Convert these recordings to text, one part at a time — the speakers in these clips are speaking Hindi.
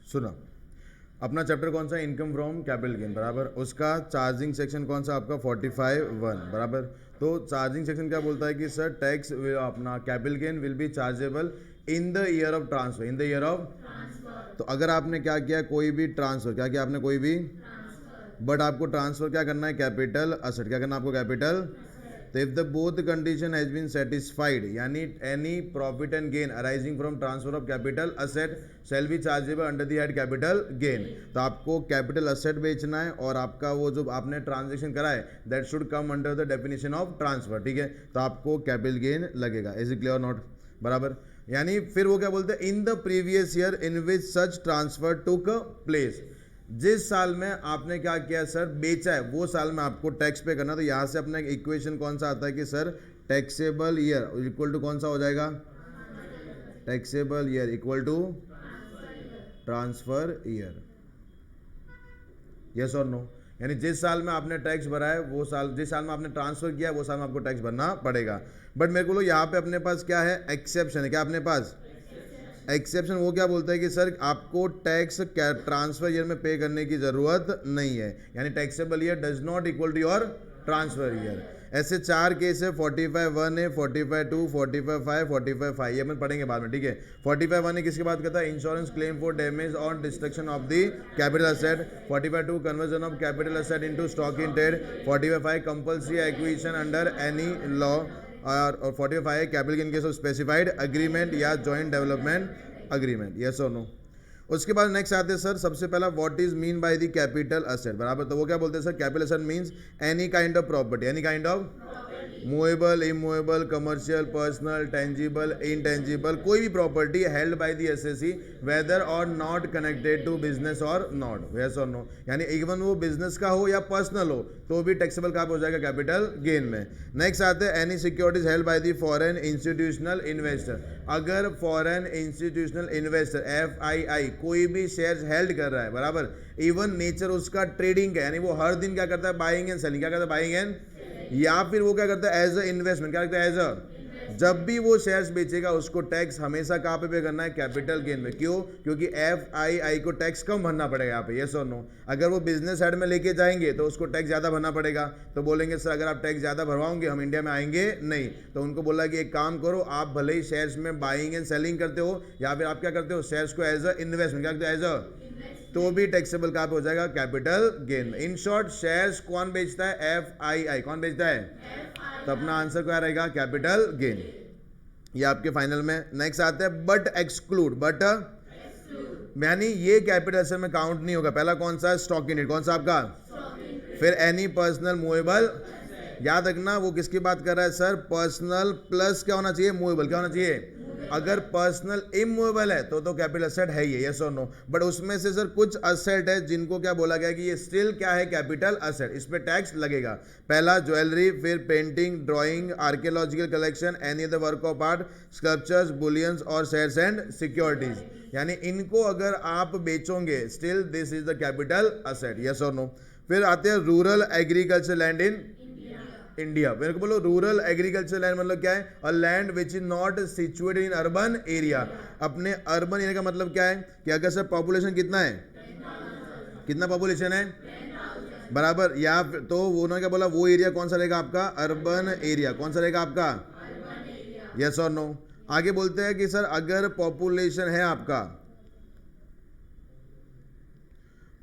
सुनो, अपना चैप्टर कौन सा, इनकम फ्रॉम कैपिटल गेन, बराबर। उसका चार्जिंग सेक्शन कौन सा आपका 45(1), बराबर। तो चार्जिंग सेक्शन क्या बोलता है कि सर टैक्स अपना capital gain will be chargeable in the year of transfer, in the year of. तो अगर आपने क्या किया, कोई भी ट्रांसफर, क्या किया आपने, कोई भी, बट आपको ट्रांसफर क्या करना है, कैपिटल असेट, क्या करना है आपको, कैपिटल। तो if the both condition has been satisfied, यानी any profit and gain arising from transfer of capital asset shall be chargeable under the head capital gain. तो आपको कैपिटल असेट बेचना है और आपका वो जो आपने ट्रांजेक्शन करा है that should come under the definition of transfer, ठीक है। तो आपको कैपिटल गेन लगेगा। इज इट क्लियर नॉट, बराबर। यानी फिर वो क्या बोलते हैं, in the previous year in which such transfer took place, जिस साल में आपने क्या किया सर, बेचा है, वो साल में आपको टैक्स पे करना। तो यहां से अपना इक्वेशन कौन सा आता है कि sir taxable year equal to कौन सा हो जाएगा, taxable year equal to transfer year. Yes और नो, यानी जिस साल में आपने टैक्स भरा है वो साल, जिस साल में आपने ट्रांसफर किया है वो साल में आपको टैक्स भरना पड़ेगा। बट मेरे को लो यहाँ पे अपने पास क्या है, एक्सेप्शन है। क्या अपने पास एक्सेप्शन, वो क्या बोलता है कि सर आपको टैक्स ट्रांसफर ईयर में पे करने की जरूरत नहीं है, यानी taxable year does not equal to your transfer year. ऐसे 4 केस है, 45(1) है, 45(2), 45(5), 45(5), ये अपन पढ़ेंगे बाद में, ठीक है। 45(1) किसकी बात करता है, इंश्योरेंस क्लेम फॉर डैमेज और destruction of the capital asset. 45(2) conversion of capital asset into stock in trade. 45(5) compulsory acquisition under any law. और 45 है capital gain case of specified agreement या जॉइंट डेवलपमेंट अग्रीमेंट। यस और नो। उसके बाद नेक्स्ट आते हैं सर, सबसे पहला what is mean by the capital asset, बराबर। तो वो क्या बोलते हैं sir, capital asset means any kind of property, any kind of movable, immovable, commercial, personal, tangible, intangible, कोई भी property held by the assessee whether और नॉट कनेक्टेड टू बिजनेस और नॉट। यस और नो, यानी इवन वो बिजनेस का हो या पर्सनल हो तो भी टैक्सेबल कहाँ पे हो जाएगा, कैपिटल गेन में। नेक्स्ट आते हैं any securities held by the foreign institutional investor. अगर फॉरेन इंस्टीट्यूशनल इन्वेस्टर FII कोई भी शेयर्स हेल्ड कर रहा है, बराबर, इवन नेचर उसका ट्रेडिंग का, यानी वो हर दिन क्या करता है, बाइंग एंड सेलिंग, क्या करता है, बाइंग एंड, या फिर वो क्या करता है एज अ इन्वेस्टमेंट, क्या करता है एज अ, जब भी वो शेयर्स बेचेगा उसको टैक्स हमेशा कहाँ पे करना है, कैपिटल गेन में। क्यों, क्योंकि FII को टैक्स कम भरना पड़ेगा यहाँ पे। यस और नो। अगर वो बिजनेस साइड में लेके जाएंगे तो उसको टैक्स ज़्यादा भरना पड़ेगा, तो बोलेंगे सर अगर आप टैक्स ज़्यादा भरवाओगे हम इंडिया में आएंगे नहीं। तो उनको बोला कि एक काम करो, आप भले ही शेयर्स में बाइंग एंड सेलिंग करते हो या फिर आप क्या करते हो, शेयर्स को एज अ इन्वेस्टमेंट, क्या करते हो, एज अ, तो भी टैक्सेबल कहाँ पे हो जाएगा, capital gain. In short shares कौन बेचता है, FII। कौन बेचता है, तो अपना आंसर क्या रहेगा, कैपिटल गेन। ये आपके फाइनल में। नेक्स्ट आते हैं बट एक्सक्लूड, बट यानी ये कैपिटल असेट में काउंट नहीं होगा। पहला कौन सा है, स्टॉक इन ट्रेड, कौन सा आपका, फिर एनी पर्सनल मूवेबल, याद रखना वो किसकी बात कर रहा है सर, पर्सनल प्लस क्या होना चाहिए, मूवेबल, क्या होना चाहिए। अगर पर्सनल इमूवेबल है तो कैपिटल असेट है ये, यस और नो। बट उसमें से सर कुछ असेट है जिनको क्या बोला गया कि ये स्टिल क्या है, कैपिटल असेट, इस पे टैक्स लगेगा। पहला ज्वेलरी, फिर painting, drawing, archaeological collection, any other work of art, sculptures, bullions और शेयर्स एंड सिक्योरिटीज, यानी इनको अगर आप बेचोगे still this is the capital asset, yes और नो। फिर आते हैं rural agriculture land in India. मेरे को बोलो रूरल एग्रीकल्चर लैंड मतलब क्या है, a land which is not situated in urban area. अपने अर्बन एरिया का मतलब क्या है कि अगर सर पॉपुलेशन कितना है, कितना पॉपुलेशन है, बराबर, या तो उन्होंने क्या बोला, वो एरिया कौन सा रहेगा आपका, अर्बन एरिया, कौन सा रहेगा आपका, यस और नो। आगे बोलते हैं कि सर अगर पॉपुलेशन है आपका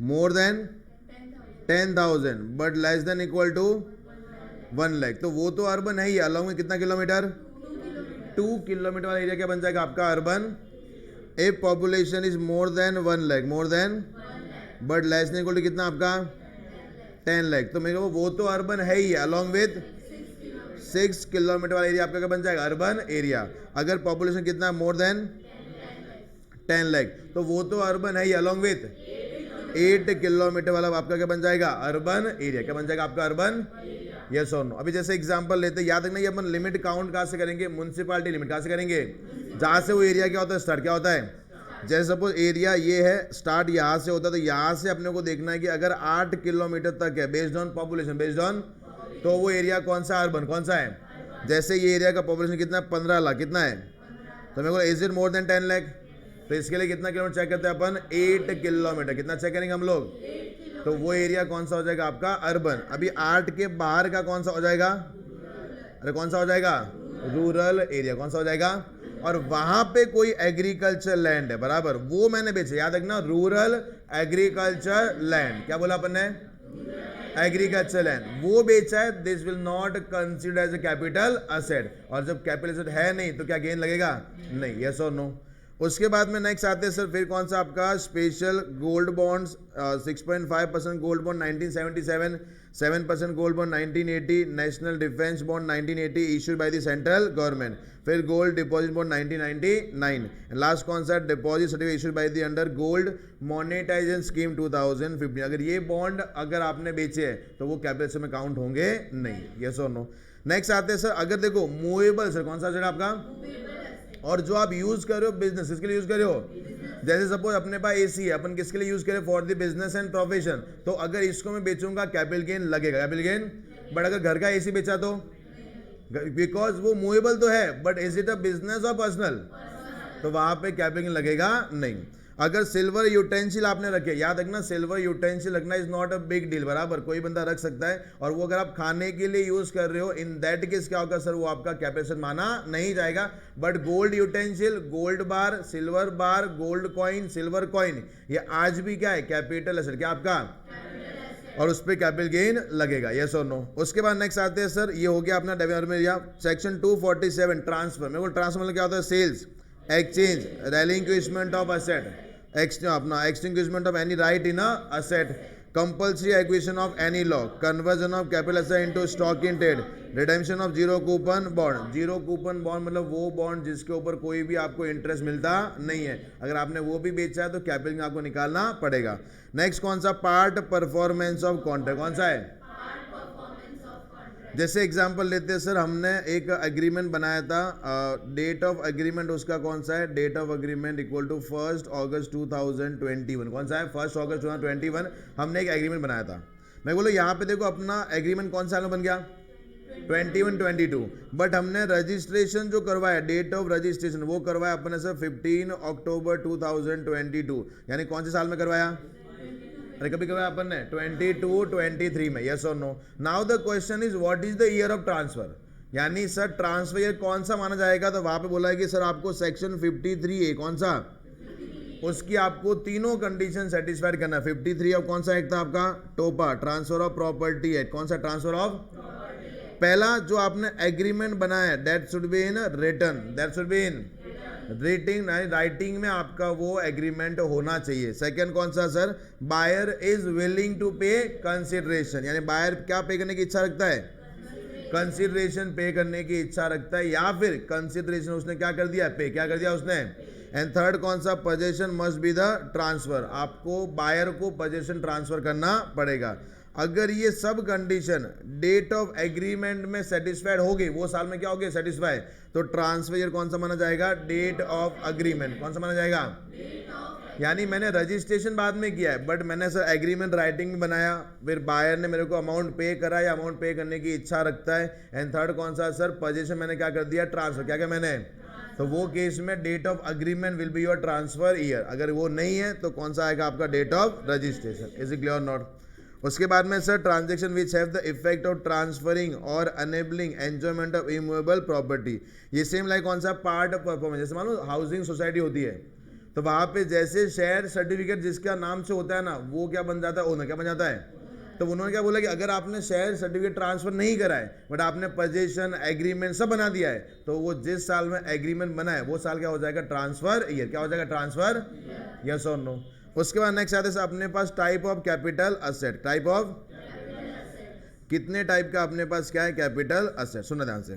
more than 10,000 but less than equal to 1 lakh, तो वो तो अर्बन है ही। अलॉन्ग में कितना किलोमीटर, 2 किलोमीटर वाला एरिया क्या बन जाएगा आपका, urban. A population is more than 1 lakh, more than, but less than equal to कितना आपका, 10 लाख, तो मेरे को वो तो अर्बन है ही, अलॉन्ग विद 6 किलोमीटर वाला एरिया आपका क्या बन जाएगा, अर्बन एरिया। अगर पॉपुलेशन कितना है, मोर देन 10 लाख, तो वो तो अर्बन है ही, अलॉन्ग विद 8 किलोमीटर वाला आपका क्या बन जाएगा, अर्बन एरिया, क्या बन जाएगा आपका, अर्बन। यस और नो। अभी जैसे एग्जांपल लेते हैं, याद रखना ये अपन लिमिट काउंट कहाँ से करेंगे, म्युनिसिपैलिटी लिमिट कहाँ से करेंगे, जहाँ से वो एरिया क्या होता है, स्टार्ट क्या होता है। जैसे सपोज एरिया ये है, स्टार्ट यहाँ से होता है, तो यहाँ से अपने को देखना है कि अगर 8 किलोमीटर तक है based on population, based on, तो वो एरिया कौन सा, अर्बन, कौन सा है। जैसे ये एरिया का पॉपुलेशन कितना है, 15 लाख, कितना है, तो मेरे को is it more than 10 lakh, तो इसके लिए कितना किलोमीटर चेक करते हैं अपन? 8 किलोमीटर। कितना चेक करेंगे हम लोग? तो वो एरिया कौन सा हो जाएगा आपका? अर्बन। अभी 8 के बाहर का कौन सा हो जाएगा? अरे कौन सा हो जाएगा? Rural area. कौन सा हो जाएगा? और वहां पे कोई एग्रीकल्चर लैंड है, बराबर, वो मैंने बेचा। याद रखना, रूरल एग्रीकल्चर लैंड। क्या बोला अपन ने? एग्रीकल्चर लैंड वो बेचा है, this will not consider as a capital asset. और जब कैपिटल असेट है नहीं तो क्या गेन लगेगा? नहीं। यस और नो? उसके बाद में नेक्स्ट आते हैं सर, फिर कौन सा आपका? Special gold bonds. 6.5% gold bond 1977, 7% gold bond 1980, national defence bond 1980 issued by the central government. फिर गोल्ड डिपॉजिट बॉन्ड 1999। लास्ट कौन सा? Deposit certificate issued by the under gold monetisation scheme 2015। अगर ये बॉन्ड अगर आपने बेचे हैं तो वो कैपिटल में काउंट होंगे नहीं। यस और नो? नेक्स्ट आते हैं सर, अगर देखो मूवेबल सर, कौन सा सर आपका? और जो आप यूज कर रहे हो बिजनेस, किसके लिए यूज कर रहे हो? जैसे सपोज अपने पास एसी है, अपन किसके लिए यूज करें? For the business and profession. तो अगर इसको मैं बेचूंगा कैपिटल गेन लगेगा, कैपिटल गेन। बट अगर घर का एसी बेचा तो, बिकॉज वो मूवेबल तो है, but is it a business और पर्सनल? तो वहां पे कैपिटल गेन लगेगा नहीं। अगर सिल्वर यूटेंसिल आपने रखे, याद रखना सिल्वर यूटेंसिल रखना is not a big deal, बराबर, कोई बंदा रख सकता है। और वो अगर आप खाने के लिए यूज कर रहे हो, इन दैट केस क्या होगा सर? वो आपका कैपिटल माना नहीं जाएगा। But gold utensil, gold bar, silver bar, gold coin, silver coin, ये आज भी क्या है? कैपिटल है सर। क्या आपका? और उस पर कैपिटल गेन लगेगा। यस और नो? उसके बाद नेक्स्ट आते हैं सर, ये हो गया अपना डेवलपमेंट एरिया। Section 247 transfer. मेरे को ट्रांसफर मतलब क्या होता है? Sales, exchange, relinquishment of asset, अपना extinguishment of any right in a asset, compulsory acquisition of any law, conversion of capital asset into stock in trade, redemption of zero coupon bond. Zero coupon bond मतलब वो बॉन्ड जिसके ऊपर कोई भी आपको इंटरेस्ट मिलता नहीं है। अगर आपने वो भी बेचा है तो कैपिटल आपको निकालना पड़ेगा। नेक्स्ट कौन सा? Part performance of contract. कौन सा है? जैसे एग्जांपल लेते हैं सर, हमने एक एग्रीमेंट बनाया था, डेट ऑफ एग्रीमेंट उसका कौन सा है? Date of agreement equal to 1 अगस्त 2021। कौन सा है? 1 अगस्त 2021 हमने एक एग्रीमेंट बनाया था। मैं बोलो यहाँ पे देखो अपना एग्रीमेंट कौन सा बन गया? 21-22। बट हमने रजिस्ट्रेशन जो करवाया, डेट ऑफ रजिस्ट्रेशन वो करवाया अपने सर 15 अक्टूबर 2022। यानी कौन से साल में करवाया? अरे कभी करवाया अपन ने 22-23 में। यस और no? Now the question is what is the year of transfer? यानी सर ट्रांसफर ईयर कौन सा माना जाएगा? तो वहां पे बोला है कि सर आपको सेक्शन 53A, कौन सा? उसकी आपको तीनों कंडीशन सेटिस्फाइड करना है। 53 ऑफ कौन सा एक था आपका? टोपा, ट्रांसफर ऑफ प्रॉपर्टी एक्ट। कौन सा? ट्रांसफर ऑफ पहला जो आपने एग्रीमेंट बनाया, that should be in written, that should be in rating, writing में आपका वो एग्रीमेंट होना चाहिए। सेकंड कौन सा sir? Buyer is willing to pay consideration, यानी बायर क्या पे करने की इच्छा रखता है? कंसिडरेशन पे करने की इच्छा रखता है, या फिर कंसिडरेशन उसने क्या कर दिया? पे। क्या कर दिया उसने? एंड थर्ड कौन सा? Possession must be the transfer, आपको बायर को पोजेशन ट्रांसफर करना पड़ेगा। अगर ये सब कंडीशन डेट ऑफ एग्रीमेंट में सेटिस्फाइड हो गई, वो साल में क्या हो गया? सेटिस्फाई, तो ट्रांसफर ईयर कौन सा माना जाएगा? Date of agreement. कौन सा माना जाएगा? यानी मैंने रजिस्ट्रेशन बाद में किया है, बट मैंने सर एग्रीमेंट राइटिंग में बनाया, फिर बायर ने मेरे को अमाउंट पे करा या अमाउंट पे करने की इच्छा रखता है। एंड थर्ड कौन सा सर? पोजीशन मैंने क्या कर दिया? ट्रांसफर। क्या क्या मैंने? तो वो केस में date of agreement will be your transfer year. अगर वो नहीं है तो कौन सा आएगा आपका? Date of registration. Is it clear और नॉट? उसके बाद में sir transaction which have the effect of transferring और enabling enjoyment of immovable property. ये सेम लाइक कौन सा? Part of performance. जैसे मान लो हाउसिंग सोसाइटी होती है, तो वहां पे जैसे शेयर सर्टिफिकेट जिसका नाम से होता है ना, वो क्या बन जाता है? ओनर। क्या बन जाता है? तो उन्होंने क्या बोला कि अगर आपने शेयर सर्टिफिकेट ट्रांसफर नहीं करा है, बट आपने पोजीशन एग्रीमेंट सब बना दिया है, तो वो जिस साल में एग्रीमेंट बना है वो साल क्या हो जाएगा? Transfer year. क्या हो जाएगा? ट्रांसफर। यस और नो? उसके बाद नेक्स्ट आते हैं अपने पास type of capital asset. Type of कितने टाइप का अपने पास क्या है? Capital asset. सुनना ध्यान से।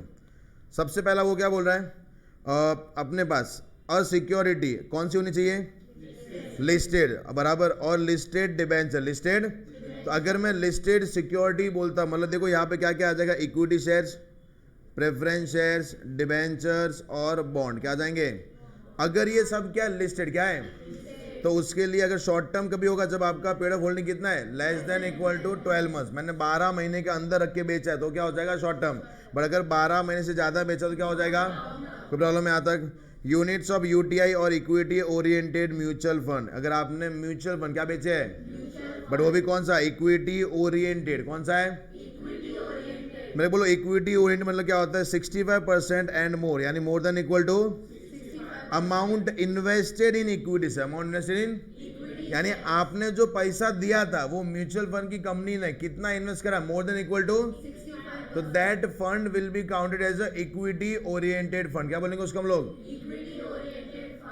सबसे पहला वो क्या बोल रहा है? अपने पास असिक्योरिटी कौन सी होनी चाहिए? लिस्टेड, बराबर। और लिस्टेड डिबेंचर, लिस्टेड। तो अगर मैं लिस्टेड सिक्योरिटी बोलता, मतलब देखो यहाँ पे क्या क्या आ जाएगा? Equity shares, preference shares, debentures और बॉन्ड। क्या आ जाएंगे? अगर ये सब क्या लिस्टेड क्या है, तो उसके लिए अगर शॉर्ट टर्म कभी होगा, जब आपका पीरियड ऑफ होल्डिंग कितना है? Less than equal to 12 months. मैंने 12 महीने के अंदर रख के बेचा है तो क्या हो जाएगा? Short term. बट अगर 12 महीने से ज़्यादा बेचा तो क्या हो जाएगा? कोई प्रॉब्लम है यहाँ तक? यूनिट्स ऑफ यूटीआई और इक्विटी ओरिएंटेड म्यूचुअल फंड। अगर आपने म्यूचुअल फंड क्या बेचे है, बट वो भी कौन सा, इक्विटी ओरिएंटेड, कौन सा है, मेरे बोलो इक्विटी ओरिएंटेड मतलब क्या होता है, 65% एंड मोर, यानी more than equal to amount invested in equity से, अमाउंट इन्वेस्टेड इन, यानी आपने जो पैसा दिया था वो म्यूचुअल फंड की कंपनी ने कितना इन्वेस्ट करा, मोर देन इक्वल टू, तो that fund will be counted as a equity oriented fund. क्या बोलेंगे उसको हम लोग,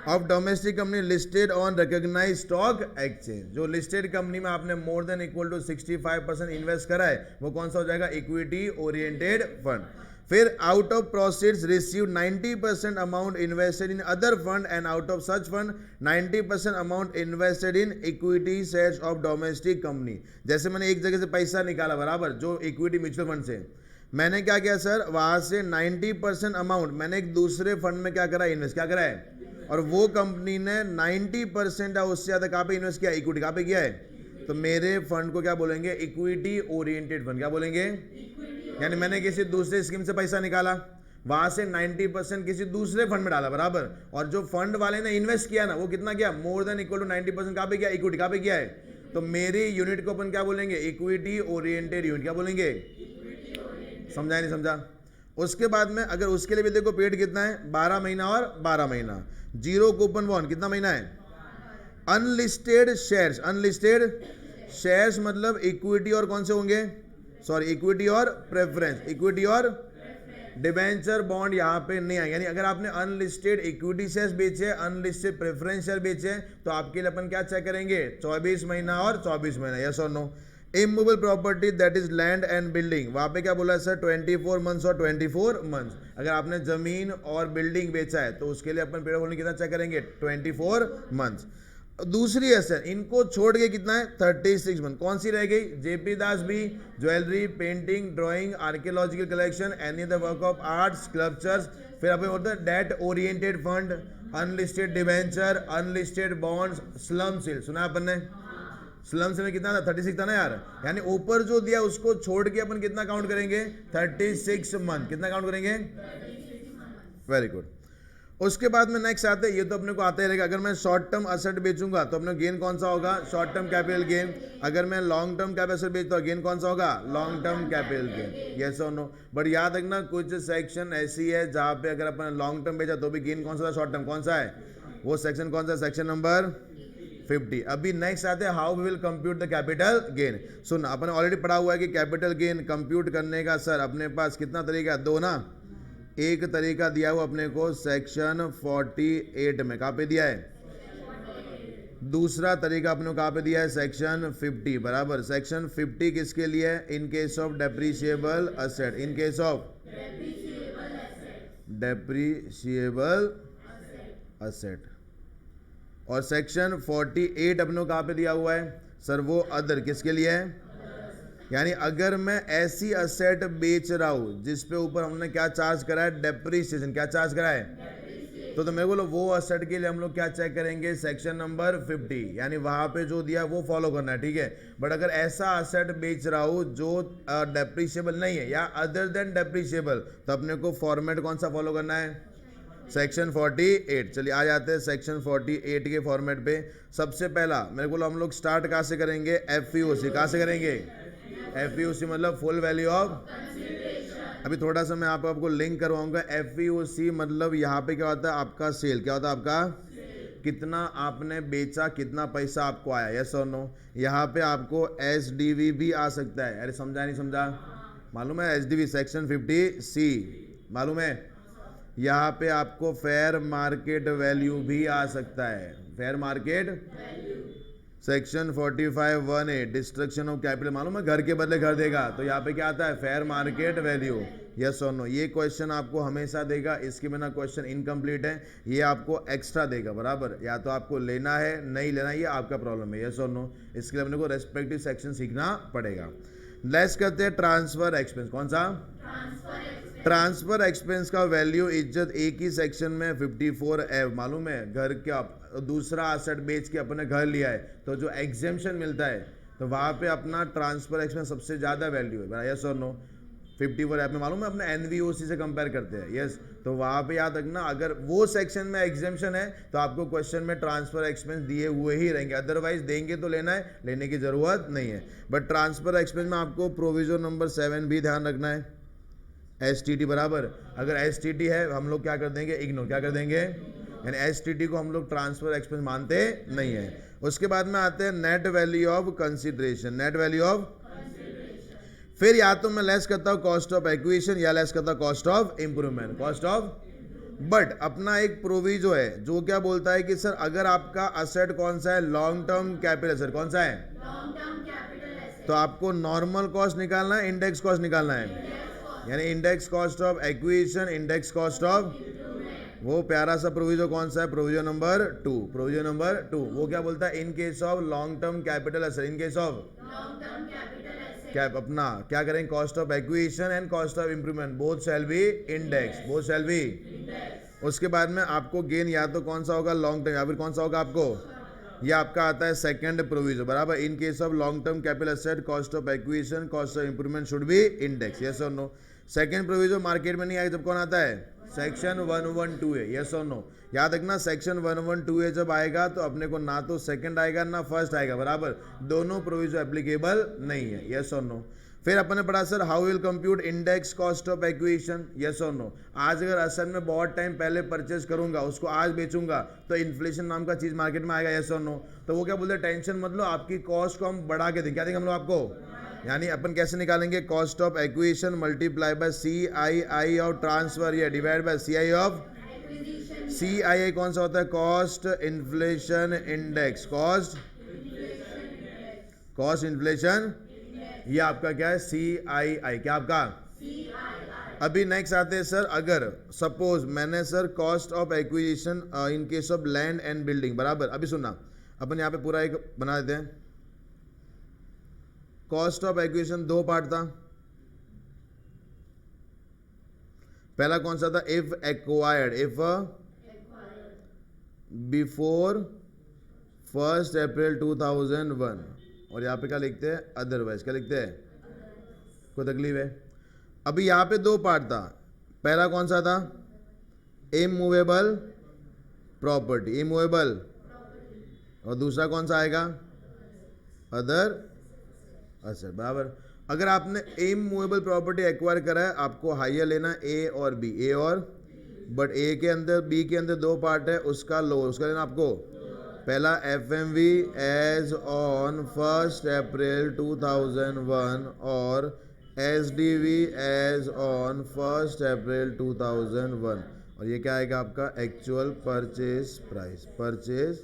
of domestic company listed on recognised stock exchange. जो लिस्टेड कंपनी में आपने more than equal to 65% invest करा है वो कौन सा हो जाएगा, इक्विटी ओरिएंटेड फंड। फिर out of proceeds receive 90% amount invested in other fund and out of such fund 90% amount invested in equity shares of domestic company. जैसे मैंने एक जगह से पैसा निकाला बराबर, जो इक्विटी म्यूचुअल फंड से मैंने क्या किया सर, वहां से 90% अमाउंट मैंने एक दूसरे फंड में क्या करा, इन्वेस्ट क्या करा है, और वो कंपनी ने 90% या उससे ज्यादा कहाँ पे इन्वेस्ट किया, इक्विटी कहाँ पे किया है, तो मेरे फंड को क्या बोलेंगे, इक्विटी ओरिएंटेड फंड। क्या बोलेंगे, यानी मैंने किसी दूसरे स्कीम से पैसा निकाला, वहां से 90% किसी दूसरे फंड में डाला बराबर, और जो फंड वाले ने इन्वेस्ट किया ना वो कितना किया, मोर देन इक्वल टू 90% कहाँ पे किया, इक्विटी कहाँ पे किया है, तो मेरी यूनिट को अपन क्या बोलेंगे, इक्विटी ओरिएंटेड यूनिट। क्या बोलेंगे, समझा नहीं समझा। उसके बाद में अगर उसके लिए भी देखो पीरियड कितना है, 12 महीना और 12 महीना। जीरो कूपन बॉन्ड कितना महीना है, अनलिस्टेड शेयर्स, अनलिस्टेड शेयर्स मतलब इक्विटी और कौन से होंगे, सॉरी इक्विटी और प्रेफरेंस, इक्विटी और डिबेंचर बॉन्ड यहाँ पे नहीं आए। यानी अगर आपने अनलिस्टेड इक्विटी शेयर्स बेचे, अनलिस्टेड प्रेफरेंस शेयर बेचे, तो आपके लिए अपन क्या चेक करेंगे, 24 महीना और 24 महीना, यस और no. Immovable property that is land and building, वहां पे क्या बोला है सर, 24 मंथ्स और 24 मंथ्स। अगर आपने जमीन और बिल्डिंग बेचा है तो उसके लिए अपन पीरियड होल्डिंग कितना चेक करेंगे, 24 मंथ्स। दूसरी एसेट इनको छोड़ के कितना है, 36 मंथ। कौन सी रह गई, जेपी दास भी, jewellery, painting, drawing, archaeological collection, any other work of art, sculptures. फिर अपन बोलते हैं date oriented fund, unlisted debenture, unlisted bonds, slump sale. सुना अपन ने, स्लम सेल में कितना था, 36 था ना यार, यानी ऊपर जो दिया उसको छोड़ के अपन कितना काउंट करेंगे, 36 मंथ। कितना काउंट करेंगे, वेरी गुड। उसके बाद में नेक्स्ट आते हैं, ये तो अपने को आता ही रहेगा। अगर मैं शॉर्ट टर्म असेट बेचूंगा तो अपने गेन कौन सा होगा, शॉर्ट टर्म कैपिटल गेन। अगर मैं लॉन्ग टर्म कैपिटल असेट बेचता हूँ गेन कौन सा होगा, long term capital gain, yes और नो। बट याद रखना कुछ सेक्शन ऐसी है जहाँ पे अगर अपन लॉन्ग टर्म बेचा तो भी गेन कौन सा था, शॉर्ट टर्म कौन सा है, वो सेक्शन कौन सा, सेक्शन नंबर 50। अभी नेक्स्ट आते हैं how we will compute the capital gain. सुन अपन ऑलरेडी पढ़ा हुआ है कि कैपिटल गेन कंप्यूट करने का सर अपने पास कितना तरीका, दो ना। एक तरीका दिया हुआ अपने को सेक्शन 48 में, कहाँ पे दिया है, दूसरा तरीका अपने को कहाँ पे दिया है, सेक्शन 50 बराबर। सेक्शन 50 किसके लिए है, इन case of depreciable asset, in case of depreciable asset. और सेक्शन 48 अपने को कहाँ पे दिया हुआ है सर, वो अदर, किसके लिए है, यानी अगर मैं ऐसी असेट बेच रहा हूं जिस पे ऊपर हमने क्या चार्ज करा है, डेप्रीसिएशन, क्या चार्ज करा है, तो मेरे बोलो वो असेट के लिए हम लोग क्या चेक करेंगे, सेक्शन नंबर 50, यानी वहां पे जो दिया वो फॉलो करना है, ठीक है। बट अगर ऐसा असेट बेच रहा हूं जो डेप्रीशिएबल नहीं है या अदर देन डेप्रीशिएबल, तो अपने को फॉर्मेट कौन सा फॉलो करना है, सेक्शन 48। चलिए आ जाते हैं सेक्शन 48 के फॉर्मेट पे। सबसे पहला मेरे को हम लोग स्टार्ट कहाँ से करेंगे, एफईओसी। कहाँ से करेंगे, एफईओसी मतलब फुल वैल्यू ऑफ। अभी थोड़ा सा मैं आपको लिंक करवाऊंगा। एफईओसी मतलब यहाँ पे क्या होता है, आपका सेल, क्या होता है आपका, कितना आपने बेचा, कितना पैसा आपको आया, यस और नो। यहाँ पे आपको एसडीवी भी आ सकता है, अरे समझा नहीं समझा, मालूम है एसडीवी, सेक्शन 50C मालूम है। यहाँ पे आपको फेयर मार्केट वैल्यू भी आ सकता है, fair market section 45(1)(a) destruction of capital, मालूम है घर के बदले घर देगा, तो यहाँ पे क्या आता है, फेयर मार्केट वैल्यू, यस और नो। ये क्वेश्चन आपको हमेशा देगा, इसके बिना क्वेश्चन इनकम्प्लीट है, ये आपको एक्स्ट्रा देगा बराबर। या तो आपको लेना है, नहीं लेना, ये आपका प्रॉब्लम है, यस और नो। इसके लिए अपने को रेस्पेक्टिव सेक्शन सीखना पड़ेगा। लेस करते हैं ट्रांसफर एक्सपेंस। कौन सा, ट्रांसफर एक्सपेंस का वैल्यू इज्जत एक ही सेक्शन में 54F, मालूम है। घर का दूसरा असेट बेच के अपने घर लिया है तो जो एग्जेम्पशन मिलता है तो वहाँ पे अपना ट्रांसफर एक्सपेंस सबसे ज़्यादा वैल्यू है, यस और नो। 54 ऐप में मालूम है अपने एनवीओसी से कंपेयर करते हैं, यस। तो वहाँ पे याद रखना, अगर वो सेक्शन में एग्जेम्पशन है तो आपको क्वेश्चन में ट्रांसफर एक्सपेंस दिए हुए ही रहेंगे, अदरवाइज देंगे तो लेना है, लेने की जरूरत नहीं है। बट ट्रांसफर एक्सपेंस में आपको प्रोविजन नंबर 7 भी ध्यान रखना है, STT बराबर। अगर STT है हम लोग क्या कर देंगे, इग्नोर, क्या कर देंगे, यानी STT को हम लोग ट्रांसफर एक्सपेंस मानते नहीं है। उसके बाद में आते हैं net value of consideration, net value of, फिर या तो मैं लेस करता हूं कॉस्ट ऑफ एक्विजिशन या लेस करता हूं cost of improvement, cost of. But अपना एक प्रोविजो है जो क्या बोलता है कि सर अगर आपका असेट कौन सा है, लॉन्ग टर्म कैपिटल असेट, कौन सा है, तो आपको नॉर्मल कॉस्ट निकालना है, इंडेक्स कॉस्ट निकालना है, यानी index cost of acquisition, index cost of, वो प्यारा सा प्रोविजो कौन सा है, प्रोविजो नंबर 2, प्रोविजो नंबर 2। वो क्या बोलता है, इन case of long term capital asset, in case of क्या अपना क्या करेंगे, cost of acquisition and cost of improvement both shall be index, both shall be. उसके बाद में आपको गेन या तो कौन सा होगा, लॉन्ग टर्म, या फिर कौन सा होगा आपको, ये आपका आता है सेकंड प्रोविजन बराबर। इन case of long term capital asset cost of acquisition cost of improvement should be index, yes और नो। सेकंड प्रोविजन मार्केट में नहीं आएगा जब कौन आता है, सेक्शन 112 है, यस और नो। याद रखना सेक्शन 112 जब आएगा तो अपने को ना तो सेकंड आएगा ना फर्स्ट आएगा, बराबर, दोनों प्रोविजन एप्लीकेबल नहीं है, यस और नो। फिर अपन ने पढ़ा sir how will compute index cost of acquisition, yes और नो। आज अगर असल में बहुत टाइम पहले परचेज करूंगा, उसको आज बेचूंगा तो इन्फ्लेशन नाम का चीज मार्केट में आएगा, यस और नो। तो वो क्या बोलते हैं, टेंशन मत लो, आपकी कॉस्ट को हम बढ़ा के देंगे, क्या देंगे हम लोग आपको, यानी अपन कैसे निकालेंगे, cost of acquisition multiply by CII of transfer या divide by CI of, CII कौन सा होता है, cost inflation index, cost inflation, ये आपका क्या है, CII, क्या आपका अभी नेक्स्ट आते हैं सर, अगर सपोज मैंने sir cost of acquisition in case of land and building बराबर, अभी सुनना अपन यहाँ पे पूरा एक बना देते हैं। कॉस्ट ऑफ एक्विजिशन दो पार्ट था, पहला कौन सा था, इफ एक्वायर्ड, इफ बिफोर 1 अप्रैल 2001, और यहाँ पे क्या लिखते हैं, अदरवाइज, क्या लिखते हैं, कोई तकलीफ है। अभी यहाँ पे दो पार्ट था, पहला कौन सा था, इमूवेबल प्रॉपर्टी, इमूवेबल, और दूसरा कौन सा आएगा, अदर असेट, बराबर। अगर आपने इमूवेबल प्रॉपर्टी एक्वायर करा है, आपको हायर लेना ए और बी, ए और, बट ए के अंदर बी के अंदर दो पार्ट है, उसका लोअर, उसका लेना आपको पहला FMV एज ऑन 1 अप्रैल 2001 और SDV एज ऑन 1 अप्रैल 2001, और ये क्या आएगा आपका actual purchase price, purchase,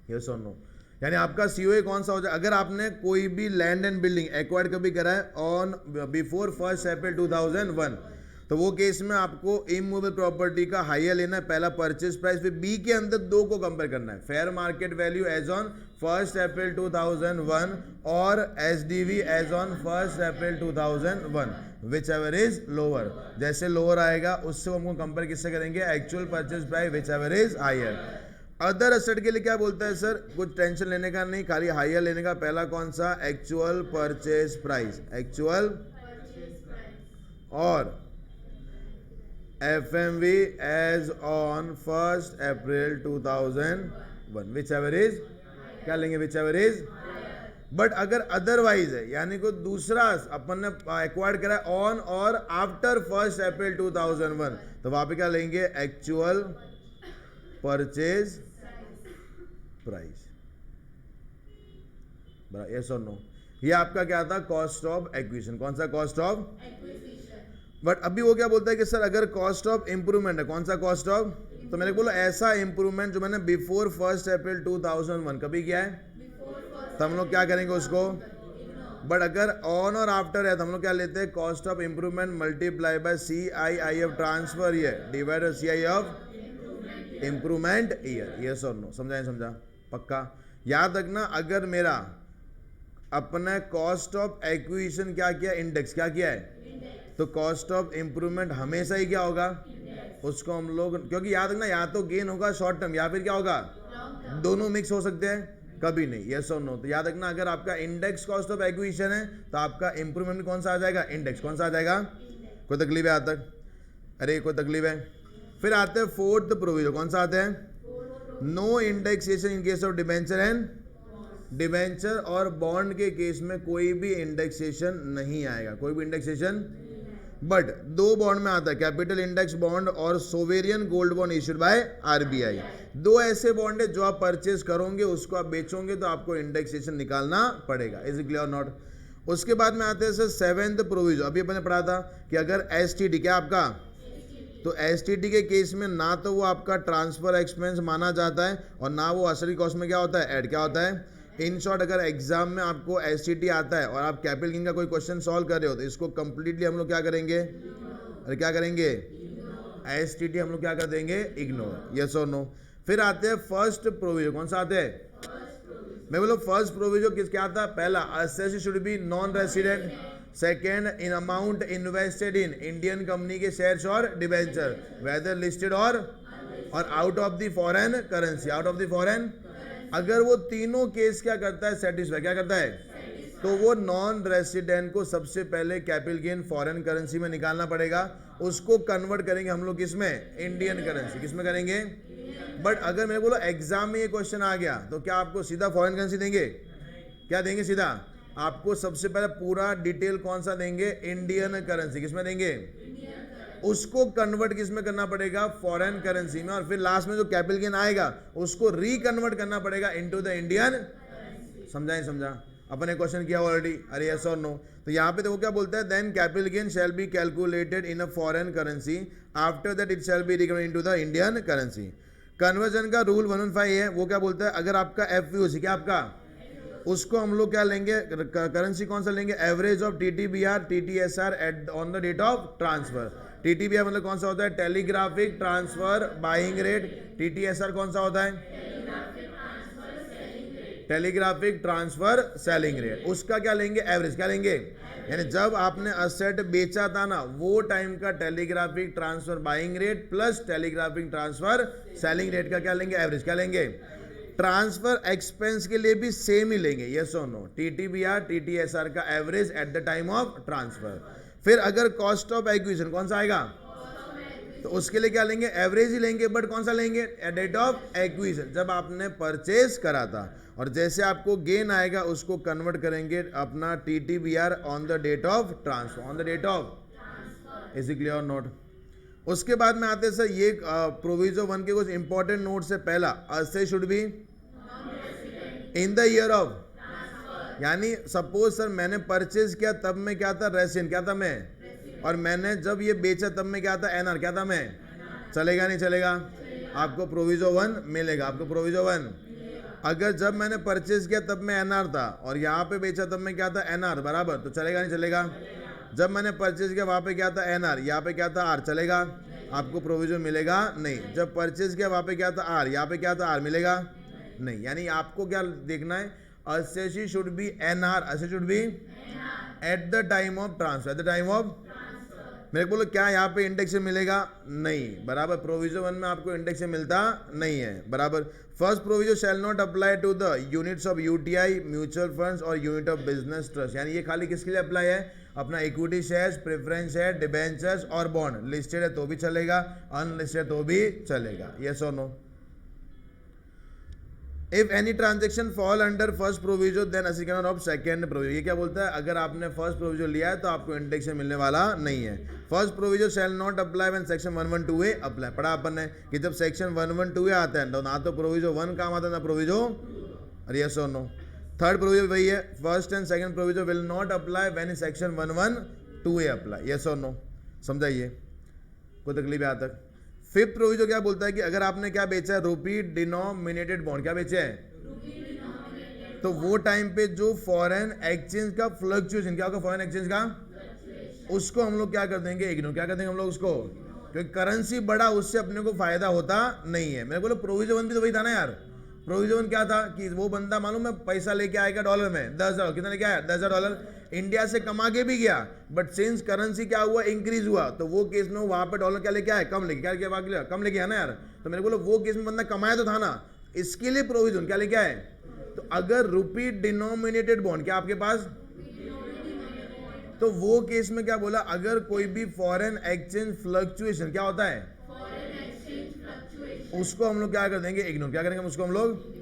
yes और नो। यानी आपका COA कौन सा हो जाए, अगर आपने कोई भी लैंड एंड बिल्डिंग एक्वायर्ड कभी करा है ऑन बिफोर 1 अप्रैल 2001, तो वो केस में आपको इमूवेबल प्रॉपर्टी का हायर लेना है, पहला परचेज प्राइस, फिर बी के अंदर दो को कंपेयर करना है, fair market value as on 1 अप्रैल 2001 और SDV as on 1 April 2001, whichever is lower. जैसे लोअर आएगा उससे हमको कंपेयर किससे करेंगे, actual purchase price whichever is higher. Other asset के लिए क्या बोलता है सर, कुछ टेंशन लेने का नहीं, खाली हायर लेने का, पहला कौन सा, एक्चुअल परचेज प्राइस, एक्चुअल, और FMV as on 1 April 2001, whichever is, क्या लेंगे, विच एवर इज। बट अगर अदरवाइज है, यानी कोई दूसरा अपन ने एक्वायर्ड करा ऑन और आफ्टर 1 अप्रैल 2001, तो वहां पे क्या लेंगे, एक्चुअल परचेज प्राइस, यस और नो। ये आपका क्या था, कॉस्ट ऑफ एक्विजिशन, कौन सा, कॉस्ट ऑफ एक्विजिशन। बट अभी वो क्या बोलता है कि सर अगर कॉस्ट ऑफ इंप्रूवमेंट है, कौन सा कॉस्ट ऑफ, तो मैंने बोला ऐसा इंप्रूवमेंट जो मैंने बिफोर 1 अप्रैल 2001 कभी किया है, तो हम लोग क्या करेंगे उसको, बट अगर ऑन और आफ्टर है तो हम लोग क्या लेते हैं, cost of improvement multiply by CII of transfer year divide by CI of improvement year, yes और नो, समझा, समझा, पक्का। याद रखना अगर मेरा अपने कॉस्ट ऑफ एक्विजिशन क्या किया, इंडेक्स क्या किया है, तो कॉस्ट ऑफ इंप्रूवमेंट हमेशा ही क्या होगा, उसको हम लोग, क्योंकि याद रखना या तो गेन होगा शॉर्ट टर्म या फिर क्या होगा, दोनों मिक्स हो सकते हैं, कभी नहीं, यस और नो। तो याद रखना, अगर आपका इंडेक्स कॉस्ट ऑफ एक्विजिशन है तो आपका इंप्रूवमेंट कौन सा आ जाएगा, इंडेक्स। कौन सा आ जाएगा, कोई तकलीफ है आज तक? अरे कोई तकलीफ है? फिर आते हैं फोर्थ प्रोविजन, कौन सा आते हैं, no indexation in case of debenture and debenture और बॉन्ड के केस में कोई भी इंडेक्सेशन नहीं आएगा, कोई भी इंडेक्सेशन। बट दो बॉन्ड में आता है, कैपिटल इंडेक्स बॉन्ड और sovereign gold bond issued by RBI. दो ऐसे बॉन्ड है जो आप परचेज करोगे, उसको आप बेचोगे तो आपको इंडेक्सेशन निकालना पड़ेगा। इज इट क्लियर और नॉट? उसके बाद में आते हैं सर सेवेंथ प्रोविजन। अभी अपने पढ़ा था कि अगर एसटीडी, क्या आपका, तो एसटीडी के केस में ना तो वो आपका ट्रांसफर एक्सपेंस माना जाता है और ना वो असली कॉस्ट में क्या होता है, ऐड। क्या होता है, इन शॉर्ट, अगर एग्जाम में आपको एसटीटी आता है और आप कैपिटल गेन का कोई क्वेश्चन सॉल्व कर रहे हो तो इसको कंप्लीटली हम लोग क्या करेंगे, अरे क्या करेंगे, एसटीटी हम लोग क्या कर देंगे, इग्नोर। यस और नो? फिर आते हैं फर्स्ट प्रोविजन, कौन सा आते हैं, मैं बोलो फर्स्ट प्रोविजन किस क्या था, पहला, asset should B non resident. Second, in amount invested in Indian company के शेयर्स और डिबेंचर वेदर लिस्टेड और out of the foreign currency, out of the foreign. अगर वो तीनों केस क्या करता है, सेटिस्फाई, क्या करता है, तो वो नॉन रेसिडेंट को सबसे पहले कैपिटल गेन फॉरेन करेंसी में निकालना पड़ेगा, उसको कन्वर्ट करेंगे हम लोग किसमें, इंडियन करेंसी। किसमें करेंगे? बट अगर मेरे बोलो एग्जाम में ये क्वेश्चन आ गया तो क्या आपको सीधा फॉरेन करेंसी देंगे, क्या देंगे, सीधा आपको सबसे पहले पूरा डिटेल कौन सा देंगे, इंडियन करेंसी। किसमें देंगे, उसको कन्वर्ट किसमें करना पड़ेगा, फॉरेन करेंसी में, और फिर लास्ट में जो कैपिटल गेन आएगा उसको रिकन्वर्ट करना पड़ेगा इनटू द इंडियन। समझा, समझा? अपन ने क्वेश्चन किया ऑलरेडी, अरे यस और नो? तो यहाँ पे देखो क्या बोलता है, then capital gain shall be calculated in a foreign currency, after that it shall be reconverted into the Indian currency. Conversion का रूल 115 है, वो क्या बोलता है, अगर आपका एफयूसी, क्या आपका, उसको हम लोग क्या लेंगे, करेंसी कौन सा लेंगे, average of TTBR TTSR at on the date of transfer. TTBR मतलब कौन सा होता है, telegraphic transfer buying rate. TTSR कौन सा होता है, टेलीग्राफिक ट्रांसफर सेलिंग रेट। उसका क्या लेंगे, एवरेज। क्या लेंगे, यानी जब आपने असेट बेचा था ना वो टाइम का telegraphic transfer buying rate plus telegraphic transfer selling rate का क्या लेंगे, एवरेज। क्या लेंगे, ट्रांसफर एक्सपेंस के लिए भी सेम ही लेंगे, यस और नो, टीटीबीआर टीटीएसआर का average eight the time of transfer. फिर अगर कॉस्ट ऑफ एक्विजिशन कौन सा आएगा, तो उसके लिए क्या लेंगे, एवरेज ही लेंगे, बट कौन सा लेंगे, डेट ऑफ एक्विजिशन, जब आपने परचेज करा था। और जैसे आपको गेन आएगा उसको कन्वर्ट करेंगे अपना TTBR on the date of transfer, on the date of. Is it clear और नॉट? उसके बाद में आते हैं सर ये प्रोविजन 1 के कुछ इंपॉर्टेंट नोट्स है। पहला, asset should be in the year of, यानी सपोज सर मैंने परचेज किया तब मैं क्या था, रेसिडेंट, क्या था मैं, और मैंने जब ये बेचा तब मैं क्या था, एनआर, क्या था मैं, चलेगा नहीं चलेगा, आपको प्रोविजन 1 मिलेगा, आपको प्रोविजन 1। अगर जब मैंने परचेज किया तब मैं एनआर था और यहाँ पे बेचा तब मैं क्या था, एनआर, बराबर, तो चलेगा नहीं चलेगा। जब मैंने परचेज किया वहाँ पे क्या था, एनआर, यहाँ पे क्या था, आर, चलेगा, आपको प्रोविजन मिलेगा नहीं। जब परचेज किया वहाँ पे क्या था, आर, यहाँ पे क्या था, आर, मिलेगा नहीं। यानी आपको क्या देखना है, asset should be NR, asset should be at the time of transfer, at the time of. मेरे को बोलो क्या यहाँ पे इंडेक्स मिलेगा, नहीं, बराबर। प्रोविजन 1 में आपको इंडेक्स मिलता नहीं है, बराबर। First provision shall not apply to the units of UTI, mutual funds और यूनिट ऑफ बिजनेस ट्रस्ट, यानी ये खाली किसके लिए अप्लाई है, अपना equity shares, preference share, debentures और बॉन्ड। लिस्टेड है तो भी चलेगा, अनलिस्टेड तो भी चलेगा, यस और no? If any transaction fall under first provision then assignor of second provision. ये क्या बोलता है, अगर आपने फर्स्ट प्रोविजन लिया है तो आपको इंडेक्शन मिलने वाला नहीं है। First provision shall not apply when section 112A apply. पढ़ा अपन ने कि जब सेक्शन 112A आता है तो ना तो प्रोविजन 1 काम आता है ना प्रोविजन, यस और नो? थर्ड प्रोविजन वही है, first and second provision will not apply when section 112A apply, yes और नो? समझाइए, कोई तकलीफ है यहाँ तक? फिफ्थ प्रोविजन क्या बोलता है कि अगर आपने क्या बेचा है, रूपी डिनोमिनेटेड बॉन्ड, क्या बेचा है, तो वो टाइम पे जो फॉरेन एक्सचेंज का फ्लक्चुएशन, क्या होगा, फॉरेन एक्सचेंज का, उसको हम लोग क्या कर देंगे, इग्नोर। क्या कर देंगे हम लोग उसको, क्योंकि करेंसी बढ़ा उससे अपने को फायदा होता नहीं है। मेरे बोलो प्रोविजन 1 भी तो वही था ना यार। प्रोविजन क्या था कि वो बंदा मालूम है पैसा लेके आएगा डॉलर में, 10,000, कितना लेके आया, 10,000 डॉलर, इंडिया से कमा के भी गया, बट सिंस करेंसी क्या हुआ, इंक्रीज हुआ, तो वो केस में वहां पे डॉलर क्या लेके आया, कम लेके, कम लेके आया ना यार। तो मेरे बोलो वो केस में बंदा कमाया तो था ना, इसके लिए प्रोविजन क्या लेके आए, तो अगर रुपी डिनोमिनेटेड बॉन्ड क्या आपके पास, तो वो केस में क्या बोला, अगर कोई भी फॉरेन एक्सचेंज फ्लक्चुएशन क्या होता है, उसको हम लोग क्या कर देंगे, इग्नोर। क्या करेंगे उसको हम लोग।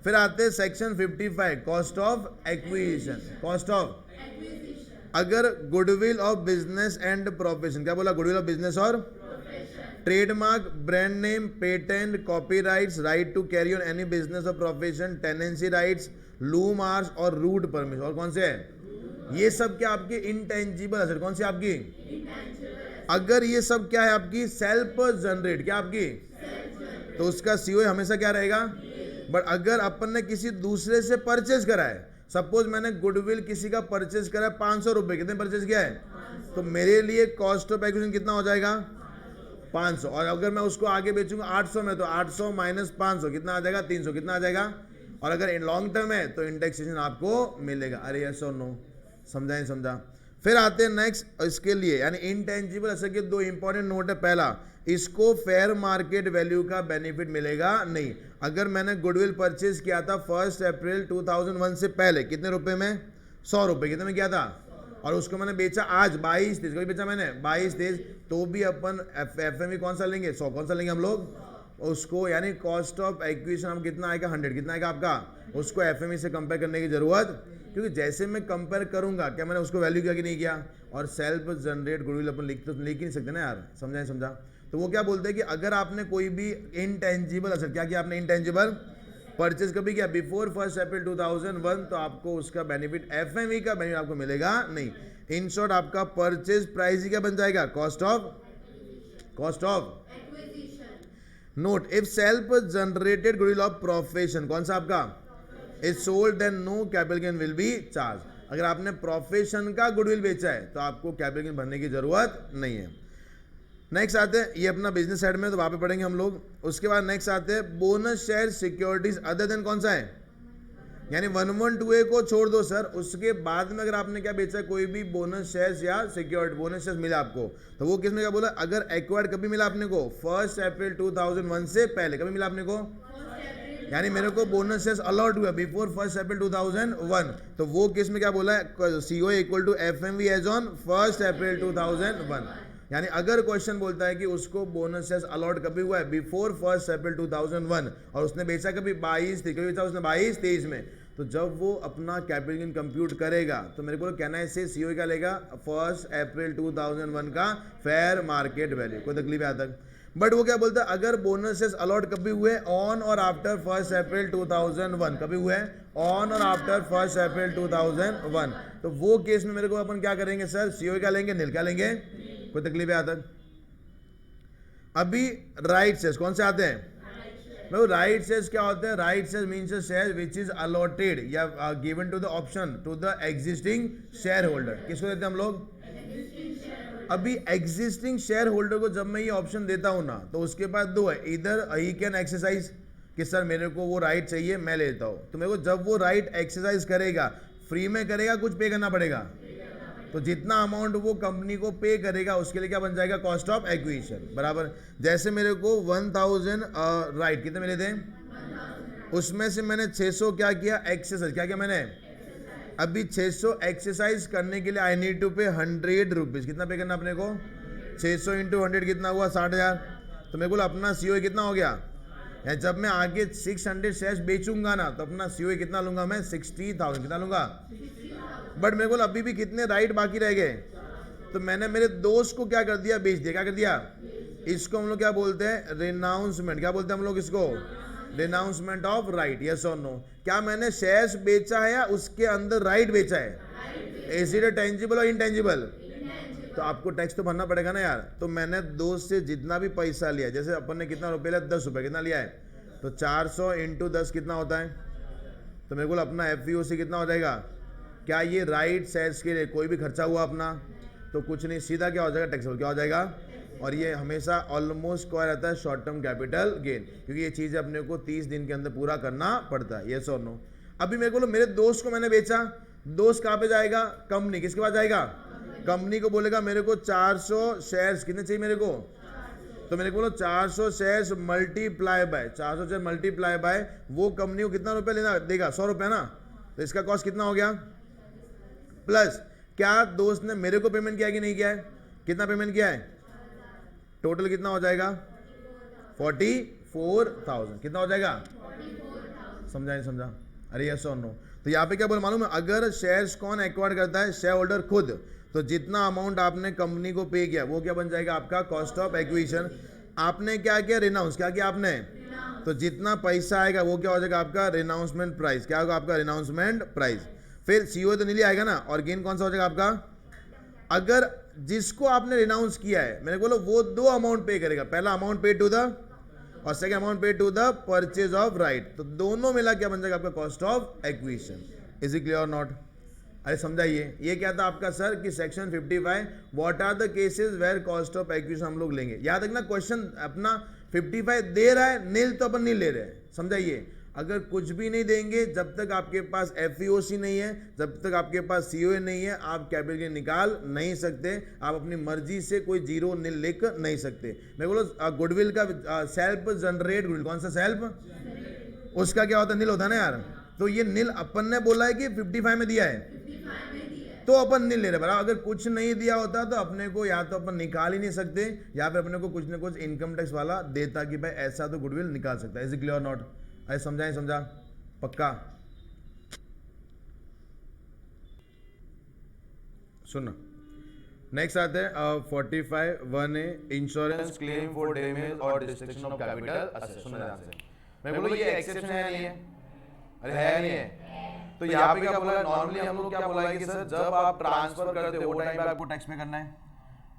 फिर आते हैं section 55 cost of acquisition. Cost of, अगर goodwill of business and profession, क्या बोला, गुडविल ऑफ बिजनेस और trademark, brand name, patent, copyrights, right to carry on any business और profession, tenancy rights, loom marks और रूट परमिशन, और कौन से है, ये सब क्या आपके इंटेंजिबल असेट। कौन सी आपकी, अगर ये सब क्या है आपकी सेल्फ जनरेट, क्या आपकी, तो उसका सीओ हमेशा क्या रहेगा। बट अगर अपन ने किसी दूसरे से परचेज करा है, सपोज मैंने गुडविल किसी का परचेज करा है 500 रुपए, कितने परचेज किया है, तो मेरे लिए कॉस्ट ऑफ एक्विजिशन कितना हो जाएगा, 500। और अगर मैं उसको आगे बेचूंगा 800 में, तो 800 माइनस 500 कितना आ जाएगा, 300 कितना आ जाएगा। और अगर इन लॉन्ग टर्म है तो इंडेक्सेशन आपको मिलेगा। अरे यस और नो, समझा नहीं समझा। फिर आते हैं नेक्स्ट, इसके लिए यानी इंटेंजिबल असेट के दो इंपॉर्टेंट नोट है। पहला, इसको फेयर मार्केट वैल्यू का बेनिफिट मिलेगा नहीं। अगर मैंने गुडविल परचेज किया था 1 अप्रैल 2001 से पहले, कितने रुपए में, 100 रुपए, कितने में किया था, और उसको मैंने बेचा आज 22 तेज, कभी बेचा मैंने 22 तेज, तो भी अपन एफएमवी कौन सा लेंगे, 100 कौन सा लेंगे हम लोग उसको, यानी कॉस्ट ऑफ एक्विजिशन हम कितना आएगा, 100 कितना आएगा आपका, उसको एफएमवी से कंपेयर करने की जरूरत, क्योंकि जैसे मैं कंपेयर करूंगा, क्या मैंने उसको वैल्यू किया कि नहीं किया। और सेल्फ जनरेट गुडविल अपन लिख ही नहीं सकते ना यार, समझा नहीं समझा। तो वो क्या बोलते हैं कि अगर आपने कोई भी इंटेंजिबल असेट, क्या किया आपने, इंटेंजिबल परचेज कभी किया बिफोर 1 अप्रैल 2001, तो आपको उसका बेनिफिट एफएमवी का बेनिफिट आपको मिलेगा नहीं। इन शॉर्ट आपका परचेज प्राइस ही क्या बन जाएगा, cost of note. If self generated goodwill of profession, कौन सा आपका, is sold then no capital gain will be charge. अगर आपने प्रोफेशन का गुडविल बेचा है तो आपको कैपिटल गेन भरने की जरूरत नहीं है। नेक्स्ट आते हैं, ये अपना बिजनेस साइड में तो वहां पे पढ़ेंगे हम लोग। उसके बाद नेक्स्ट आते हैं bonus share securities other than, कौन सा है, यानी 112A को छोड़ दो सर, उसके बाद में अगर आपने क्या बेचा, कोई भी बोनस शेयर्स या सिक्योरिटी बोनस शेयर्स मिला आपको, तो वो किसने क्या बोला, अगर एक्वायर्ड कभी मिला आपने को 1 अप्रैल 2001 से पहले, कभी मिला आपने को, यानी मेरे को बोनस शेयर्स अलॉट हुआ बिफोर 1 अप्रैल 2001, तो वो केस में क्या बोला है, CO equal to FMV as on 1 अप्रैल 2001। यानी अगर क्वेश्चन बोलता है कि उसको बोनस शेयर्स अलॉट कभी हुआ है बिफोर 1 अप्रैल 2001 और उसने बेचा कभी 22 कभी बेचा उसने 22-23 में, तो जब वो अपना कैपिटल गेन कंप्यूट करेगा तो मेरे को कहना है इससे सीओ क्या लेगा, 1 अप्रैल 2001 का फेयर मार्केट वैल्यू। कोई तकलीफ है तक। बट वो क्या बोलता है, अगर बोनसेस अलॉट कभी हुए ऑन और आफ्टर 1 अप्रैल 2001, कभी हुए ऑन और आफ्टर 1 अप्रैल 2001, तो वो केस में मेरे को अपन क्या करेंगे सर, सीओ क्या लेंगे, नील क्या लेंगे। कोई तकलीफ है यहाँ तक। अभी राइट शेयर्स कौन से आते हैं, मैं राइट शेयर्स क्या होते हैं, right shares means share which is allotted या given to the option to the existing share holder. किसको देते हैं हम लोग, अभी एग्जिस्टिंग शेयर होल्डर को जब मैं ये ऑप्शन देता हूं ना, तो उसके पास दो है, इधर ही कैन एक्सरसाइज कि सर मेरे को वो राइट चाहिए मैं लेता हूं, तो मेरे को जब वो राइट एक्सरसाइज करेगा, फ्री में करेगा, कुछ पे करना पड़ेगा, तो जितना अमाउंट वो कंपनी को पे करेगा उसके लिए क्या बन जाएगा, कॉस्ट ऑफ एक्विजिशन बराबर। जैसे मेरे को 1000 राइट कितने मिले थे, उसमें से मैंने 600 क्या किया, एक्सरसाइज क्या किया मैंने, अभी 600 एक्सरसाइज करने के लिए आई नीड टू पे 100 रुपीज। कितना पे करना अपने को, 600 इंटू 100 कितना हुआ, 60,000। तो मेरे को अपना सीओ कितना हो गया, या जब मैं आगे 600 शेयर्स बेचूंगा ना, तो अपना सीओ कितना लूंगा मैं, 60,000 कितना लूंगा। बट मेरे को अभी भी कितने राइट बाकी रह गए, तो मैंने मेरे दोस्त को क्या कर दिया, बेच दिया। क्या कर दिया, इसको हम लोग क्या बोलते हैं, रिनाउंसमेंट। क्या बोलते हैं हम लोग इसको, रिनाउंसमेंट ऑफ राइट। यस और नो। क्या मैंने शेयर्स बेचा है या उसके अंदर राइट बेचा है, इज इट टेंजिबल और इनटेंजिबल। तो आपको टैक्स तो भरना पड़ेगा ना यार। तो मैंने दोस्त से जितना भी पैसा लिया, जैसे अपन ने कितना रुपये लिया, 10 रुपये, कितना लिया है, तो 400 इंटू 10 कितना होता है, तो मेरे को अपना एफवीओसी कितना हो जाएगा। क्या ये राइट शेयर्स के लिए कोई भी खर्चा हुआ अपना, तो कुछ नहीं, सीधा क्या हो जाएगा, टैक्सेबल क्या हो जाएगा। और ये हमेशा ऑलमोस्ट क्या रहता है, शॉर्ट टर्म कैपिटल गेन, क्योंकि ये चीज़ अपने को 30 दिन के अंदर पूरा करना पड़ता है। यस और नो। अभी मेरे को मेरे दोस्त को मैंने बेचा, दोस्त कहाँ पे जाएगा, कंपनी, किसके पास जाएगा, कंपनी को बोलेगा मेरे को 400 शेयर्स कितने चाहिए मेरे को, तो मेरे को बोलो 400 shares multiply by 400 share multiply by वो कंपनी को कितना रुपए लेना देगा 100 रुपए ना, तो इसका कॉस्ट कितना हो गया प्लस क्या दोस्त ने मेरे को पेमेंट किया कि नहीं किया है, कितना पेमेंट किया है, टोटल कितना हो जाएगा 44,000 कितना हो जाएगा, समझा नहीं समझा, अरे यस और नो। तो यहाँ पे क्या बोल मालूम है, अगर शेयर्स कौन एक्वायर करता है, शेयर होल्डर खुद, तो जितना अमाउंट आपने कंपनी को पे किया वो क्या बन जाएगा आपका कॉस्ट ऑफ एक्विजिशन। आपने क्या किया रिनाउंस, क्या किया आपने, तो जितना पैसा आएगा वो क्या हो जाएगा आपका रिनाउंसमेंट प्राइस, क्या होगा आपका रिनाउंसमेंट प्राइस। फिर सीओ तो नीली आएगा ना, और गेन कौन सा हो जाएगा आपका, अगर जिसको आपने रिनाउंस किया है मेरे को वो दो अमाउंट पे करेगा, पहला अमाउंट पे टू द और second amount pay to the purchase of right, तो दोनों मिला क्या बन जाएगा आपका cost of acquisition. Is it clear और नॉट। अरे समझाइए, ये क्या था आपका सर कि section 55 what are the cases where cost of acquisition हम लोग लेंगे। याद रखना क्वेश्चन अपना 55 दे रहा है नील तो अपन नहीं ले रहे हैं, समझाइए। अगर कुछ भी नहीं देंगे, जब तक आपके पास एफईओसी नहीं है, जब तक आपके पास सीओए नहीं है, आप कैपिटल गेन निकाल नहीं सकते। आप अपनी मर्जी से कोई जीरो नील लिख नहीं सकते। मैं बोलो गुडविल का सेल्फ जनरेट गुडविल, कौन सा सेल्फ, उसका क्या होता है नील होता है ना यार। तो ये नील अपन ने बोला है कि 55 में दिया है, तो अपन नहीं ले रहे बराबर। अगर कुछ नहीं दिया होता तो अपने को या तो अपन निकाल ही नहीं सकते, या फिर अपने को कुछ ना कुछ इनकम टैक्स वाला देता कि भाई ऐसा तो गुडविल निकाल सकता है। Is it clear not. अरे समझा समझा पक्का। सुनो नेक्स्ट आते हैं 45(1)(a) insurance claim for damage और डिस्ट्रक्शन ऑफ कैपिटल असेट। सुनो ध्यान से, मैं बोलो ये एक्सेप्शन है नहीं है, अरे है नहीं है। तो यहाँ पे क्या बोला, नॉर्मली हम लोग क्या बोला है कि सर जब आप ट्रांसफर करते हो वो टाइम पे आपको टैक्स पे करना है,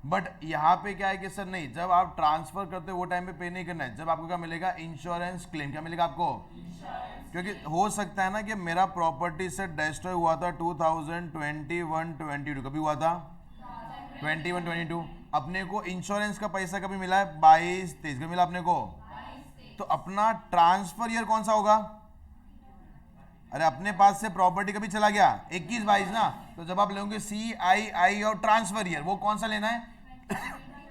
बट यहाँ पे क्या है कि सर नहीं, जब आप ट्रांसफर करते हो वो टाइम पे नहीं करना है। जब आपको क्या मिलेगा, इंश्योरेंस क्लेम। क्या मिलेगा आपको, क्योंकि हो सकता है ना कि मेरा प्रॉपर्टी से डिस्ट्रॉय हुआ था 2021-22, कभी हुआ था 21-22, अपने को इंश्योरेंस का पैसा कभी मिला है 22-23 कभी मिला अपने को। तो अपना ट्रांसफर ईयर कौन सा होगा, अरे अपने पास से प्रॉपर्टी कभी चला गया 21-22 ना, तो जब आप लोगे CII और ट्रांसफर ईयर, वो कौन सा लेना है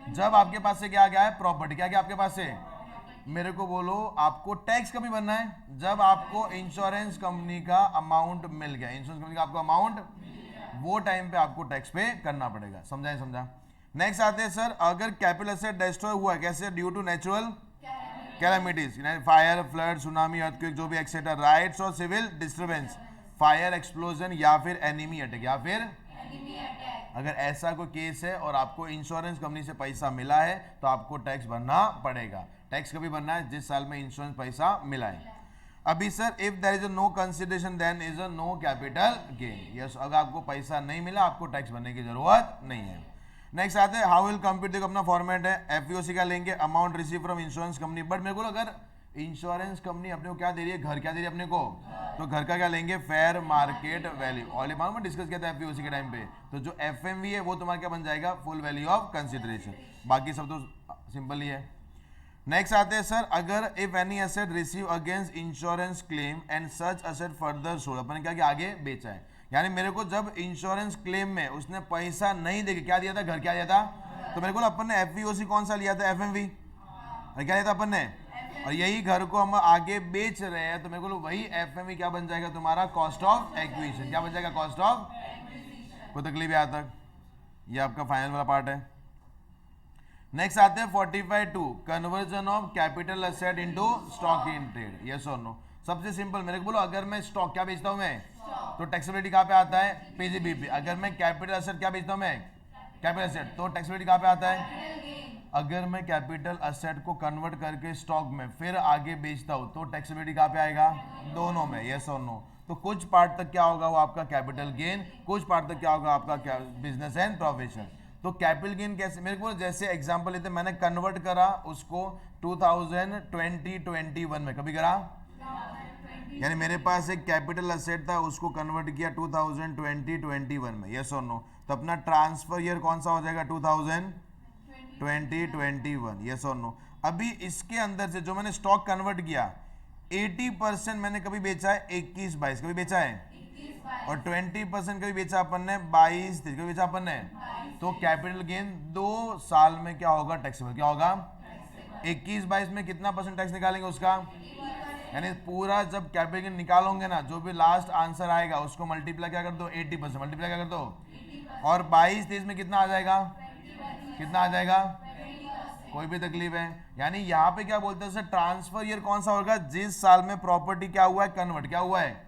जब आपके पास से क्या गया है प्रॉपर्टी, क्या गया आपके पास से। मेरे को बोलो आपको टैक्स कभी भरना है, जब आपको इंश्योरेंस कंपनी का अमाउंट मिल गया, इंश्योरेंस कंपनी का आपको अमाउंट, वो टाइम पे आपको टैक्स पे करना पड़ेगा। समझा समझा। नेक्स्ट आते हैं सर, अगर कैपिटल एसेट डिस्ट्रॉय हुआ है, कैसे, due to natural calamities, fire, flood, tsunami, earthquake, जो भी एक्सेट्रा, राइट्स और सिविल डिस्टर्बेंस, फायर, एक्सप्लोजन या फिर एनिमी अटैक, या फिर अगर ऐसा कोई केस है और आपको इंश्योरेंस कंपनी से पैसा मिला है तो आपको टैक्स भरना पड़ेगा। टैक्स कभी भरना है जिस साल में इंश्योरेंस पैसा मिला है। अभी sir if there is no consideration then is a no capital gain. Yes, अगर आपको पैसा नहीं मिला आपको टैक्स भरने की जरूरत नहीं है। नेक्स्ट आते हैं हाउ विल कंप्यूट, देखो अपना फॉर्मेट है, एफईओसी का लेंगे, amount receive from insurance company. But मेरे को अगर इंश्योरेंस कंपनी अपने को क्या दे रही है, घर क्या दे रही है अपने को, तो घर का क्या लेंगे, फेयर मार्केट वैल्यू। ऑलरेडी मालूम डिस्कस किया था एफईओसी के टाइम पे। तो जो एफएमवी है वो तुम्हारा क्या बन जाएगा, फुल वैल्यू ऑफ कंसिडरेशन। बाकी सब तो सिंपल ही है। नेक्स्ट आते हैं सर, अगर if any asset receive against insurance claim and such asset further sold, अपन ने क्या किया आगे बेचा है, यानी मेरे को जब इंश्योरेंस क्लेम में उसने पैसा नहीं देके क्या दिया था, घर क्या दिया था, तो मेरे को अपन ने एफईओसी कौन सा लिया था, एफएमवी, क्या लिया था अपन ने, और यही घर को हम आगे बेच रहे हैं, तो मेरे को वही एफएमवी क्या बन जाएगा तुम्हारा, कॉस्ट ऑफ एक्विजिशन। क्या बन जाएगा, कॉस्ट ऑफ। कोई तकलीफ यहाँ तक, ये आपका फाइनल वाला पार्ट है। नेक्स्ट आते हैं 45(2) conversion of capital asset into stock in trade. Yes और नो। सबसे सिंपल, मेरे को बोलो अगर मैं स्टॉक क्या बेचता हूं मैं, तो टैक्सेबिलिटी कहाँ पे आता है, पीजीबीपी। अगर मैं कैपिटल एसेट क्या बेचता हूं मैं, कैपिटल एसेट, तो टैक्सेबिलिटी कहाँ पे आता है। अगर मैं कैपिटल एसेट को कन्वर्ट करके स्टॉक में फिर आगे बेचता हूं तो टैक्सेबिलिटी कहाँ पे आएगा, दोनों में। यस और नो। तो कुछ पार्ट तक क्या होगा वो आपका कैपिटल गेन, कुछ पार्ट तक क्या होगा आपका बिजनेस एंड प्रोफेशन। तो कैपिटल गेन कैसे, मेरे को जैसे एग्जांपल लेते, मैंने कन्वर्ट करा उसको 2020-21 में, कभी करा, यानी मेरे पास एक कैपिटल एसेट था उसको कन्वर्ट किया 2020-21 में। यस और नो। तो अपना ट्रांसफर ईयर कौन सा हो जाएगा, 2020-21। यस और नो। अभी इसके अंदर से जो मैंने स्टॉक कन्वर्ट किया 80% मैंने कभी बेचा है 21-22, कभी बेचा है, और 20% कभी बेचा अपन ने 22-23, कभी बेचा अपन ने। तो कैपिटल गेन 2 साल में क्या होगा, टैक्सेबल क्या होगा, 21-22 में कितना परसेंट टैक्स निकालेंगे उसका, यानी पूरा जब कैपिटल गेन निकालोगे ना, जो भी लास्ट आंसर आएगा उसको मल्टीप्लाई क्या कर दो, 80%, मल्टीप्लाई क्या कर दो, और 22-23 में कितना आ जाएगा, कितना आ जाएगा, कोई भी तकलीफ है। यानी यहाँ पे क्या बोलते हैं सर, ट्रांसफर ईयर कौन सा होगा, जिस साल में प्रॉपर्टी क्या हुआ है, कन्वर्ट क्या हुआ है।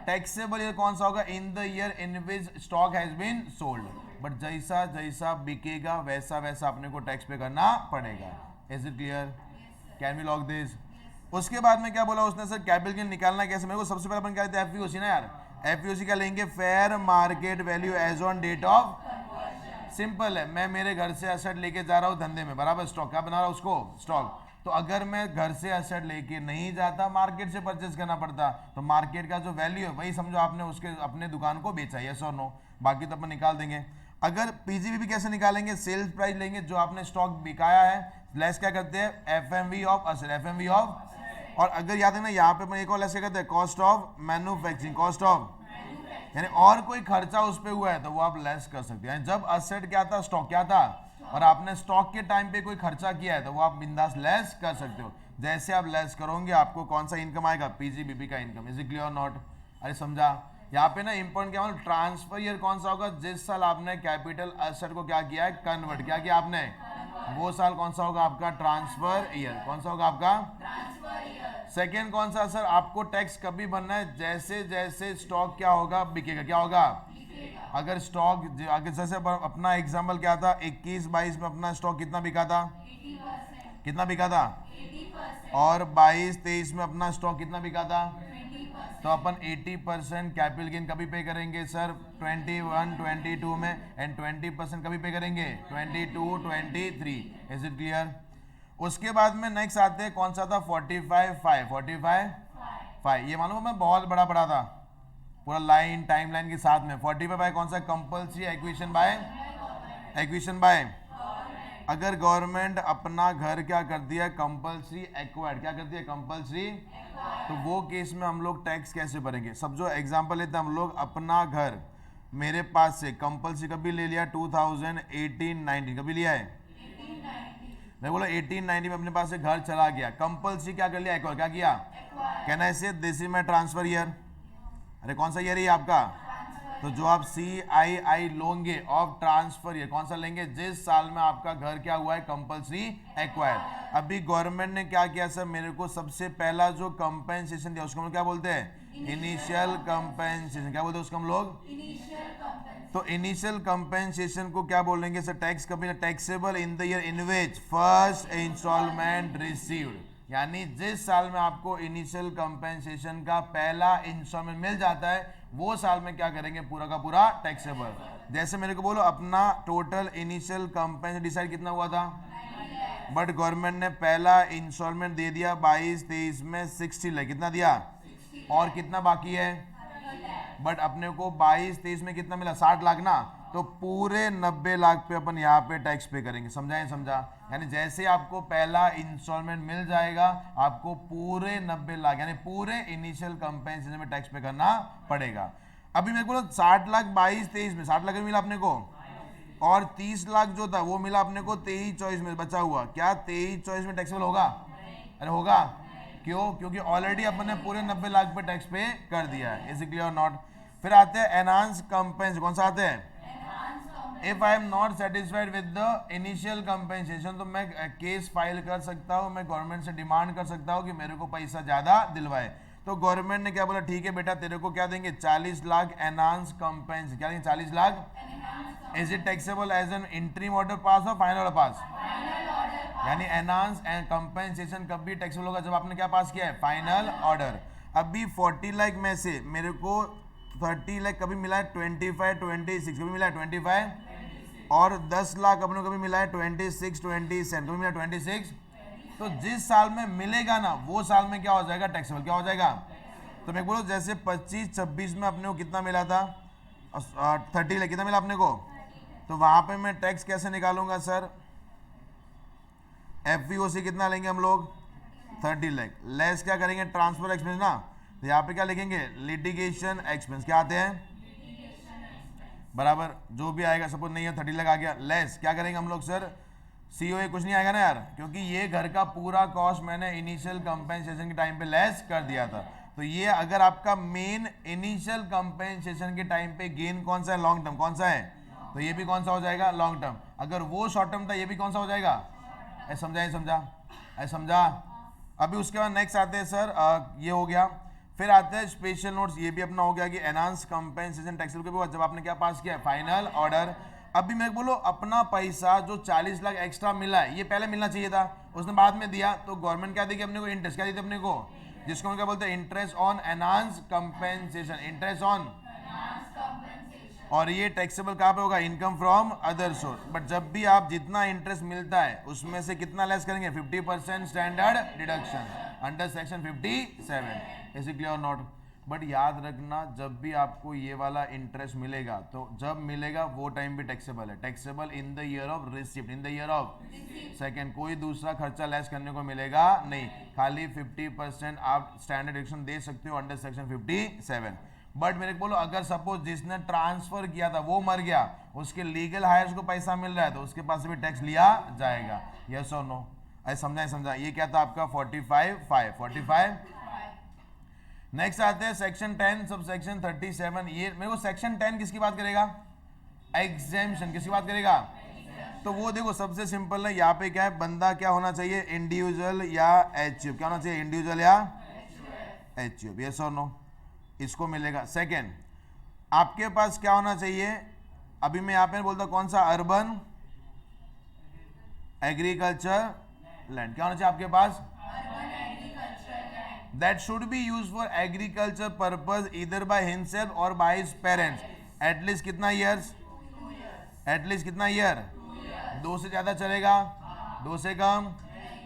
टैक्सेबल ईयर कौन सा होगा, in the year in which stock has been sold. But जैसा जैसा बिकेगा वैसा वैसा अपने को टैक्स पे करना पड़ेगा। Is it clear, can we lock this. उसके बाद में क्या बोला उसने, सर कैपिटल गेन निकालना कैसे, मेरे को सबसे पहले अपन क्या लेते हैं, एफईओसी ना यार, एफईओसी क्या लेंगे, fair market value as on date of. Simple है, मैं मेरे घर से एसेट लेके जा रहा हूँ धंधे में, बराबर, स्टॉक क्या बना रहा हूँ उसको, स्टॉक। तो अगर मैं घर से एसेट लेके नहीं जाता, मार्केट से परचेज करना पड़ता, तो मार्केट का जो वैल्यू है वही समझो आपने उसके अपने दुकान को बेचा, यस और नो, बाकी तो अपन निकाल देंगे। अगर पीजीबी कैसे निकालेंगे, सेल्स प्राइस लेंगे जो आपने स्टॉक बिकाया है, लेस क्या करते हैं, FMV of asset, FMV of. और अगर याद है ना, यहाँ पे अपन एक और लेस क्या करते हैं, cost of manufacturing, cost of, यानी और कोई खर्चा उस पे हुआ है तो वो आप लेस कर सकते हैं। जब असेट क्या था, स्टॉक क्या था, और आपने स्टॉक के टाइम पे कोई खर्चा किया है तो वो आप बिंदास लेस कर सकते हो। जैसे आप लेस करोगे आपको कौन सा इनकम आएगा, पीजीबीबी का इनकम। इज इट क्लियर और नॉट, अरे समझा। यहाँ पे ना इंपॉर्टेंट क्या, ट्रांसफर ईयर कौन सा होगा, जिस साल आपने कैपिटल एसेट को क्या किया है, कन्वर्ट क्या किया आपने, वो साल कौन सा होगा आपका, ट्रांसफर ईयर। कौन सा होगा आपका, सेकेंड कौन सा, सर आपको टैक्स कभी भरना है, जैसे जैसे स्टॉक क्या होगा, बिकेगा, क्या होगा। अगर स्टॉक आगे जैसे अपना एग्जांपल क्या था, 21-22 में अपना स्टॉक कितना बिका था, कितना बिका था, और 22-23 में अपना स्टॉक कितना बिका था, तो अपन 80% कैपिटल गेन कभी पे करेंगे सर, 21-22 में, एंड 20% कभी पे करेंगे, 22-23। Is it clear. उसके बाद में नेक्स्ट आते हैं, कौन सा था, 45-5, ये मालूम मैं बहुत बड़ा पढ़ा था, पूरा लाइन टाइम लाइन के साथ में। 45 कौन सा, compulsory acquisition bye, acquisition bye, अगर गवर्नमेंट अपना घर क्या कर दिया, कंपल्सरी एक्वायर्ड, क्या कर दिया, कंपल्सरी, तो वो केस में हम लोग टैक्स कैसे भरेंगे। सब जो एग्जांपल लेते हैं हम लोग, अपना घर मेरे पास से कंपल्सरी कभी ले लिया, 2018-19 कभी लिया है, मैं बोला 18-19 में अपने पास से घर चला गया, कंपल्सरी क्या कर लिया, एक्वायर, क्या किया, कहना ऐसे this is my transfer year. अरे कौन सा ईयर है आपका, तो जो आप CII लोगे ऑफ ट्रांसफर ईयर, कौन सा लेंगे, जिस साल में आपका घर क्या हुआ है, कंपल्सरी एक्वायर। अभी गवर्नमेंट ने क्या किया सर, मेरे को सबसे पहला जो कंपेंसेशन दिया उसको हम क्या बोलते हैं, इनिशियल कंपेंसेशन, क्या बोलते हैं उसको हम लोग, तो इनिशियल कंपेंसेशन को क्या बोलेंगे सर, टैक्स कभी, taxable in the year in which first instalment received, यानी जिस साल में आपको इनिशियल कंपेंसेशन का पहला इंस्टॉलमेंट मिल जाता है वो साल में क्या करेंगे, पूरा का पूरा टैक्सेबल। जैसे मेरे को बोलो अपना टोटल इनिशियल कंपेंसेशन डिसाइड कितना हुआ था, बट गवर्नमेंट ने पहला इंस्टॉलमेंट दे दिया 22-23 में 60 लाख, कितना दिया, और कितना बाकी है, बट अपने को 22-23 में कितना मिला, 60 लाख ना, तो पूरे 90 लाख पे अपन यहाँ पे टैक्स पे करेंगे। समझाएं, समझा। यानी जैसे आपको पहला इंस्टॉलमेंट मिल जाएगा आपको पूरे 90 लाख यानी पूरे इनिशियल कंपेंसेशन में टैक्स पे करना पड़ेगा। अभी मेरे को 60 लाख 22-23 में 60 लाख मिला अपने को, और 30 लाख जो था वो मिला अपने को 23-24 में बचा हुआ, क्या 23-24 में टैक्सेबल होगा, अरे होगा, क्यों, क्योंकि ऑलरेडी अपन ने पूरे 90 लाख पे टैक्स पे कर दिया है। इज इट क्लियर और नॉट। फिर आते हैं एनहांस कंपेंसेशन, कौन सा आते हैं, if I am not satisfied with the initial compensation, तो मैं केस फाइल कर सकता हूँ, मैं गवर्नमेंट से डिमांड कर सकता हूँ कि मेरे को पैसा ज्यादा दिलवाए। तो गवर्नमेंट ने क्या बोला, ठीक है बेटा तेरे को क्या देंगे, 40 लाख एनहांस कंपेंसेशन, क्या देंगे 40 lakh. Is it taxable as an interim order pass or final order pass, यानी एनहांस एंड कंपेंसेशन कब भी टैक्सेबल होगा जब आपने क्या पास किया है, फाइनल ऑर्डर। अभी 40 लाख में से मेरे को 30 लाख कभी मिला है 25-26 कभी मिला है 25, और 10 लाख अपने को कभी मिला है 26-27 कभी मिला 26। तो जिस साल में मिलेगा ना वो साल में क्या हो जाएगा, टैक्सेबल क्या हो जाएगा। तो मैं बोलो जैसे 25-26 में अपने को कितना मिला था, 30 लाख कितना मिला अपने को, तो वहां पे मैं टैक्स कैसे निकालूंगा सर, एफईओसी कितना लेंगे हम लोग, 30 लाख, लेस क्या करेंगे, ट्रांसफर एक्सपेंस ना, तो यहाँ पे क्या लिखेंगे, लिटिगेशन एक्सपेंस, क्या आते हैं बराबर जो भी आएगा, सपोज नहीं है 30 लाख आ गया, लेस क्या करेंगे हम लोग सर, COA कुछ नहीं आएगा ना यार, क्योंकि ये घर का पूरा कॉस्ट मैंने इनिशियल कंपेंसेशन के टाइम पे लेस कर दिया था। तो ये अगर आपका मेन इनिशियल कंपेंसेशन के टाइम पे गेन कौन सा है, लॉन्ग टर्म कौन सा है, तो ये भी कौन सा हो जाएगा, लॉन्ग टर्म। अगर वो शॉर्ट टर्म था, ये भी कौन सा हो जाएगा, ऐसा समझा, ऐसा समझा, ऐसा समझा। अभी उसके बाद नेक्स्ट आते हैं सर, ये हो गया। फिर आते हैं स्पेशल नोट्स, ये भी अपना हो गया कि एनहांस कंपेंसेशन टैक्सेबल के बाद जब आपने क्या पास किया, फाइनल ऑर्डर। अभी मेरे को बोलो अपना पैसा जो 40 लाख एक्स्ट्रा मिला है, ये पहले मिलना चाहिए था, उसने बाद में दिया, तो गवर्नमेंट क्या देगी अपने को, इंटरेस्ट क्या दी थी अपने को, जिसको हम क्या बोलते हैं, interest on enhance compensation, interest on. और ये टैक्सेबल कहाँ पे होगा, income from other source. But जब भी आप जितना इंटरेस्ट मिलता है उसमें से कितना लेस करेंगे, 50% standard deduction under section 57। Is it clear not. But याद रखना, जब भी आपको ये वाला इंटरेस्ट मिलेगा, तो जब मिलेगा वो टाइम भी टैक्सेबल है, taxable in the year of receipt, in the year of second. कोई दूसरा खर्चा लेस करने को मिलेगा नहीं, खाली 50% आप स्टैंडर्ड डिडक्शन दे सकते हो अंडर सेक्शन 57। बट मेरे को बोलो, अगर सपोज जिसने ट्रांसफर किया था वो मर गया, उसके लीगल हायर्स को पैसा मिल रहा है, तो उसके पास भी टैक्स लिया जाएगा, यस और नो। ऐसा समझा। ये क्या था आपका 45। नेक्स्ट आते हैं सेक्शन 10 सब सेक्शन 37। ये मेरे को सेक्शन 10 किसकी बात करेगा, एग्जेम्पशन किसकी बात करेगा। तो वो देखो सबसे सिंपल है, यहाँ पे क्या है, बंदा क्या होना चाहिए, इंडिविजुअल या एचयूएफ, क्या होना चाहिए, इंडिविजुअल या एचयूएफ, यस और नो, इसको मिलेगा। सेकेंड, आपके पास क्या होना चाहिए, अभी मैं यहाँ पे बोलता कौन सा, अर्बन एग्रीकल्चर लैंड, क्या होना चाहिए आपके पास, that should be used for agriculture purpose either by himself or by his parents at least कितना years, at least कितना year, 2 से ज्यादा चलेगा, 2 से कम,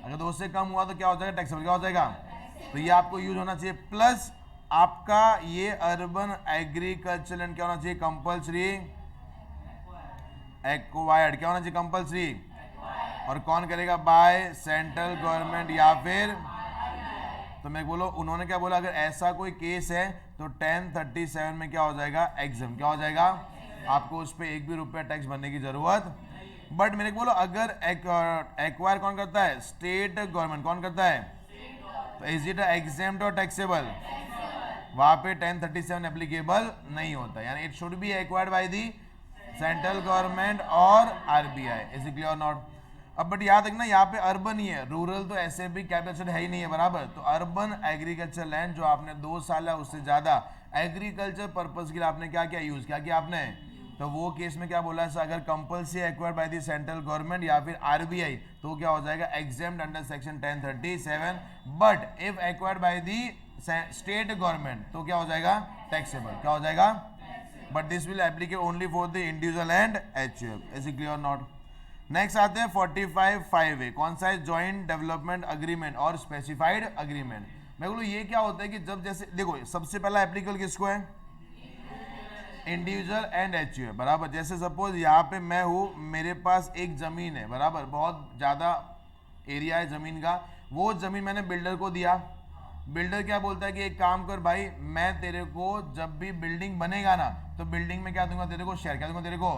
अगर 2 से कम हुआ तो क्या हो जाएगा, टैक्सेबल क्या हो जाएगा। तो ये आपको यूज होना चाहिए। प्लस आपका ये अर्बन एग्रीकल्चर लैंड क्या होना चाहिए, कंपल्सरी एक्वायर्ड, क्या होना चाहिए, कंपल्सरी। और कौन करेगा, बाय सेंट्रल गवर्नमेंट या फिर, तो मैं बोलो उन्होंने क्या बोला, अगर ऐसा कोई केस है तो 1037 में क्या हो जाएगा, एग्जाम, क्या हो जाएगा, आपको उस पर एक भी रुपया टैक्स भरने की जरूरत। बट मेरे को बोलो अगर एक्वायर कौन करता है, स्टेट गवर्नमेंट, कौन करता है, तो इज इट एग्जेम्प्ट और टैक्सेबल, वहां पे 1037 एप्लीकेबल नहीं होता, यानी it should be acquired by the central government और आरबीआई, इज इट क्लियर और नॉट। अब बट याद रखना, यहाँ पे अर्बन ही है, रूरल तो ऐसे भी कैपिटल है ही नहीं है, बराबर। तो अर्बन एग्रीकल्चर लैंड जो आपने 2 साल या उससे ज्यादा एग्रीकल्चर पर्पस के लिए आपने क्या क्या यूज किया आपने, तो वो केस में क्या बोला है, अगर compulsory acquired by the central government या फिर आरबीआई, तो क्या हो जाएगा, exempt under section 1037। But if acquired by the state government तो क्या हो जाएगा, टैक्सेबल, क्या हो जाएगा। But this will एप्लीकेट only for the individual and HUF, is it clear not. Next आते हैं 45(5)(a), कौन सा है, ज्वाइंट डेवलपमेंट अग्रीमेंट और स्पेसिफाइड अग्रीमेंट। मैं बोलूँ ये क्या होता है कि जब जैसे देखो सबसे पहला एप्लीकेबल किसको है, इंडिविजुअल एंड एचयूएफ, बराबर। जैसे सपोज यहाँ पे मैं हूँ, मेरे पास एक जमीन है, बराबर, बहुत ज़्यादा एरिया है जमीन का, वो जमीन मैंने बिल्डर को दिया। बिल्डर क्या बोलता है कि एक काम कर भाई, मैं तेरे को जब भी बिल्डिंग बनेगा ना, तो बिल्डिंग में क्या दूंगा तेरे को, शेयर, क्या दूंगा तेरे को,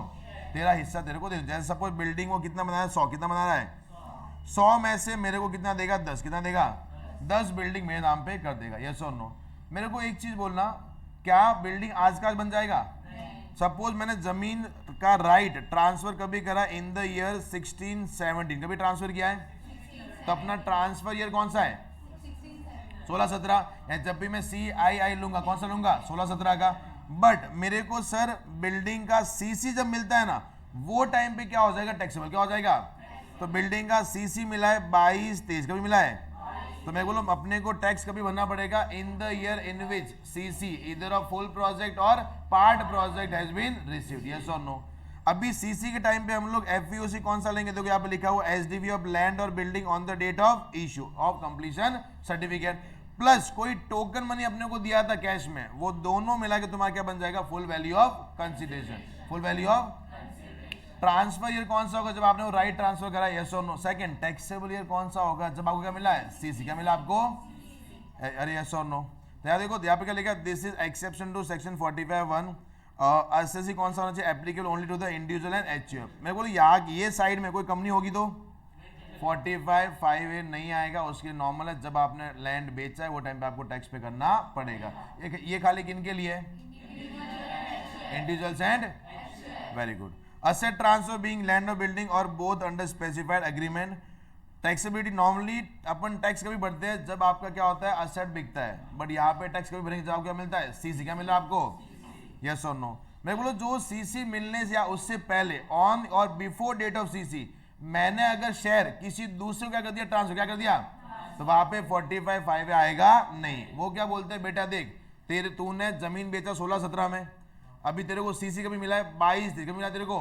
तेरा हिस्सा तेरे को दे दूं। जैसे सपोज बिल्डिंग वो कितना बना रहा है, 100, कितना बना रहा है, 100 में से मेरे को कितना देगा, 10, कितना देगा, 10 बिल्डिंग मेरे नाम पे कर देगा, यस और नो। मेरे को एक चीज बोलना, क्या बिल्डिंग आज का आज बन जाएगा। सपोज मैंने जमीन का राइट ट्रांसफर कभी करा इन द ईयर 1617, कभी ट्रांसफर किया है, तो अपना ट्रांसफर ईयर कौन सा है, 1617। जब भी मैं CII लूंगा, कौन सा लूंगा, 1617 का। बट मेरे को सर बिल्डिंग का CC जब मिलता है ना, वो टाइम पे क्या हो जाएगा, टैक्सेबल, क्या हो जाएगा। तो बिल्डिंग का CC मिला है 22-23, कभी मिला है, तो मैं बोलूँ अपने को टैक्स कभी भरना पड़ेगा in the year in which CC either of full project or part project has been received, yes और नो। अभी CC के टाइम पे हम लोग FVOC कौन सा लेंगे, देखो यहाँ पे लिखा हुआ SDV ऑफ लैंड और building on the date of issue of completion certificate, plus कोई टोकन मनी अपने को दिया था कैश में, वो दोनों मिला के तुम्हारा क्या बन जाएगा, full value of consideration, full value of. Transfer year कौन सा होगा, जब आपने वो राइट ट्रांसफर करा, यस और नो। सेकंड, टैक्सेबल ईयर कौन सा होगा, जब आपको क्या मिला है, CC, क्या मिला आपको, अरे यस और नो। तो यहाँ देखो, यहाँ पे क्या लिखा, this is exception to section 45(1). SSC कौन सा होना चाहिए, applicable only to the individual and HUF. मैं बोलूँ यहाँ ये साइड में कोई कंपनी होगी तो 45(5)(a) नहीं आएगा, उसके नॉर्मल है जब आपने लैंड बेचा है वो टाइम पे आपको टैक्स पे करना पड़ेगा। ये खाली किन के लिए? Individuals and, very good. Asset transfer being land और बिल्डिंग और both under specified agreement. Taxability normally अपन टैक्स कभी भरते हैं जब आपका क्या होता है, असेट बिकता है, बट यहाँ पे टैक्स कभी भरेंगे जब आपको क्या मिलता है, सीसी। क्या मिला आपको? यस और नो? मैं बोलो जो सीसी मिलने से या उससे पहले, on or before date of CC, मैंने अगर शेयर किसी दूसरे को क्या कर दिया, ट्रांसफर क्या कर दिया, तो वहां पे 45(5) आएगा नहीं। वो क्या बोलते हैं, बेटा देख तेरे तूने जमीन बेचा 16-17 में, अभी तेरे को सीसी कभी मिला है 22 कभी मिला तेरे को,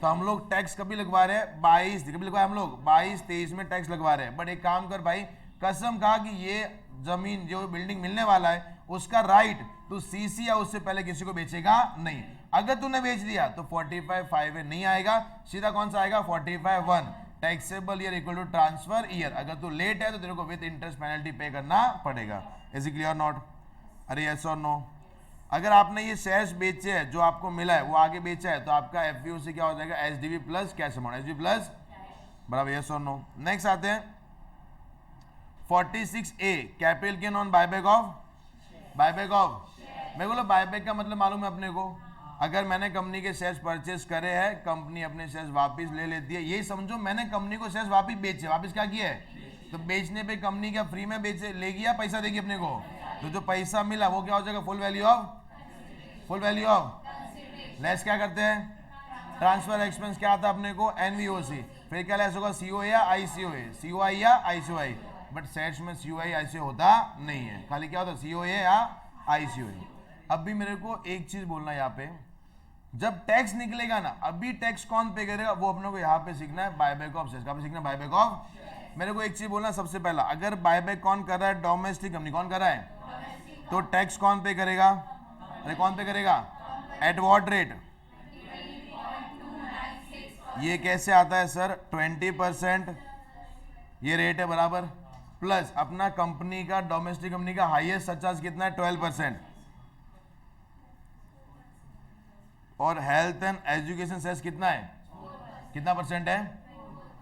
तो हम लोग टैक्स कभी लगवा रहे हैं 22 कभी लगवाए हम लोग 22-23 में टैक्स लगवा रहे हैं। बट एक काम कर भाई, कसम खा कि ये जमीन जो बिल्डिंग मिलने वाला है उसका राइट तू सीसी या उससे पहले किसी को बेचेगा नहीं। अगर तूने बेच दिया तो 45(5) नहीं आएगा, सीधा कौन सा आएगा, 45(1) taxable year equal to transfer year. अगर तू लेट है तो तेरे को विद इंटरेस्ट पेनल्टी पे करना पड़ेगा। Is it clear not? अरे यस और नो? अगर आपने ये शेयर्स बेचे हैं, जो आपको मिला है वो आगे बेचा है, तो आपका एफपीओ से क्या हो जाएगा, SDV plus cash amount, SDV plus बराबर यस और नो। नेक्स्ट आते हैं 46A capital gain on buyback of, buyback of, मैं बोला बायबैक का मतलब मालूम है अपने को, अगर मैंने कंपनी के शेयर्स परचेस करे हैं, कंपनी अपने शेयर्स वापस ले लेती है, यही समझो मैंने कंपनी को शेयर्स वापस बेचे, वापस क्या किया है, तो बेचने पे कंपनी क्या फ्री में बेचे लेगी या पैसा देगी अपने को, तो जो पैसा मिला वो क्या हो जाएगा, full value of, full value of less क्या करते हैं, ट्रांसफर एक्सपेंस क्या आता है अपने को, एनवीओसी, फिर क्या लेस होगा, सीओए या आईसीओए, सीओआई या आईसीओआई, बट सेट्स में सीओआई आईसीओ होता नहीं है, खाली क्या होता है, सीओए या आईसीओए। अब भी मेरे को एक चीज बोलना, यहाँ पे जब टैक्स निकलेगा ना, अभी टैक्स कौन पे करेगा वो अपने को यहाँ पे सीखना है, बायबैक ऑफ शेयर्स। कहाँ पे सीखना है, बायबैक ऑफ। मेरे को एक चीज बोलना सबसे पहला, अगर बायबैक कौन कर रहा है, डोमेस्टिक कंपनी कौन कर रहा है, तो टैक्स कौन पे करेगा, अरे कौन पे करेगा, एट व्हाट रेट, ये कैसे आता है सर, 20% ये रेट है बराबर, प्लस अपना कंपनी का, डोमेस्टिक कंपनी का हाईएस्ट सरचार्ज कितना है, 12%, और हेल्थ एंड एजुकेशन सेस कितना है, कितना परसेंट है,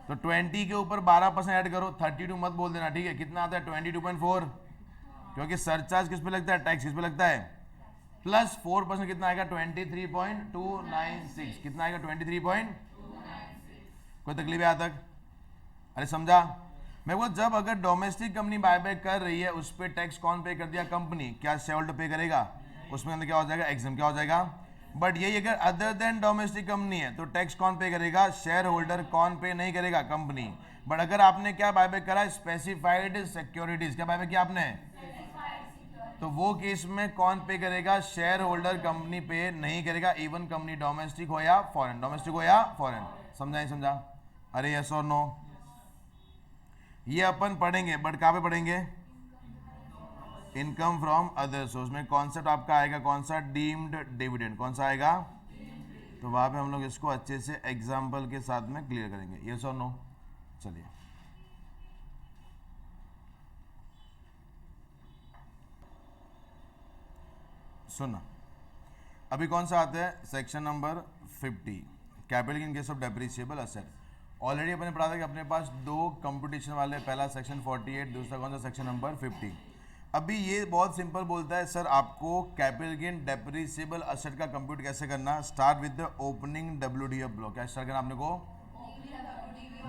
तो 20 के ऊपर 12% ऐड करो, 32 मत बोल देना, ठीक है, कितना आता है 22.4, क्योंकि सरचार्ज किस पे लगता है, टैक्स किस पे लगता है, प्लस 4% कितना आएगा, 23.296, कितना आएगा 23. कोई तकलीफ है यहाँ तक, अरे समझा। मैं वो जब अगर डोमेस्टिक कंपनी बायबैक कर रही है उस पर टैक्स कौन पे कर दिया, कंपनी, क्या शेयर होल्डर पे करेगा, उसमें अंदर क्या हो जाएगा, एग्जाम क्या हो जाएगा। बट यही अगर अदर देन डोमेस्टिक कंपनी है तो टैक्स कौन पे करेगा, शेयर होल्डर, कौन पे नहीं करेगा, कंपनी। बट अगर आपने क्या बायबैक करा, स्पेसिफाइड सिक्योरिटीज, क्या बायबैक किया आपने, तो वो केस में कौन पे करेगा, शेयर होल्डर, कंपनी पे नहीं करेगा, इवन कंपनी डोमेस्टिक हो या फॉरेन, डोमेस्टिक हो या फॉरेन। समझा नहीं समझा, अरे यस और नो? ये अपन पढ़ेंगे, बट कहाँ पे पढ़ेंगे, इनकम फ्रॉम अदर सोर्स में। कॉन्सेप्ट आपका आएगा कौन सा, डीम्ड डिविडेंड, कौन सा आएगा, तो वहां पे हम लोग इसको अच्छे से एग्जाम्पल के साथ में क्लियर करेंगे, यस और नो। चलिए सुनना, अभी कौन सा आता है, section number 50 capital in case of depreciable asset. Already अपने पढ़ा था कि अपने पास दो कंपटीशन वाले, पहला सेक्शन 48, दूसरा कौन सा, सेक्शन नंबर 50। अभी ये बहुत सिंपल बोलता है, सर आपको कैपिटल गेन डेप्रिसिएबल असेट का कंप्यूट कैसे करना, start with the opening WDF block, क्या स्टार्ट करना आपने को,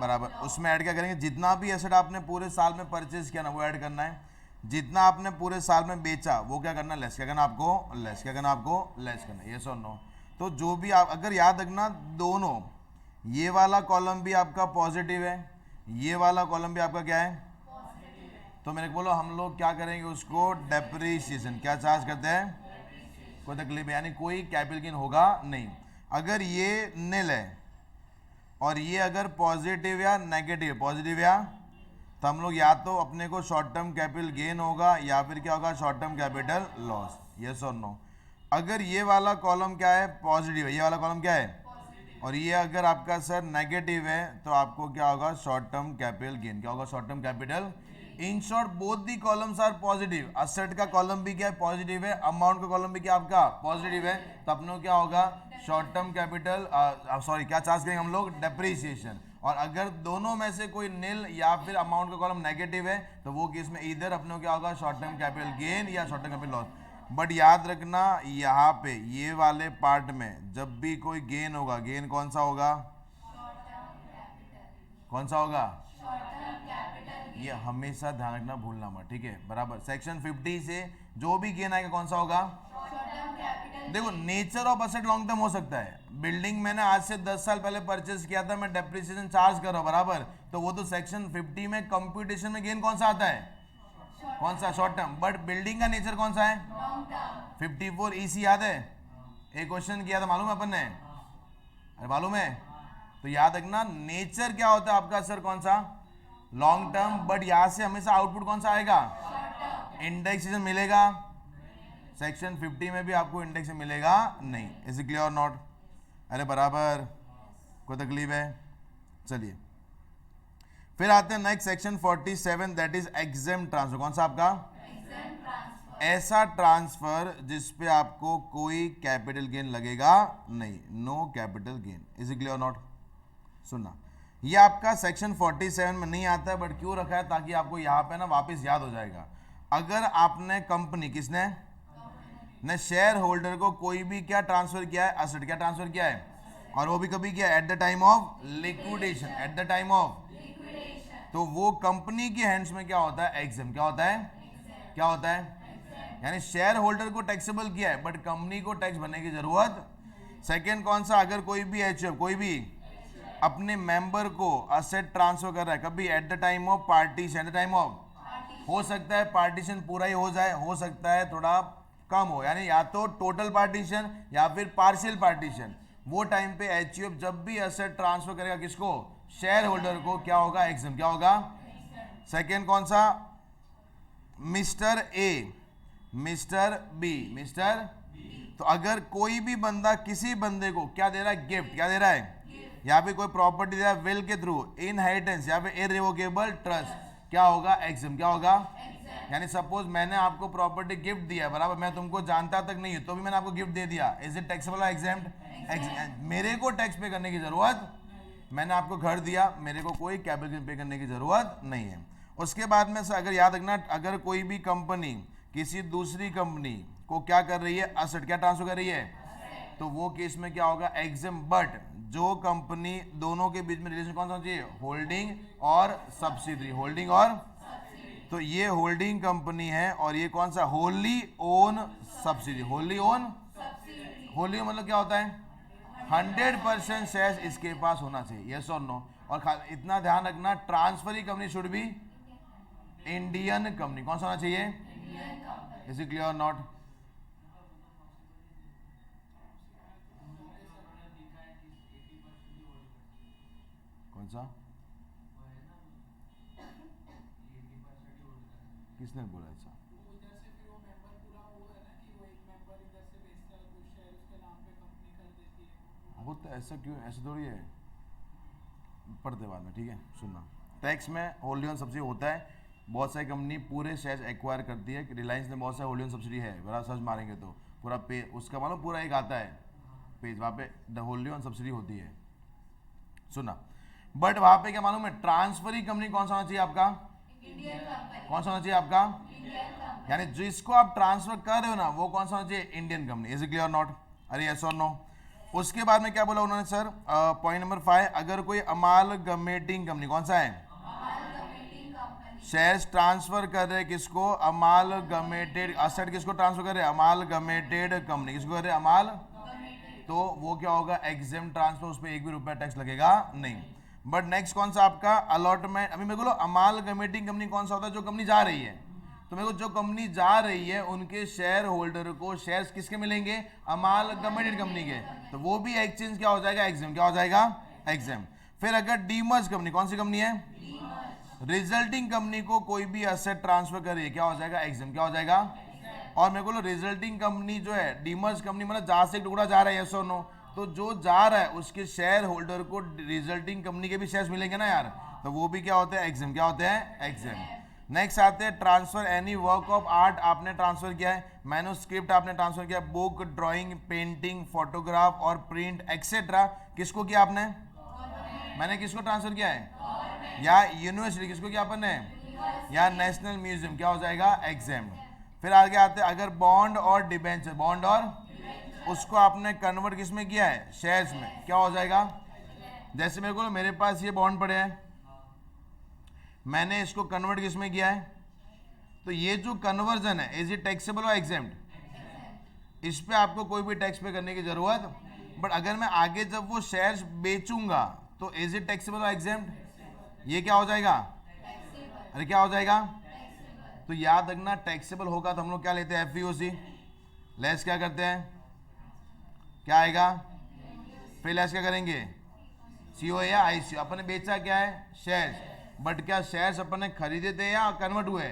बराबर, उसमें ऐड क्या करेंगे, जितना भी एसेट आपने पूरे साल में परचेज किया ना वो ऐड करना है, जितना आपने पूरे साल में बेचा वो क्या करना, लेस, क्या करना आपको, लेस, क्या करना आपको, लेस करना, यस और नो। तो जो भी आप अगर याद रखना, दोनों ये वाला कॉलम भी आपका पॉजिटिव है, ये वाला कॉलम भी आपका क्या है, तो मेरे को बोलो हम लोग क्या करेंगे उसको, डेप्रिसिएशन, क्या चार्ज करते हैं, कोई तकलीफ है, यानी कोई कैपिटल गेन होगा नहीं। अगर ये निल है और ये अगर पॉजिटिव या नेगेटिव, पॉजिटिव या, तो हम लोग या तो अपने को शॉर्ट टर्म कैपिटल गेन होगा या फिर क्या होगा, short term capital loss, yes और नो। अगर ये वाला कॉलम क्या है, पॉजिटिव है, ये वाला कॉलम क्या है, और ये अगर आपका सर नेगेटिव है तो आपको क्या होगा, शॉर्ट टर्म कैपिटल गेन, क्या होगा, short term capital. In short both the columns are positive, asset का कॉलम भी क्या है, पॉजिटिव है, अमाउंट का कॉलम भी क्या आपका पॉजिटिव है, तो अपने क्या होगा, शॉर्ट टर्म कैपिटल, सॉरी क्या चार्ज करेंगे हम लोग, डेप्रिसिएशन। और अगर दोनों में से कोई नील या फिर अमाउंट का कॉलम नेगेटिव है तो वो केस में इधर अपने को क्या होगा, शॉर्ट टर्म कैपिटल गेन या short term capital loss. But याद रखना यहाँ पे ये वाले पार्ट में जब भी कोई गेन होगा, गेन कौन सा होगा, कौन सा होगा, ये हमेशा ध्यान रखना, भूलना मत, ठीक है, बराबर। सेक्शन 50 से जो भी गेन आएगा कौन सा होगा, देखो nature of asset long term हो सकता है। बिल्डिंग मैंने आज से 10 साल पहले परचेज किया था, मैं डेप्रिसिएशन चार्ज कर रहा हूं, बराबर, तो वो तो सेक्शन 50 में कंप्यूटेशन में गेन कौन सा आता है, कौन सा, शॉर्ट टर्म। बट बिल्डिंग का नेचर कौन सा है, 54 ईसी, याद है, एक क्वेश्चन किया था, मालूम है अपन ने, अरे मालूम है, तो याद रखना नेचर क्या होता है आपका, सर कौन सा, लॉन्ग टर्म। बट यहां से हमेशा आउटपुट कौन सा आएगा, इंडेक्सेशन मिलेगा। सेक्शन 50 में भी आपको इंडेक्स मिलेगा नहीं। इज इट क्लियर और नॉट, अरे बराबर, कोई तकलीफ है। चलिए फिर आते हैं next section 47, that is exempt transfer. कौन सा आपका, ऐसा ट्रांसफर जिसपे आपको कोई कैपिटल गेन लगेगा नहीं, no capital gain. Is it clear और नॉट, सुनना, ये आपका सेक्शन 47 में नहीं आता है, बट क्यों रखा है, ताकि आपको यहाँ पे ना वापस याद हो जाएगा। अगर आपने कंपनी, किसने ने शेयर होल्डर को कोई भी क्या ट्रांसफर किया है, असेट क्या ट्रांसफर किया है, और वो भी कभी किया eight the time of liquidation, eight the time of, तो वो कंपनी के हैंड्स में क्या होता है, एग्जेम, क्या होता है, क्या होता है, यानी शेयर होल्डर को टैक्सेबल किया है बट कंपनी को टैक्स भरने की जरूरत। सेकेंड कौन सा, अगर कोई भी एचयूएफ, कोई भी अपने मेंबर को असेट ट्रांसफर कर रहा है, कभी eight the time of partition, eight the time of, हो सकता है पार्टीशन पूरा ही हो जाए, हो सकता है थोड़ा कम हो, यानी या तो टोटल पार्टीशन या फिर पार्शियल पार्टीशन, वो टाइम पे एचयूएफ जब भी एसेट ट्रांसफर करेगा किसको, शेयर होल्डर को, क्या होगा, एग्जेम्प्ट, क्या होगा। सेकेंड कौन सा, mister A, mister B, mister, तो अगर कोई भी बंदा किसी बंदे को क्या दे रहा है, गिफ्ट, क्या दे रहा है, यहाँ पे कोई प्रॉपर्टी दे रहा है विल के थ्रू, इनहेरिटेंस या फिर इररिवोकेबल ट्रस्ट, क्या होगा, एग्जेम्प्ट, क्या होगा। यानी सपोज मैंने आपको प्रॉपर्टी गिफ्ट दिया, बराबर, मैं तुमको जानता तक नहीं हूं तो भी मैंने आपको गिफ्ट दे दिया, इज इट टैक्सेबल एग्जेम्प्ट, मेरे को टैक्स पे करने की जरूरत, मैंने आपको घर दिया, मेरे को कोई कैपिटल पे करने की जरूरत नहीं है। उसके बाद में से अगर याद रखना, अगर कोई भी कंपनी किसी दूसरी कंपनी को क्या कर रही है, असेट क्या ट्रांसफर कर रही है, तो वो केस में क्या होगा, एग्जेम्प्ट। बट जो कंपनी, दोनों के बीच में रिलेशन कौन सा चाहिए, होल्डिंग और सब्सिडरी, होल्डिंग और, तो ये होल्डिंग कंपनी है और ये कौन सा, Holi own subsidy, Holi own, Holi मतलब क्या होता है, 100% शेयर इसके पास होना चाहिए, यस और नो। और इतना ध्यान रखना, transferee company should be Indian company, कौन सा होना चाहिए, इज इट क्लियर और नॉट। कौन सा, किसने बोला ऐसा, होता है ऐसा, क्यों, ऐसा थोड़ी है, पढ़ते बाद में, ठीक है, सुनना। टैक्स में होल्डी ऑन सब्सिडी होता है, बहुत सारी कंपनी पूरे शेयर एक्वायर करती है, रिलायंस ने बहुत सारे होल्डी ऑन सब्सिडी है, बड़ा सर्च मारेंगे तो पूरा पे उसका मालूम, पूरा एक आता है पेज, वहाँ पे द होल्डी ऑन सब्सिडी होती है, सुना। बट वहाँ पे क्या मालूम है, ट्रांसफरी कंपनी कौन सा होना चाहिए आपका, कौन सा होना चाहिए आपका, यानी जिसको आप ट्रांसफर कर रहे हो ना, वो कौन सा होना चाहिए, Indian company. Is it clear not, अरे यस और नो। उसके बाद में क्या बोला उन्होंने सर, पॉइंट नंबर 5, अगर कोई अमालगमेटिंग कंपनी, कौन सा है, शेयर्स ट्रांसफर कर रहे किसको, अमालगमेटेड, असेट किसको ट्रांसफर कर रहे, अमालगमेटेड कंपनी, किसको कर रहे, अमाल, तो वो क्या होगा, एग्जेम्प्ट ट्रांसफर, उस पर एक भी रुपया टैक्स लगेगा नहीं। बट नेक्स्ट कौन सा आपका, अलॉटमेंट। अभी मेरे को अमालगमेटिंग कंपनी कौन सा होता है, जो कंपनी जा रही है, तो मेरे को जो कंपनी जा रही है उनके शेयर होल्डर को शेयर्स किसके मिलेंगे, अमालगमेटेड कंपनी के, तो वो भी एक्सचेंज क्या हो जाएगा, एग्जेम्प्ट, क्या हो जाएगा, एग्जेम्प्ट। फिर अगर डीमर्ज कंपनी, कौन सी कंपनी है, रिजल्टिंग कंपनी को कोई भी एसेट ट्रांसफर करिए, क्या हो जाएगा, एग्जेम्प्ट, क्या हो जाएगा। और मेरे को रिजल्टिंग कंपनी जो है, डीमर्ज कंपनी मतलब जहां से टुकड़ा जा रहा है, यस और नो, तो जो जा रहा है उसके शेयर होल्डर को रिजल्टिंग कंपनी के भी शेयर्स मिलेंगे ना यार, तो वो भी क्या होते हैं, एग्जेम्प्ट, क्या होते हैं, एग्जेम्प्ट। नेक्स्ट आते हैं transfer any work of art, आपने ट्रांसफर किया है, मैन्युस्क्रिप्ट आपने ट्रांसफर किया, बुक, ड्राइंग, पेंटिंग, फोटोग्राफ और प्रिंट एक्सेट्रा, किसको किया आपने, मैंने किसको ट्रांसफर किया है, या यूनिवर्सिटी किसको किया अपन ने, या नेशनल म्यूजियम, क्या हो जाएगा एग्जेम्प्ट। फिर आगे आते हैं, अगर बॉन्ड और डिबेंचर, बॉन्ड और उसको आपने कन्वर्ट किस में किया है, शेयर्स में, क्या हो जाएगा। जैसे मेरे को मेरे पास ये बॉन्ड पड़े हैं, मैंने इसको कन्वर्ट किस में किया है, तो ये जो कन्वर्जन है इज इट टैक्सेबल और एग्जेम्प्ट, इस पे आपको कोई भी टैक्स पे करने की जरूरत। बट अगर मैं आगे जब वो शेयर्स बेचूंगा तो इज इट टैक्सेबल और एग्जेम्प्ट, ये क्या हो जाएगा, अरे क्या हो जाएगा। तो याद रखना टैक्सेबल होगा तो हम लोग क्या लेते हैं, एफईओसी, लेस क्या करते हैं, क्या आएगा, फिर लेस क्या करेंगे, सीओ या आईसीओ। अपन ने बेचा क्या है, शेयर्स, बट क्या शेयर्स अपन ने खरीदे थे या कन्वर्ट हुए,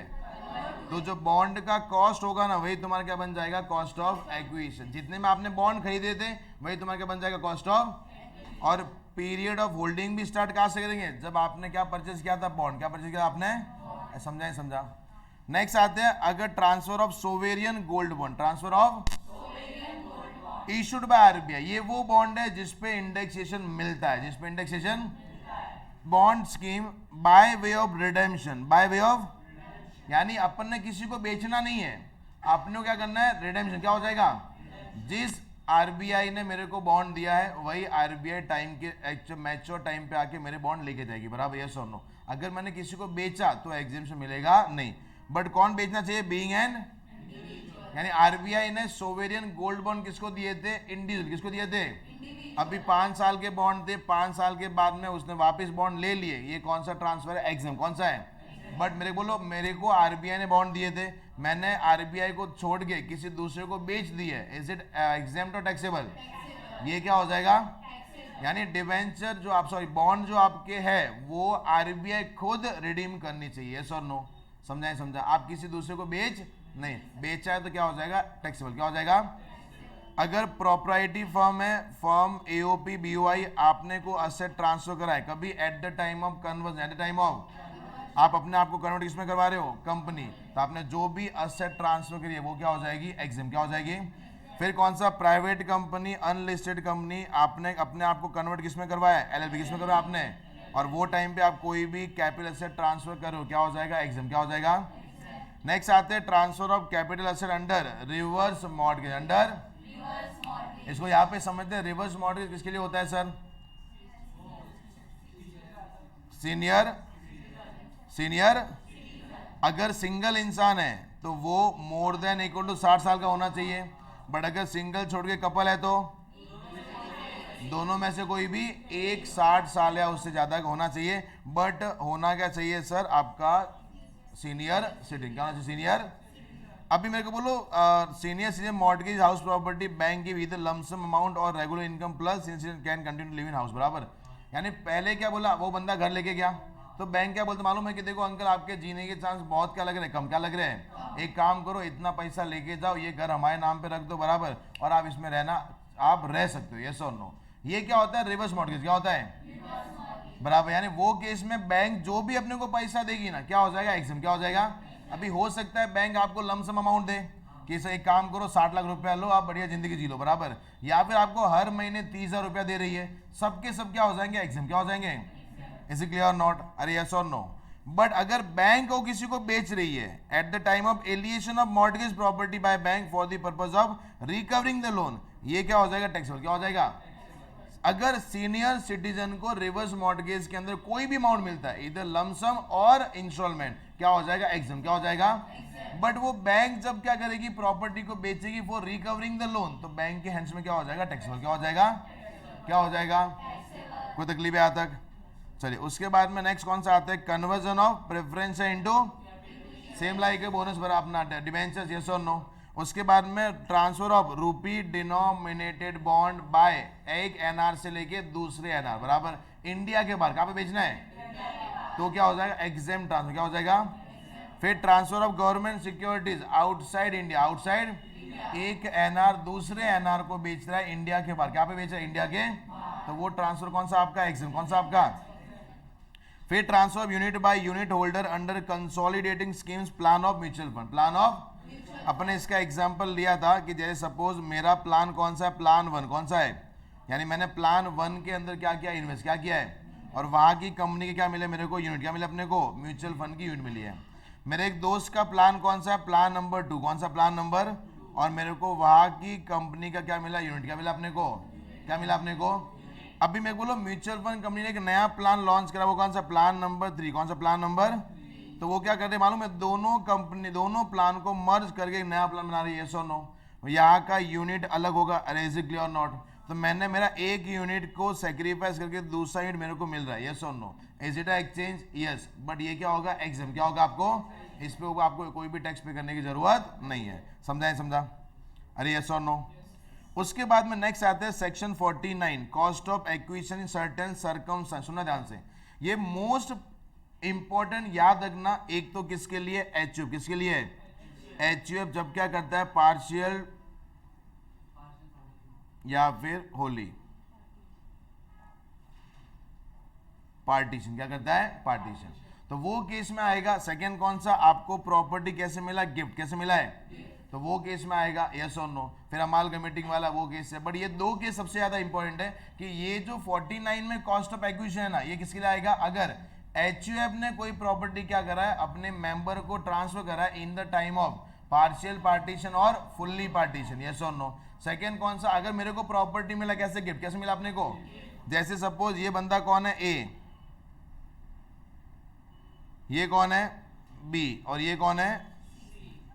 तो जो बॉन्ड का कॉस्ट होगा ना वही तुम्हारा क्या बन जाएगा, कॉस्ट ऑफ एक्विजिशन। जितने में आपने बॉन्ड खरीदे थे वही तुम्हारा क्या बन जाएगा, कॉस्ट ऑफ। और पीरियड ऑफ होल्डिंग भी स्टार्ट कहाँ से करेंगे, जब आपने क्या परचेज किया था, बॉन्ड, क्या परचेज किया आपने, समझा समझा। नेक्स्ट आते हैं, अगर transfer of sovereign gold bond, transfer of issued by RBI, ये वो बॉन्ड है जिसपे इंडेक्सेशन मिलता है, जिसपे indexation, bond scheme by way of redemption, by way of, यानी अपन ने किसी को बेचना नहीं है, आपने को क्या करना है, रिडेम्पशन, क्या हो जाएगा, जिस आरबीआई ने मेरे को बॉन्ड दिया है वही आरबीआई टाइम के मैच्योर टाइम पे आके मेरे बॉन्ड लेके जाएगी, बराबर, यस और नो। अगर मैंने किसी को बेचा तो एग्जेम्पशन मिलेगा नहीं। बट कौन बेचना चाहिए, बीइंग एन, यानी आरबीआई ने सोवेरियन गोल्ड बॉन्ड किसको दिए थे, इंडिविजुअल, किसको दिए थे, अभी 5 साल के बॉन्ड थे, 5 साल के बाद में उसने वापस बॉन्ड ले लिए, ये कौन सा ट्रांसफर है, एग्जाम, कौन सा है। बट मेरे बोलो, मेरे को आरबीआई ने बॉन्ड दिए थे, मैंने आरबीआई को छोड़ के किसी दूसरे को बेच दिए, इज इट एग्जेम्प्ट और टैक्सेबल, ये क्या हो जाएगा, यानी डिवेंचर जो आप, सॉरी बॉन्ड जो आपके है वो आरबीआई खुद रिडीम करनी चाहिए, यस और नो, समझाए समझा। आप किसी दूसरे को बेच नहीं, बेचा है तो क्या हो जाएगा, टैक्सेबल, क्या हो जाएगा। अगर प्रॉपर्टी फर्म है, फर्म एओपी बीओआई, आपने को असेट ट्रांसफर करा है कभी eight the time of conversion, eight the time of, आप अपने आप को कन्वर्ट किसमें करवा रहे हो, कंपनी, तो आपने जो भी असेट ट्रांसफर करी है वो क्या हो जाएगी, एग्जाम, क्या हो जाएगी। फिर कौन सा, प्राइवेट कंपनी, अनलिस्टेड कंपनी, आपने अपने आप को कन्वर्ट किसमें करवाया, एलएलपी किसमें करवाया आपने, और वो टाइम पे आप कोई भी कैपिटल एसेट ट्रांसफर करो, क्या हो जाएगा, एग्जाम, क्या हो जाएगा। नेक्स्ट आते हैं, transfer of capital asset under reverse mortgage, under, इसको यहाँ पे समझते हैं, रिवर्स मॉर्टगेज किसके लिए होता है सर, सीनियर, सीनियर, अगर सिंगल इंसान है तो वो मोर देन इक्वल टू 60 साल का होना चाहिए, बट अगर सिंगल छोड़ के कपल है तो दोनों में से कोई भी एक 60 साल या उससे ज्यादा का होना चाहिए। बट होना क्या चाहिए सर, आपका सीनियर सिटीजन, क्या होना चाहिए, सीनियर। अभी मेरे को बोलो, senior citizen mortgage house property bank give either lump sum amount और regular income plus can continue live in house, बराबर। यानी पहले क्या बोला, वो बंदा घर लेके गया तो बैंक क्या बोलते मालूम है कि देखो अंकल आपके जीने के चांस बहुत क्या लग रहे हैं, कम, क्या लग रहे हैं, एक काम करो इतना पैसा लेके जाओ, ये घर हमारे नाम पे रख दो, बराबर, और आप इसमें रहना, आप रह सकते हो, यस और नो। ये क्या होता है, रिवर्स मॉर्टगेज, क्या होता है, बराबर। यानी वो केस में बैंक जो भी अपने को पैसा देगी ना, क्या हो जाएगा, एग्जाम, क्या हो जाएगा। अभी हो सकता है बैंक आपको लमसम अमाउंट दे कि इसे एक काम करो 60 लाख रुपया लो, आप बढ़िया जिंदगी जी लो, बराबर, या फिर आपको हर महीने 30,000 रुपया दे रही है, सबके सब क्या हो जाएंगे, एग्जाम, क्या हो जाएंगे। इज इट क्लियर नॉट, अरे यस और नो। बट अगर बैंक को किसी को बेच रही है at the time of alienation of mortgage property by bank for the purpose of recovering the loan, ये क्या हो जाएगा, टैक्सेबल, क्या हो जाएगा। अगर सीनियर सिटीजन को रिवर्स मॉर्टगेज के अंदर कोई भी अमाउंट मिलता है, इधर लमसम और इंस्टॉलमेंट, क्या हो जाएगा, एग्जाम, क्या हो जाएगा। बट वो बैंक जब क्या करेगी, प्रॉपर्टी को बेचेगी फॉर रिकवरिंग द लोन, तो बैंक के हैंड्स में क्या हो जाएगा, टैक्सेबल, क्या हो जाएगा, क्या हो जाएगा। कोई तकलीफ है यहाँ तक, चलिए। उसके बाद में नेक्स्ट कौन सा आता है, conversion of preference into same like bonus भरा अपना डिबेंचर्स, यस और नो। उसके बाद में ट्रांसफर ऑफ रूपी डिनोमिनेटेड बॉन्ड बाय एक एनआर से लेके दूसरे एनआर, बराबर, इंडिया के बाहर, कहाँ पे बेचना है, तो क्या हो जाएगा, एग्जेम्प्ट ट्रांसफर, क्या हो जाएगा। फिर transfer of government securities outside India, outside, एक एनआर दूसरे एनआर को बेच रहा है इंडिया के बाहर, क्या पे बेच रहा है, इंडिया के, तो वो ट्रांसफर कौन सा आपका, एग्जाम, कौन सा आपका। फिर transfer of unit by unit holder under consolidating schemes plan of mutual fund, plan of, अपने इसका एग्जांपल लिया था कि जैसे सपोज मेरा प्लान कौन सा है, प्लान 1, कौन सा है, यानी मैंने प्लान 1 के अंदर क्या किया, इन्वेस्ट, क्या किया है, और वहाँ की कंपनी के क्या मिले मेरे को, यूनिट। क्या मिले अपने को, म्यूचुअल फंड की यूनिट मिली है। मेरे एक दोस्त का प्लान कौन सा है, प्लान नंबर 2। कौन सा प्लान नंबर, और मेरे को वहाँ की कंपनी का क्या मिला, यूनिट। क्या मिला अपने को, क्या मिला अपने को। अभी मैं बोलो म्यूचुअल फंड कंपनी ने एक नया प्लान लॉन्च करा, वो कौन सा, प्लान नंबर 3। कौन सा, प्लान नंबर। तो वो क्या कर रहे मालूम है, दोनों कंपनी दोनों प्लान को मर्ज करके एक नया प्लान बना रही है, यस और नो। यहाँ का यूनिट अलग होगा, अरे इज इट क्लियर और नॉट। तो मैंने मेरा एक यूनिट को सेक्रीफाइस करके दूसरा यूनिट मेरे को मिल रहा है, यस और no. Is it exchange, yes. But ये क्या होगा, एग्जाम। क्या होगा आपको, इस पे आपको कोई भी टैक्स पे करने की जरूरत नहीं है। समझा, समझा, अरे यस और नो। उसके बाद में नेक्स्ट आते हैं section 49, cost of acquisition in certain circumstance. सुनना ध्यान से, ये मोस्ट इंपॉर्टेंट याद रखना। एक तो किसके लिए, एचयूएफ। किसके लिए, एचयूएफ जब क्या करता है, पार्शियल या फिर होली पार्टीशन, क्या करता है, पार्टीशन। तो वो केस में आएगा। सेकंड कौन सा, आपको प्रॉपर्टी कैसे मिला, गिफ्ट। कैसे मिला है, तो वो केस में आएगा, यस और नो। फिर अमालगमेटिंग वाला वो केस है। बट ये दो केस सबसे ज्यादा इंपॉर्टेंट है कि ये जो 49 में कॉस्ट ऑफ एक्विजिशन है ना, ये किसके लिए आएगा, अगर एचयूएफ ने कोई प्रॉपर्टी क्या करा है, अपने मेंबर को ट्रांसफर करा है in the time of partial partition और फुल्ली पार्टीशन, यस और नो। सेकेंड कौन सा, अगर मेरे को प्रॉपर्टी मिला कैसे, गिफ्ट। कैसे मिला अपने को, जैसे सपोज ये बंदा कौन है, ए, ये कौन है, बी, और ये कौन है,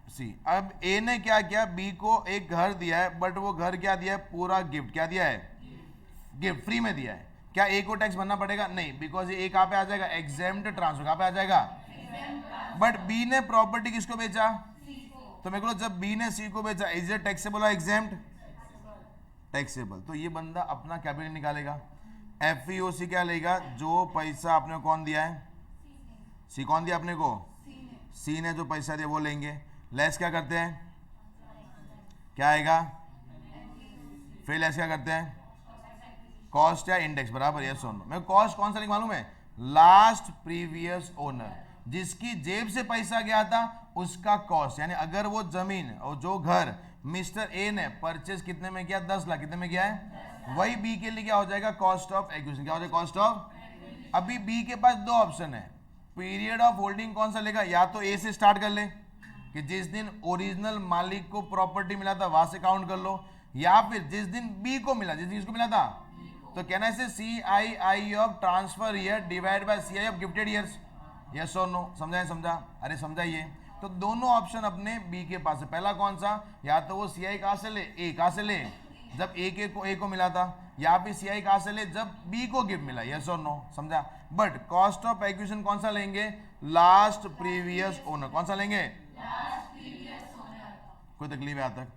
सी। अब ए ने क्या किया, बी को एक घर दिया है, बट वो घर क्या दिया है, पूरा गिफ्ट। क्या दिया है, गिफ्ट, फ्री में दिया है। क्या ए को टैक्स भरना पड़ेगा, नहीं, बिकॉज ये कहां पे आ जाएगा, एग्जेम्प्ट ट्रांसफर। कहां पे आ जाएगा, बट बी ने प्रॉपर्टी किसको बेचा, तो मेरे को जब बी ने सी को बेचा, इज इट टैक्सेबल और एग्जेम्प्ट, टैक्सेबल। तो ये बंदा अपना कैपिटल निकालेगा, एफईओसी क्या लेगा, जो पैसा आपने कौन दिया है, सी। कौन दिया अपने को, सी ने जो पैसा दिया वो लेंगे। लेस क्या करते हैं, क्या आएगा, फिर लेस क्या करते हैं, कॉस्ट या इंडेक्स, बराबर, यस और नो। मैं कॉस्ट कौन सा लिख मालूम है, लास्ट प्रीवियस ओनर, जिसकी जेब से पैसा गया था उसका कॉस्ट। यानी अगर वो जमीन और जो घर मिस्टर ए ने परचेज कितने में किया, 10 लाख, कितने में किया है, वही बी के लिए क्या हो जाएगा, कॉस्ट ऑफ एक्विजिशन। क्या हो जाएगा, कॉस्ट ऑफ। अभी बी के पास दो ऑप्शन है, पीरियड ऑफ होल्डिंग कौन सा लेगा, या तो ए से स्टार्ट कर ले कि जिस दिन ओरिजिनल मालिक को प्रॉपर्टी मिला था वहां से काउंट कर लो, या फिर जिस दिन बी को मिला, जिस दिन इसको मिला था, तो कहना है C I I of transfer year divide by C I of gifted years, yes और नो। समझा, समझा, अरे समझाइए। तो दोनों ऑप्शन अपने बी के पास है। पहला कौन सा, या तो वो सी आई कहां से ले, ए कहां से ले, जब ए को मिला था, या फिर सी आई कहां से ले, जब बी को गिफ्ट मिला, यस और नो। समझा। बट कॉस्ट ऑफ एक्विजिशन कौन सा लेंगे, लास्ट प्रीवियस ओनर। कौन सा लेंगे, कोई तकलीफ है यहाँ तक।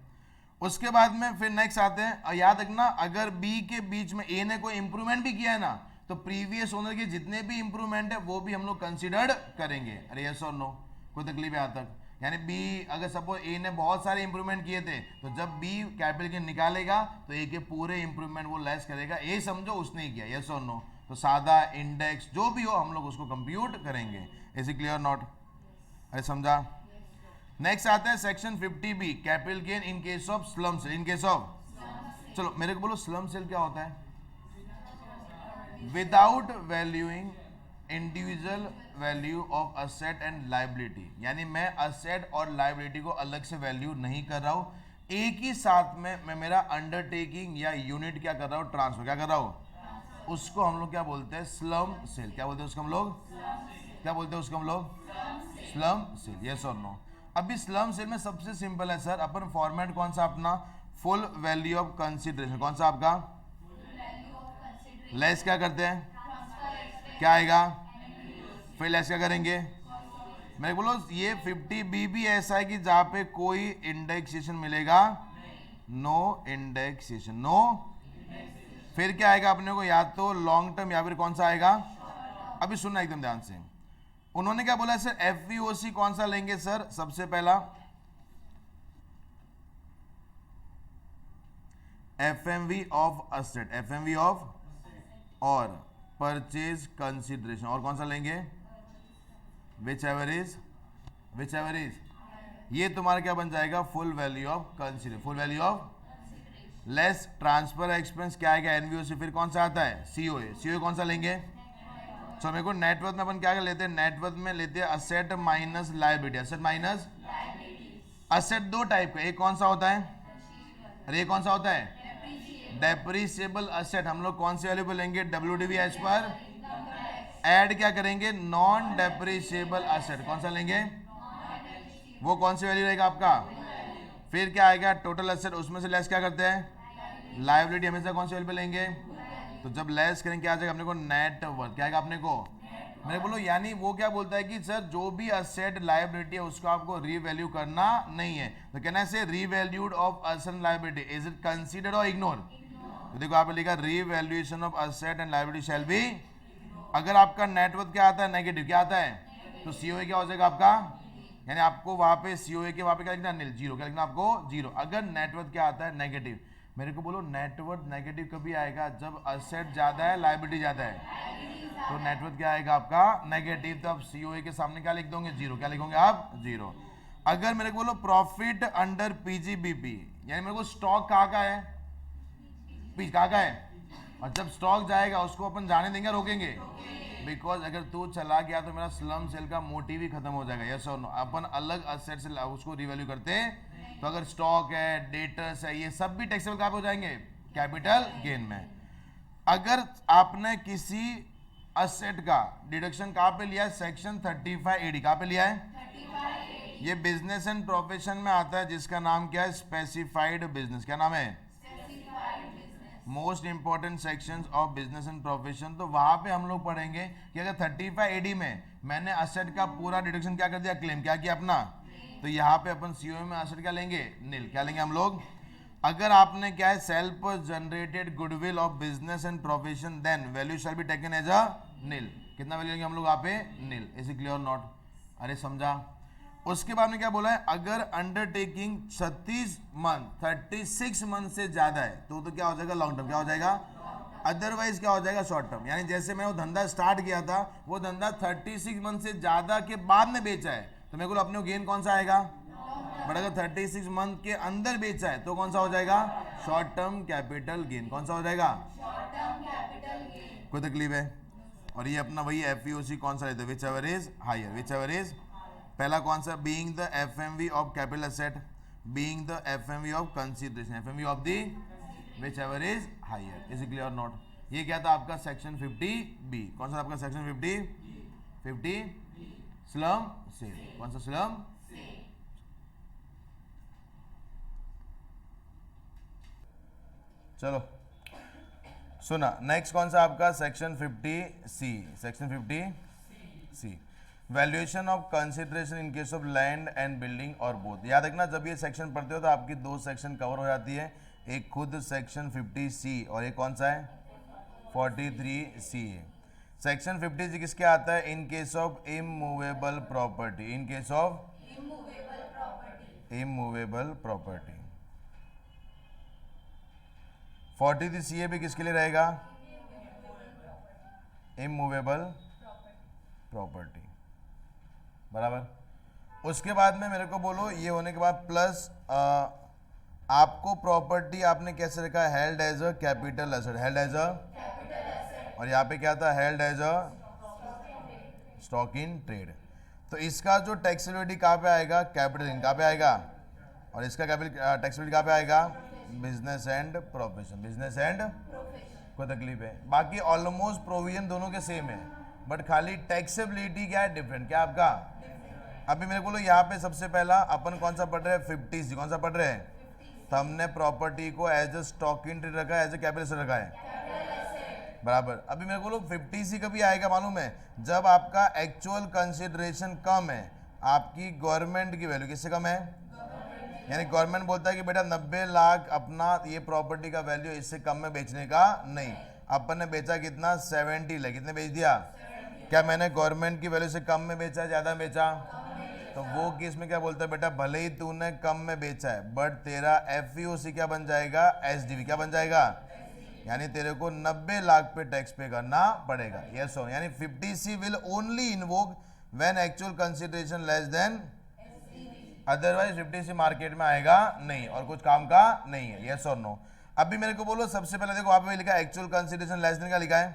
उसके बाद में फिर नेक्स्ट आते हैं, और याद रखना अगर बी के बीच में ए ने कोई इंप्रूवमेंट भी किया है ना, तो प्रीवियस ओनर के जितने भी इंप्रूवमेंट है वो भी हम लोग कंसीडर्ड करेंगे, अरे यस और नो। कोई तकलीफ है यहाँ तक। यानी बी अगर सपोज ए ने बहुत सारे इंप्रूवमेंट किए थे, तो जब बी कैपिटल गेन निकालेगा तो ए के पूरे इंप्रूवमेंट वो लेस करेगा, ए समझो उसने ही किया, यस और नो। तो सादा इंडेक्स जो भी हो हम लोग उसको कंप्यूट करेंगे। इज इट क्लियर नॉट, अरे समझा। नेक्स्ट आता है section 50B, capital gain in case of slump sale. In case of, चलो मेरे को बोलो स्लम सेल क्या होता है, without valuing individual value of asset and liability. यानी मैं असेट और लाइबिलिटी को अलग से वैल्यू नहीं कर रहा हूं, एक ही साथ में मैं मेरा अंडरटेकिंग या यूनिट क्या कर रहा हूं, ट्रांसफर क्या कर रहा हूं, उसको हम लोग क्या बोलते हैं, स्लम सेल। क्या बोलते हैं उसको हम लोग, क्या बोलते हैं उसको हम लोग, स्लम सेल, यस और नो। अभी स्लम सेल में सबसे सिंपल है सर, अपन फॉर्मेट कौन सा अपना, फुल वैल्यू ऑफ कंसीडरेशन। कौन सा आपका, लेस क्या करते हैं, क्या आएगा, फिर लेस क्या करेंगे। मैं बोलो ये 50B भी ऐसा है कि जहां पे कोई इंडेक्सेशन मिलेगा, नो इंडेक्सेशन, नो। फिर क्या आएगा अपने को, या तो लॉन्ग टर्म या फिर कौन सा आएगा। अभी सुनना एकदम ध्यान से, उन्होंने क्या बोला सर, एफईओसी कौन सा लेंगे सर, सबसे पहला FMV of asset, FMV of, और परचेज कंसीडरेशन, और कौन सा लेंगे, विच एवर इज, ये तुम्हारा क्या बन जाएगा, full value of consider, full value of, less transfer expense क्या आएगा, एनवीओसी। फिर कौन सा आता है, सीओए, सीओए कौन सा लेंगे, सो मेरे को नेटवर्थ में अपन क्या कर लेते हैं, नेटवर्थ में लेते हैं asset minus liability, asset minus asset. दो टाइप का, एक कौन सा होता है, अरे कौन सा होता है, डेप्रिसिएबल असेट। हम लोग कौन सी वैल्यू पे लेंगे, WDV एज पर ऐड क्या करेंगे, नॉन डेप्रिसिएबल असेट। कौन सा लेंगे, वो कौन सी वैल्यू रहेगा आपका, फिर क्या आएगा, टोटल असेट, उसमें से लेस क्या करते हैं, लायबिलिटी। हमेशा कौन सी वैल्यू पे लेंगे, तो जब लेस करेंगे क्या आ जाएगा अपने को, नेट वर्थ। क्या आएगा अपने को, मेरे बोलो, यानी वो क्या बोलता है कि सर जो भी असेट लायबिलिटी है उसको आपको रीवैल्यू करना नहीं है। तो कहना है revalued of asset and liability, is it considered और इग्नोर। तो देखो आप लिखा revaluation of asset and liability shall be, अगर आपका नेटवर्थ क्या आता है, नेगेटिव क्या आता है, तो सीओए क्या हो जाएगा आपका, यानी आपको वहां पे सीओए के वहां पे क्या लिखना, नील, जीरो। क्या लिखना आपको, जीरो। अगर नेटवर्थ क्या आता है, नेगेटिव। मेरे को बोलो नेटवर्थ नेगेटिव कभी आएगा, जब असेट ज्यादा है लायबिलिटी ज्यादा है, तो नेटवर्थ क्या आएगा आपका, नेगेटिव। तो आप सीओए के सामने क्या लिख दोगे, जीरो। क्या लिखोगे आप, जीरो। अगर मेरे को बोलो प्रॉफिट अंडर पीजीबीपी, यानी मेरे को स्टॉक कहाँ का है, कहाँ का है, और जब स्टॉक जाएगा उसको अपन जाने देंगे, रोकेंगे, बिकॉज अगर तू चला गया तो मेरा स्लम सेल का मोटिव ही खत्म हो जाएगा। यस और नो, अपन अलग असेट से उसको रिवैल्यू करते हैं। तो अगर स्टॉक है, डेटर्स है, ये सब भी टैक्सेबल कहाँ पे हो जाएंगे, कैपिटल गेन में। अगर आपने किसी असेट का डिडक्शन कहाँ पे लिया है, सेक्शन 35AD कहाँ पे लिया है, ये बिजनेस एंड प्रोफेशन में आता है, जिसका नाम क्या है, स्पेसिफाइड बिजनेस। क्या नाम है, most important sections of business and profession. तो वहां पे हम लोग पढ़ेंगे कि अगर 35AD में मैंने असेट का पूरा डिडक्शन क्या कर दिया, क्लेम क्या किया अपना, तो यहाँ पे अपन सीओ में असेट क्या लेंगे, नील। क्या लेंगे हम लोग, अगर आपने क्या है, self generated goodwill of business and profession, then value shall be taken as a nil. कितना वैल्यू लेंगे हम लोग यहाँ पे, nil. Is it clear not, अरे समझा। उसके बाद में क्या बोला है, अगर अंडरटेकिंग 36 मंथ से ज्यादा है तो क्या हो जाएगा, लॉन्ग टर्म। क्या हो जाएगा, अदरवाइज क्या हो जाएगा, शॉर्ट टर्म। यानी जैसे मैं वो धंधा स्टार्ट किया था, वो धंधा 36 मंथ से ज्यादा के बाद में बेचा है, तो मेरे को अपने गेन कौन सा आएगा, बट अगर 36 मंथ के अंदर बेचा है तो कौन सा हो जाएगा, शॉर्ट टर्म कैपिटल गेन। कौन सा हो जाएगा, कोई तकलीफ है। और ये अपना वही एफईओसी कौन सा लेते हैं, whichever is higher, whichever is, पहला कौन सा, being the FMV of capital asset, being the FMV of consideration, FMV of the whichever is higher. Is it clear और नॉट। ये क्या था आपका सेक्शन 50B। कौन सा आपका सेक्शन 50 स्लम सेल। कौन सा स्लम, चलो सुना। नेक्स्ट कौन सा आपका section 50C, section 50C, valuation of consideration in case of land and building और बोथ। याद रखना जब ये सेक्शन पढ़ते हो तो आपकी दो सेक्शन कवर हो जाती है, एक खुद सेक्शन 50C और एक कौन सा है 43C है। सेक्शन 50C किसके आता है, इन case of immovable property, in case of immovable property. 43C भी किसके लिए रहेगा, इमूवेबल प्रॉपर्टी, बराबर। उसके बाद में मेरे को बोलो, ये होने के बाद प्लस आपको प्रॉपर्टी आपने कैसे रखा है, held as a capital asset, held as a, और यहाँ पे क्या था, held as a stock in trade. तो इसका जो टैक्सेबिलिटी कहाँ पे आएगा, कैपिटल इन कहाँ पे आएगा, और इसका कैपिटल टैक्सेबिलिटी कहाँ पे आएगा, business and profession, business and, कोई तकलीफ है। बाकी ऑलमोस्ट प्रोविजन दोनों के सेम है, बट खाली टैक्सेबिलिटी क्या है, डिफरेंट। क्या आपका, अभी मेरे को यहाँ पे सबसे पहला अपन कौन सा पढ़ रहे हैं, 50C। कौन सा पढ़ रहे हैं, तो हमने प्रॉपर्टी को as a stock in trade रखा है, एज अ कैपिटल एसेट रखा है, बराबर। अभी मेरे को 50C कभी आएगा मालूम है, जब आपका एक्चुअल कंसिडरेशन कम है, आपकी गवर्नमेंट की वैल्यू किससे कम है, यानी गवर्नमेंट बोलता है कि बेटा 90 लाख अपना ये प्रॉपर्टी का वैल्यू, इससे कम में बेचने का नहीं। अपन ने बेचा कितना, 70 लाख, कितने बेच दिया, क्या मैंने गवर्नमेंट की वैल्यू से कम में बेचा, ज्यादा बेचा, तो वो केस में क्या बोलता है, बेटा भले ही तूने कम में बेचा है बट तेरा एफईओसी क्या बन जाएगा, एसडीवी क्या बन जाएगा, यानी तेरे को 90 लाख पे टैक्स पे करना पड़ेगा। यस और, यानी 50C will only invoke when actual consideration less than, otherwise 50C market में आएगा नहीं और कुछ काम का नहीं है। यस और नो। अभी मेरे को बोलो, सबसे पहले देखो वहां पे लिखा है एक्चुअल कंसिडरेशन लेस देन, क्या लिखा है,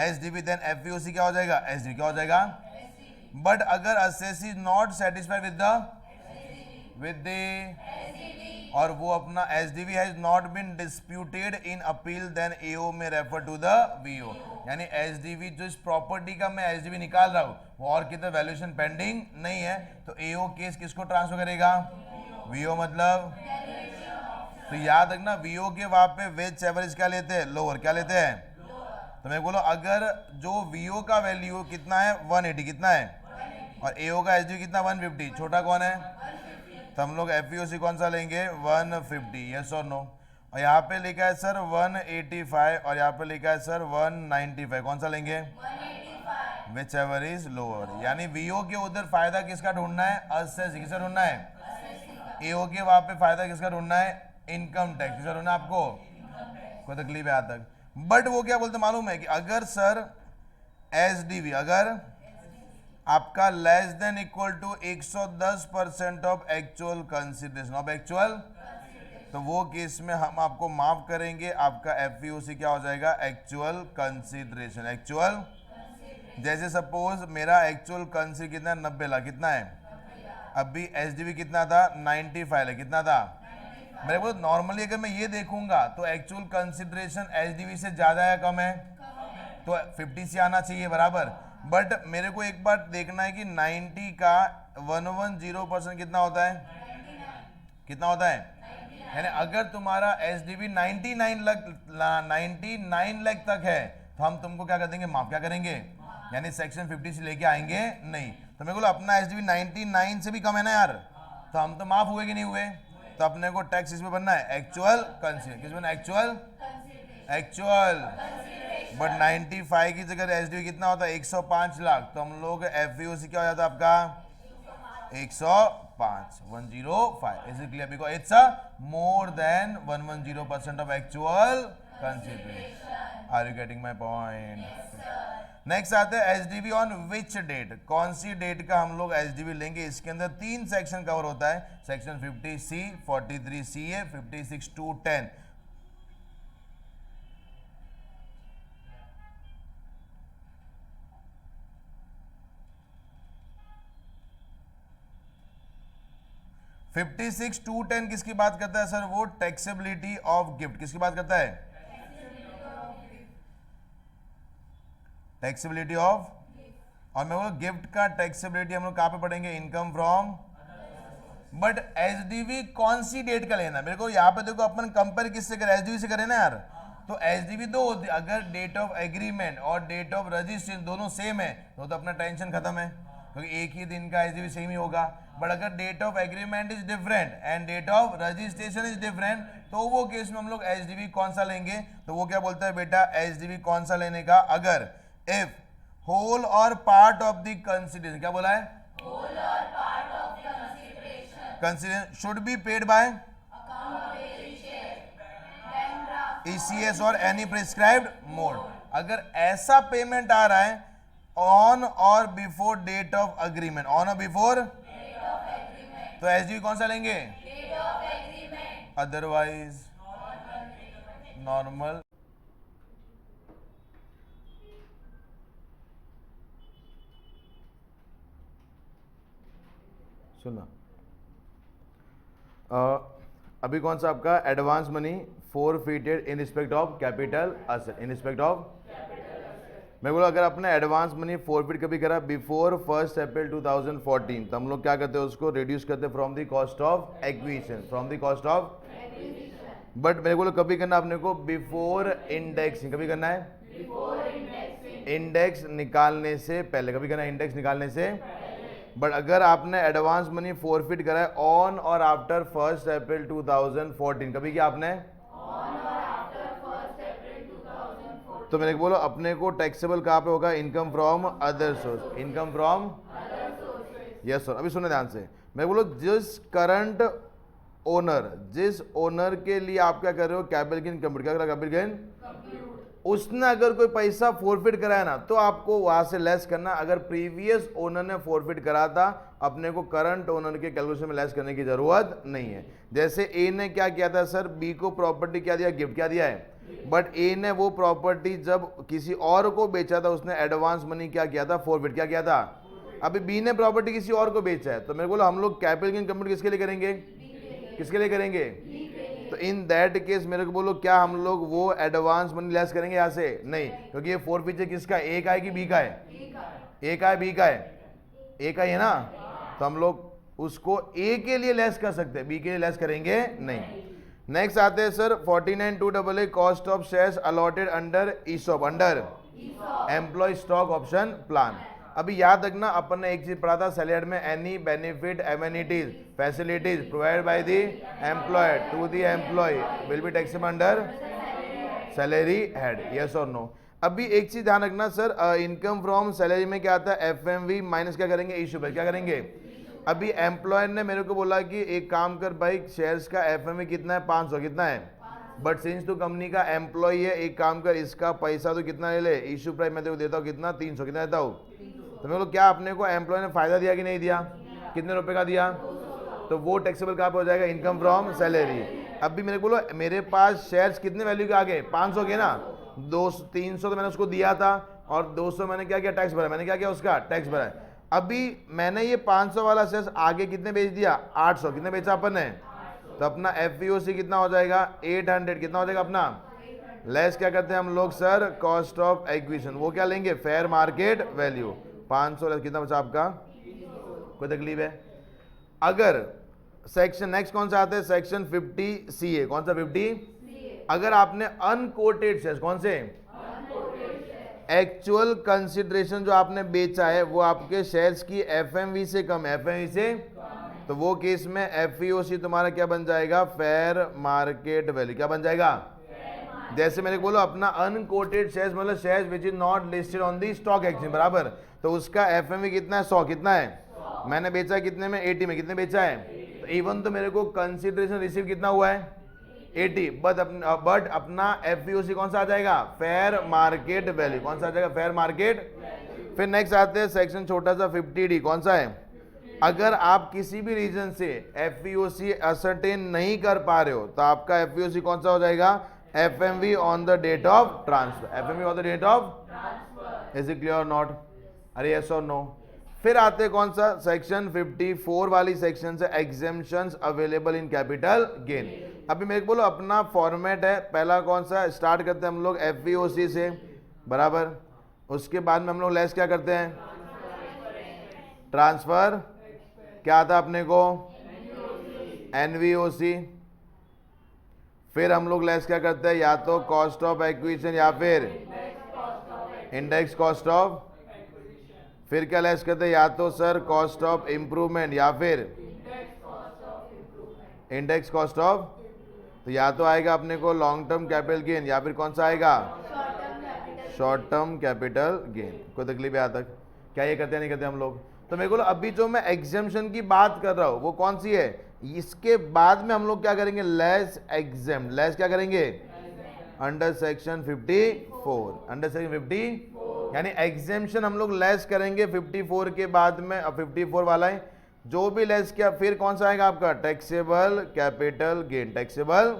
SDV देन FVOC क्या हो जाएगा, SDV क्या हो जाएगा। बट अगर assessee is not satisfied with the और वो अपना SDV has not been disputed in appeal then AO may refer to the VO। यानी SDV जो इस प्रॉपर्टी का मैं SDV निकाल रहा हूं वो और कितना वैल्यूएशन पेंडिंग नहीं है, तो AO केस किसको ट्रांसफर करेगा, VO मतलब। तो याद रखना VO के वहां पे वेज एवरेज क्या लेते हैं, लोअर क्या लेते हैं। तो मैं बोलो अगर जो VO का वैल्यू कितना है 180 कितना है और AO का SDV कितना 150, छोटा कौन है, तो हम लोग FVOC कौन सा लेंगे 150, यस और नो। और यहाँ पे लिखा है सर 185 और यहाँ पे लिखा है सर 195, कौन सा लेंगे, विच एवर इज लोअर। यानी VO के उधर फायदा किसका ढूंढना है, असेसी, किसका ढूंढना है, AO के वहां पे फायदा किसका ढूंढना है, इनकम टैक्स, किसका ढूंढना है आपको, कोई तकलीफ है यहाँ तक। बट वो क्या बोलते मालूम है कि अगर सर SDV अगर आपका less than equal to 110% of actual consideration of actual, तो वो केस में हम आपको माफ करेंगे, आपका FVOC क्या हो जाएगा, एक्चुअल कंसिडरेशन, एक्चुअल। जैसे सपोज मेरा एक्चुअल कंसिडर कितना है 90 लाख, कितना है, अभी SDV कितना था 95 लाख, कितना था मेरे को। नॉर्मली अगर मैं ये देखूंगा तो एक्चुअल कंसिडरेशन SDV से ज्यादा है कम है, तो 50 से आना चाहिए बराबर। बट मेरे को एक बार देखना है कि 90 का 110% कितना होता है, कितना होता है। यानी अगर तुम्हारा SDV 99 लाख तक है तो हम तुमको क्या कर देंगे, माफ क्या करेंगे, यानी सेक्शन 50 से लेके आएंगे नहीं। तो मेरे को अपना SDV 99 से भी कम है ना यार, तो हम तो माफ हुए कि नहीं हुए। तो अपने को टैक्स इसमें बनना है एक्चुअल कंसिडर, किस बनना है, एक्चुअल। बट 95 की जगह SDV कितना होता है 105 लाख, तो हम लोग FVOC क्या हो जाता है आपका 105, 105। Is it clear, because it's more than 110% of actual consideration. Are you getting my point. Next आते हैं SDV ऑन विच डेट, कौन सी डेट का हम लोग SDV लेंगे। इसके अंदर 3 सेक्शन कवर होता है, section 50C, 43CA, 56 to 10। $56 to 10 किसकी बात करता है सर, वो टैक्सेबिलिटी ऑफ गिफ्ट, किसकी बात करता है, टैक्सेबिलिटी ऑफ। और मैं बोलूं गिफ्ट का टैक्सेबिलिटी हम लोग कहां पे पढ़ेंगे, इनकम फ्रॉम। बट SDV कौन सी डेट का लेना, मेरे को यहाँ पे देखो अपन कंपेयर किससे करें, SDV से करें ना यार। तो SDV दो होती, अगर डेट ऑफ एग्रीमेंट और डेट ऑफ रजिस्ट्रेशन दोनों सेम है तो अपना टेंशन खत्म है, क्योंकि एक ही दिन का SDV सेम ही होगा। बट अगर date of agreement is different and date of registration is different, तो वो केस में हम लोग SDV कौन सा लेंगे, तो वो क्या बोलता है बेटा SDV कौन सा लेने का, अगर if whole or part of the consideration, क्या बोला है, whole or part of consideration should be paid by ECS or any prescribed mode. अगर ऐसा पेमेंट आ रहा है on or before date of agreement, on or before, तो SDV कौन सा लेंगे, अदरवाइज नॉर्मल। सुना अभी कौन सा आपका advance money forfeited in respect of capital asset, in respect of. मैं बोला अगर आपने एडवांस मनी फोरफिट कभी करा बिफोर 1 अप्रैल 2014, तो हम लोग क्या करते हैं उसको रिड्यूस करते हैं from the cost of acquisition, from the cost of. But मेरे को कभी करना अपने को बिफोर इंडेक्सिंग, कभी करना है इंडेक्स निकालने से पहले, कभी करना है इंडेक्स निकालने से। बट अगर आपने एडवांस मनी फोरफिट करा है ऑन और आफ्टर 1 अप्रैल 2014, कभी क्या आपने, तो मैंने बोलो अपने को टैक्सेबल कहाँ पे होगा, income from other source, income from, yes sir. अभी सुने ध्यान से, मैं बोलो जिस करंट ओनर, जिस ओनर के लिए आप क्या कर रहे हो कैपिटल गेन कंप्यूट, क्या कर रहा है कैपिटल गेन, उसने अगर कोई पैसा फोरफिट कराया ना तो आपको वहां से लेस करना। अगर प्रीवियस ओनर ने फोरफिट करा था अपने को करंट ओनर के कैलकुलेशन में लेस करने की जरूरत नहीं है। जैसे ए ने क्या किया था सर, बी को प्रॉपर्टी क्या दिया, गिफ्ट क्या दिया है, बट ए ने वो प्रॉपर्टी जब किसी और को बेचा था उसने एडवांस मनी क्या किया था, फॉरफिट क्या किया था। अभी बी ने प्रॉपर्टी किसी और को बेचा है तो मेरे को हम लोग कैपिटल गेन कंप्यूट किसके लिए करेंगे, किसके लिए करेंगे। तो इन दैट केस मेरे को बोलो क्या हम लोग वो एडवांस मनी लेस करेंगे यहाँ से, नहीं, क्योंकि ये फॉरफिट किसका, ए का है कि बी का है, ए का है बी का है, ए का ही है ना, तो हम लोग उसको ए के लिए लेस कर सकते हैं, बी के लिए लेस करेंगे नहीं। नेक्स्ट आते हैं sir 49,288 cost of shares allotted under ESOP, under employee stock option plan. अभी याद रखना अपन ने एक चीज पढ़ा था सैलरी में, any benefit amenities facilities provide by the employer to the employee will be taxable under salary head, yes और नो। अभी एक चीज ध्यान रखना सर, इनकम फ्रॉम सैलरी में क्या आता है, एफएमवी माइनस क्या करेंगे, इशू पर क्या करेंगे। अभी एम्प्लॉयर ने मेरे को बोला कि एक काम कर भाई, शेयर्स का एफएमवी कितना है, 500, कितना है, बट सिंस तू कंपनी का एम्प्लॉय है एक काम कर, इसका पैसा तो कितना ले ले, इशू प्राइस मैं तेरे को देता हूँ कितना, 300, कितना देता हूँ। तो मेरे को क्या अपने को एम्प्लॉय ने फायदा दिया कि नहीं दिया, कितने रुपए का दिया, तो वो टैक्सेबल कहाँ पे हो जाएगा, इनकम फ्रॉम सैलरी। अभी मेरे को बोलो मेरे पास शेयर्स कितने वैल्यू के आ गए, 500 के ना, 200 300 तो मैंने उसको दिया था और 200 मैंने क्या किया, टैक्स भरा, मैंने क्या किया उसका टैक्स भरा। अभी मैंने ये 500 वाला शेयर्स आगे कितने बेच दिया, 800, कितने बेचा अपन ने, तो अपना एफईओसी कितना हो जाएगा, 800, कितना हो जाएगा अपना, लेस क्या करते हैं हम लोग सर, कॉस्ट ऑफ एक्विजिशन, वो क्या लेंगे, फेयर मार्केट वैल्यू, 500 लेस कितना बचा आपका, कोई तकलीफ है। अगर सेक्शन नेक्स्ट कौन सा आता है, सेक्शन 50 CA, कौन सा 50, अगर आपने अनकोटेड शेयर्स, कौन से, एक्चुअल कंसिडरेशन जो आपने बेचा है वो आपके शेयर्स की एफएमवी से कम है, एफएमवी से, तो वो केस में एफईओसी तुम्हारा क्या बन जाएगा, फेयर मार्केट वैल्यू, क्या बन जाएगा। जैसे मेरे को बोलो अपना अनकोटेड शेयर्स मतलब shares which is not listed on the stock exchange, बराबर, तो उसका एफएमवी कितना है, 100, कितना है, मैंने बेचा है कितने में, 80 में, कितने बेचा है, तो इवन तो मेरे को कंसिडरेशन रिसीव कितना हुआ है, 80, बट अपना एफईओसी कौन सा आ जाएगा, फेयर मार्केट वैल्यू, कौन सा आ जाएगा, फेयर मार्केट। फिर नेक्स्ट आते हैं सेक्शन छोटा सा 50D, कौन सा है, अगर आप किसी भी रीजन से एफईओसी असर्टेन नहीं कर पा रहे हो तो आपका एफईओसी कौन सा हो जाएगा, FMV on the date of transfer, FMV on the date of transfer, is it clear और नॉट, अरे यस और नो। फिर आते हैं कौन सा, सेक्शन 54 वाली सेक्शन से, exemptions available in capital gain. अभी मेरे को बोलो अपना फॉर्मेट है, पहला कौन सा, स्टार्ट करते हैं हम लोग एफईओसी से, बराबर, उसके बाद में हम लोग लेस क्या करते हैं, ट्रांसफर, क्या आता अपने को, एनवीओसी, फिर हम लोग लेस क्या करते हैं, या तो कॉस्ट ऑफ एक्विजिशन या फिर इंडेक्स कॉस्ट ऑफ, फिर क्या लेस करते हैं, या तो सर कॉस्ट ऑफ इंप्रूवमेंट या फिर इंडेक्स कॉस्ट ऑफ, तो या तो आएगा अपने को लॉन्ग टर्म कैपिटल गेन या फिर कौन सा आएगा, शॉर्ट टर्म कैपिटल गेन। कोई तकलीफ है यहाँ तक, क्या ये करते हैं नहीं करते हम लोग। तो मेरे को अभी जो मैं एग्जेम्पशन की बात कर रहा हूँ वो कौन सी है, इसके बाद में हम लोग क्या करेंगे, लेस एग्जेम्प्ट, लेस क्या करेंगे, अंडर सेक्शन 54, अंडर सेक्शन 50, यानी एग्जेम्पशन हम लोग लेस करेंगे 54 के बाद में, अब 54 वाला है जो भी लेस किया, फिर कौन सा आएगा आपका, टैक्सेबल कैपिटल गेन, टैक्सेबल,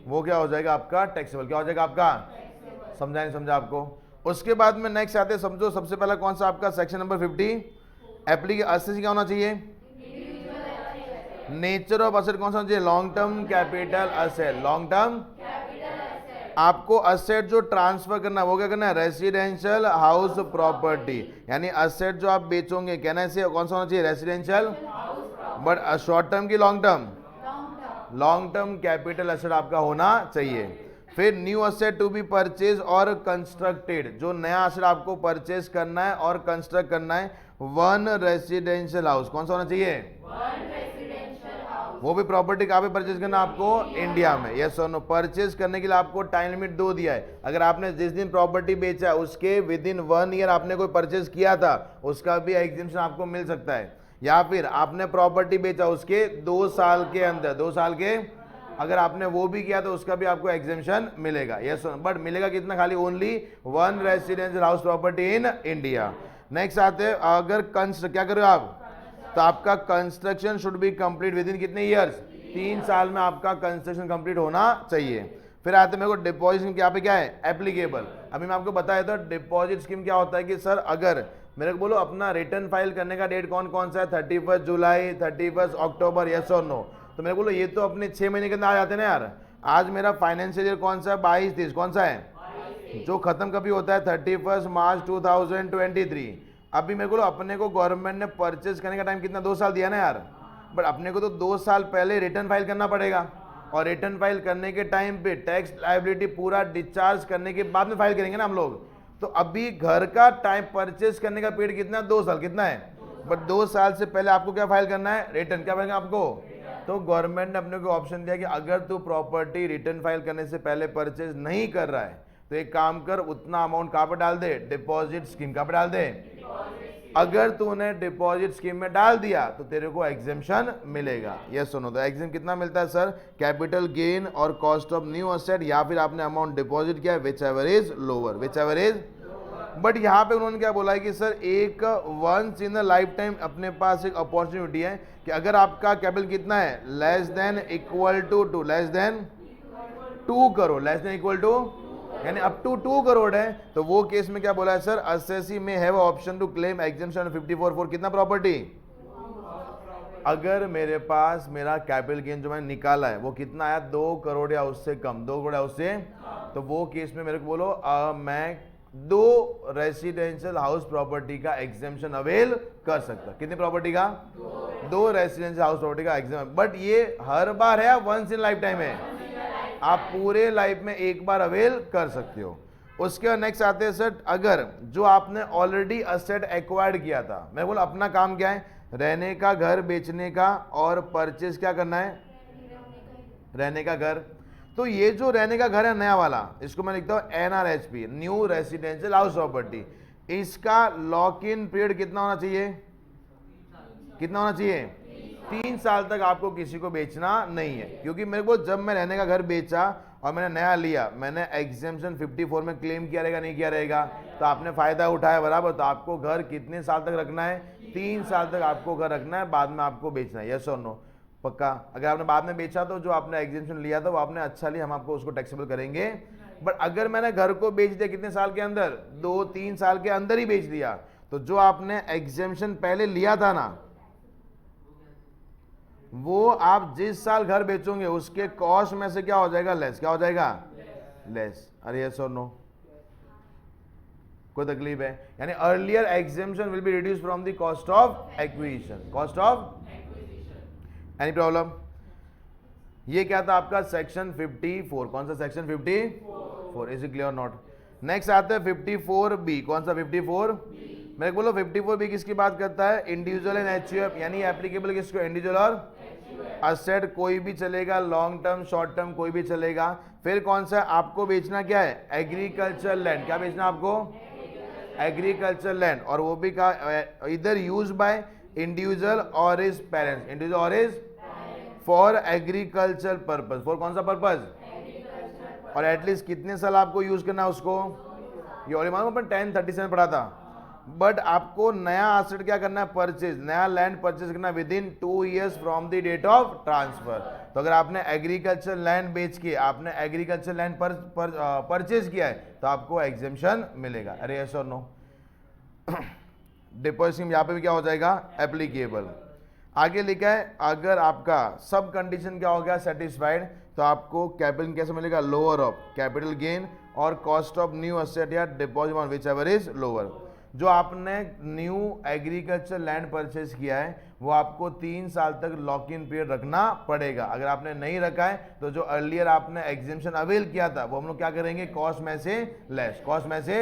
वो क्या हो जाएगा आपका, टैक्सेबल, क्या हो जाएगा आपका, समझा नहीं समझा आपको। उसके बाद में नेक्स्ट आते, समझो सबसे पहला कौन सा आपका सेक्शन नंबर 50, एप्लीकेशन असेट क्या होना चाहिए, नेचर ऑफ असेट कौन सा होना चाहिए, long term capital asset, long term, आपको असेट जो ट्रांसफर करना है वो क्या करना है, रेसिडेंशियल हाउस प्रॉपर्टी, यानी असेट जो आप बेचोगे कहना से कौन सा होना चाहिए, रेसिडेंशियल, बट शॉर्ट टर्म की long term, long term capital asset आपका होना चाहिए। फिर new asset to be purchase or constructed, जो नया असेट आपको परचेज करना है और कंस्ट्रक्ट करना है, वन रेसिडेंशियल हाउस, कौन सा होना चाहिए, वो भी प्रॉपर्टी कहाँ पे परचेज करना आपको, इंडिया में, यस और नो। परचेज करने के लिए आपको टाइम लिमिट 2 दिया है, अगर आपने जिस दिन प्रॉपर्टी बेचा है उसके विद इन 1 ईयर आपने कोई परचेज किया था उसका भी एग्जेम्पशन आपको मिल सकता है, या फिर आपने प्रॉपर्टी बेचा उसके 2 साल के अंदर, 2 साल के अगर आपने वो भी किया तो उसका भी आपको एग्जेम्पशन मिलेगा, यस, बट मिलेगा कितना, खाली only one residential house property in India. Next आते हैं, अगर क्या करो आप, तो आपका construction should be complete with in कितने ईयर्स, 3 साल में आपका कंस्ट्रक्शन कंप्लीट होना चाहिए। फिर आते मेरे को डिपॉजिट स्कीम, यहाँ पे क्या है एप्लीकेबल। अभी मैं आपको बताया था डिपॉजिट स्कीम क्या होता है कि सर अगर मेरे को बोलो अपना रिटर्न फाइल करने का डेट कौन कौन सा है, 31 जुलाई, 31 अक्टूबर, यस और नो, तो मेरे को बोलो ये तो अपने 6 महीने के अंदर आ जाते हैं ना यार। आज मेरा फाइनेंशियल ईयर कौन सा है, 22-23 कौन सा है, जो खत्म कभी होता है 31 मार्च 2023। अभी मेरे को अपने को गवर्नमेंट ने परचेज करने का टाइम कितना, 2 साल दिया ना यार, बट अपने को तो 2 साल पहले रिटर्न फाइल करना पड़ेगा, और रिटर्न फाइल करने के टाइम पे टैक्स लायबिलिटी पूरा डिस्चार्ज करने के बाद में फाइल करेंगे ना हम लोग। तो अभी घर का टाइम परचेज करने का पीरियड कितना है, 2 साल, कितना है, बट 2 साल से पहले आपको क्या फाइल करना है, रिटर्न, क्या फाइल करना आपको। तो गवर्नमेंट ने अपने को ऑप्शन दिया कि अगर तू प्रॉपर्टी रिटर्न फाइल करने से पहले परचेज नहीं कर रहा है तो एक काम कर, उतना अमाउंट कहाँ पर डाल दे, डिपॉजिट स्कीम कहाँ पर डाल दे। अगर तूने डिपॉजिट स्कीम में डाल दिया तो तेरे को एग्जेम्पशन मिलेगा, यस सुनो। तो एग्जेम कितना मिलता है sir, capital gain or cost of new asset, या फिर आपने अमाउंट डिपॉजिट किया, whichever is lower, whichever is. But यहाँ पे उन्होंने क्या बोला है कि सर एक once in a lifetime अपने पास एक अपॉर्चुनिटी है कि अगर आपका कैपिटल कितना है, less than equal to 2, less than 2 crore, less than equal to यानी अप टू 2 करोड़ है, तो वो केस में क्या बोला है sir, assessee may have option to claim exemption 54 कितना प्रॉपर्टी। अगर मेरे पास मेरा कैपिटल गेन जो मैंने निकाला है वो कितना आया, 2 करोड़ या उससे कम, 2 करोड़ या उससे, तो वो केस में मेरे को बोलो मैं 2 रेसिडेंशियल हाउस प्रॉपर्टी का एग्जेम्पशन अवेल कर सकता। कितनी प्रॉपर्टी का, 2 रेसिडेंशियल हाउस प्रॉपर्टी का एग्जेम्पशन। बट ये हर बार है, वंस इन लाइफ टाइम है, आप पूरे लाइफ में एक बार अवेल कर सकते हो। उसके बाद नेक्स्ट आते हैं सर, अगर जो आपने ऑलरेडी असेट एक्वायर्ड किया था, मैं बोल अपना काम क्या है, रहने का घर बेचने का और परचेज क्या करना है, रहने का घर। तो ये जो रहने का घर है नया वाला, इसको मैं लिखता हूं NRHP, new residential house property. इसका लॉक इन पीरियड कितना होना चाहिए, कितना होना चाहिए, 3 साल तक आपको किसी को बेचना नहीं है। क्योंकि मेरे को जब मैं रहने का घर बेचा और मैंने नया लिया, मैंने एग्जेम्पशन 54 में क्लेम किया रहेगा, नहीं किया रहेगा, तो आपने फायदा उठाया बराबर। तो आपको घर कितने साल तक रखना है, 3 साल तक आपको घर रखना है, बाद में आपको बेचना है, यस और नो, पक्का। अगर आपने बाद में बेचा तो जो आपने एग्जेम्पशन लिया था वो आपने अच्छा लिया, हम आपको उसको टैक्सेबल करेंगे। बट अगर मैंने घर को बेच दिया कितने साल के अंदर, 2-3 साल के अंदर ही बेच दिया, तो जो आपने एग्जेम्पशन पहले लिया था ना, वो आप जिस साल घर बेचोगे उसके कॉस्ट में से क्या हो जाएगा, लेस, क्या हो जाएगा, लेस। अरे यस और नो, कोई तकलीफ है, यानी earlier exemption will be reduce from the cost of acquisition, cost of any problem. ये क्या था आपका सेक्शन 54, कौन सा section 54, is it clear not. Next आता है 54B, कौन सा 54, मेरे को बोलो 54B किसकी बात करता है, इंडिविजुअल एंड HUF, यानी एप्लीकेबल किसको, इंडिविजुअल और असेट, कोई भी चलेगा, लॉन्ग टर्म शॉर्ट टर्म कोई भी चलेगा। फिर कौन सा, आपको बेचना क्या है, एग्रीकल्चर लैंड, क्या बेचना आपको, एग्रीकल्चर लैंड, और वो भी का इधर यूज बाय इंडिविजुअल और हिज पेरेंट्स, इंडिविजुअल और his for agriculture purpose, for कौन सा पर्पज, और एटलीस्ट कितने साल आपको यूज करना है उसको, ये ऑलरेडी मालूम अपन 1037 पढ़ा था। बट आपको नया एसेट क्या करना है, परचेज, नया लैंड परचेज करना within 2 years from the date of transfer. तो अगर आपने एग्रीकल्चर लैंड बेच के आपने एग्रीकल्चर लैंड परचेज किया है तो आपको एग्जेम्पशन मिलेगा। अरे यस और नो। डिपॉजिट यहाँ पे भी क्या हो जाएगा, एप्लीकेबल। आगे लिखा है अगर आपका सब कंडीशन क्या हो गया, सेटिस्फाइड, तो आपको कैपिटल कैसे मिलेगा, lower of capital gain or cost of new asset या deposit on which ever is lower. जो आपने न्यू एग्रीकल्चर लैंड परचेज किया है वो आपको 3 साल तक लॉक इन पीरियड रखना पड़ेगा। अगर आपने नहीं रखा है तो जो अर्लियर आपने एग्जेम्पशन अवेल किया था वो हम लोग क्या करेंगे, कॉस्ट में से लेस, कॉस्ट में से,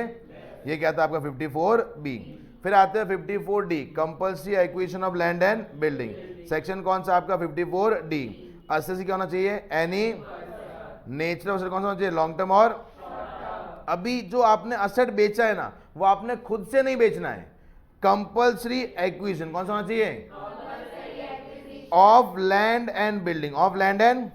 ये क्या था आपका 54B। फिर आते हैं 54D, compulsory acquisition of land and building. Section कौन सा आपका 54D। असेसी क्या होना चाहिए, एनी नेचुरल असेट कौन सा होना चाहिए, लॉन्ग टर्म। और अभी जो आपने असेट बेचा है ना वो आपने खुद से नहीं बेचना है, कंपल्सरी एक्विजिशन कौन सा होना चाहिए, of land and building, of land and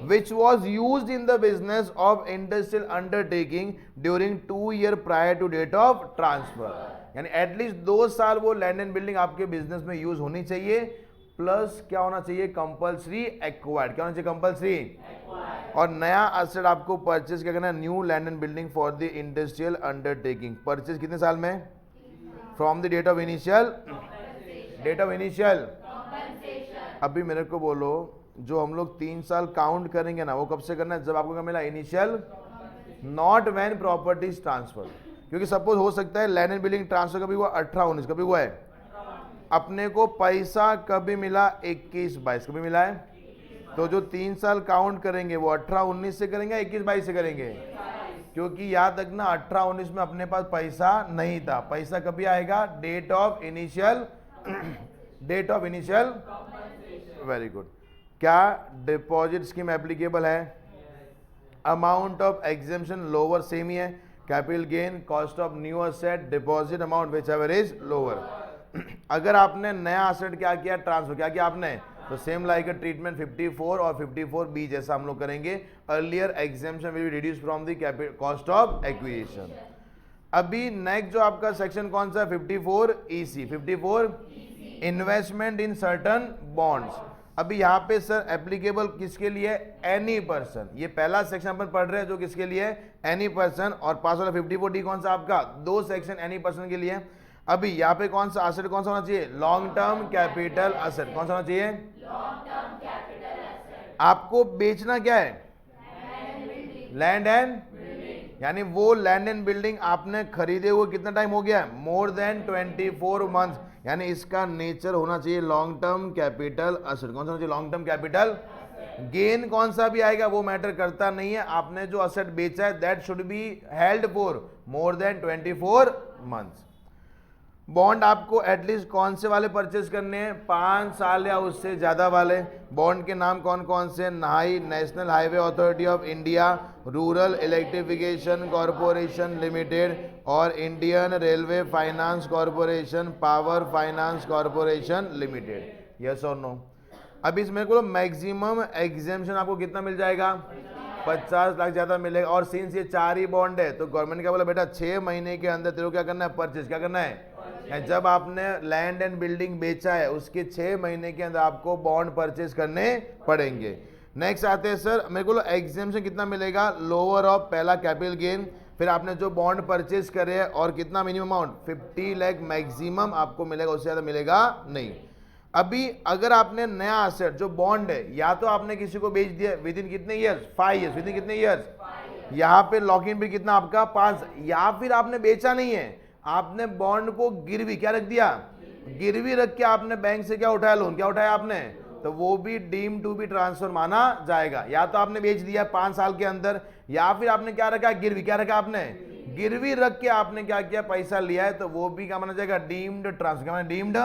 which was used in the business of industrial undertaking during 2 years prior to date of transfer। यानी एटलीस्ट 2 साल वो लैंड एंड बिल्डिंग आपके बिजनेस में यूज होनी चाहिए, प्लस क्या होना चाहिए, कंपल्सरी एक्वायर्ड, क्या होना चाहिए, कंपल्सरी और नया एसेट आपको परचेज क्या करना है, new land and building for the industrial undertaking, purchase कितने साल में, from the date of initial, date of initial. अभी मेरे को बोलो जो हम लोग 3 साल काउंट करेंगे ना, वो कब से करना है, जब आपको क्या मिला, initial, not when properties transfer. क्योंकि सपोज हो सकता है लैंड एंड बिल्डिंग ट्रांसफर कभी हुआ 18-19, कभी हुआ है, अपने को पैसा कभी मिला 21-22, कभी मिला है, तो जो 3 साल काउंट करेंगे वो 18-19 से करेंगे, 21-22 से करेंगे, क्योंकि याद रखना 18-19 में अपने पास पैसा नहीं था। पैसा कभी आएगा, date of initial, date of initial. Very good. क्या डिपॉजिट स्कीम एप्लीकेबल है, amount of exemption lower, same ही है, capital gain, cost of new asset, deposit amount whichever is lower. अगर आपने नया एसेट क्या किया, ट्रांसफर क्या किया आपने, तो सेम लाइक अ ट्रीटमेंट 54 और 54B जैसा हम लोग करेंगे। Earlier exemption will be reduce from the cost of acquisition. अभी नेक्स्ट जो आपका सेक्शन कौन सा, 54EC, 54 investment in certain bonds. अभी यहाँ पे सर एप्लीकेबल किसके लिए, एनी पर्सन। ये पहला सेक्शन अपन पढ़ रहे हैं जो किसके लिए, एनी पर्सन। और पास वाला 54D कौन सा आपका, 2 सेक्शन एनी पर्सन के लिए। अभी यहाँ पे कौन सा एसेट कौन सा होना चाहिए, लॉन्ग टर्म कैपिटल एसेट, कौन सा होना चाहिए, लॉन्ग टर्म कैपिटल एसेट। आपको बेचना क्या है, लैंड एंड बिल्डिंग, यानी वो लैंड एंड बिल्डिंग आपने खरीदे हुए कितना टाइम हो गया, मोर देन 24 मंथ, यानी इसका नेचर होना चाहिए लॉन्ग टर्म कैपिटल एसेट। कौन सा होना चाहिए, लॉन्ग टर्म कैपिटल। गेन कौन सा भी आएगा वो मैटर करता नहीं है, आपने जो एसेट बेचा है that should be held for more than 24 months. Bond आपको एटलीस्ट कौन से वाले परचेज करने हैं, 5 साल या उससे ज़्यादा वाले। बॉन्ड के नाम कौन कौन से, नाई, National Highway Authority of India, Rural Electrification Corporation Limited और Indian Railway Finance Corporation, Power Finance Corporation Limited. Yes और नो। अब इसमें को मैक्सिमम एग्जेम्पशन आपको कितना मिल जाएगा, 50 लाख ज़्यादा मिलेगा। और सिंस ये 4 ही बॉन्ड है तो गवर्नमेंट क्या बोला, बेटा 6 महीने के अंदर तेरे को क्या करना है, परचेज क्या करना है। जब आपने लैंड एंड बिल्डिंग बेचा है उसके 6 महीने के अंदर आपको बॉन्ड परचेज करने पड़ेंगे। नेक्स्ट आते हैं सर, मेरे को एग्जेम्पशन कितना मिलेगा, लोअर ऑफ, पहला कैपिटल गेन, फिर आपने जो बॉन्ड परचेज करे है और कितना मिनिमम अमाउंट, 50 लाख मैक्सिमम आपको मिलेगा, उससे ज़्यादा मिलेगा नहीं। अभी अगर आपने नया एसेट जो बॉन्ड है, या तो आपने किसी को बेच दिया विद इन कितने ईयर्स, 5 ईयर्स, विद इन कितने ईयर्स, यहाँ पे लॉक इन भी कितना आपका 5, या फिर आपने बेचा नहीं है, आपने बॉन्ड को गिरवी क्या रख दिया, गिरवी रख के आपने बैंक से क्या उठाया, लोन क्या उठाया आपने, तो वो भी डीम टू बी ट्रांसफर माना जाएगा। या तो आपने बेच दिया 5 साल के अंदर, या फिर आपने क्या रखा, गिरवी क्या रखा आपने, गिरवी रख के आपने क्या किया, पैसा लिया है, तो वो भी क्या माना जाएगा, डीम्ड ट्रांसफर, क्या माना डीम्ड।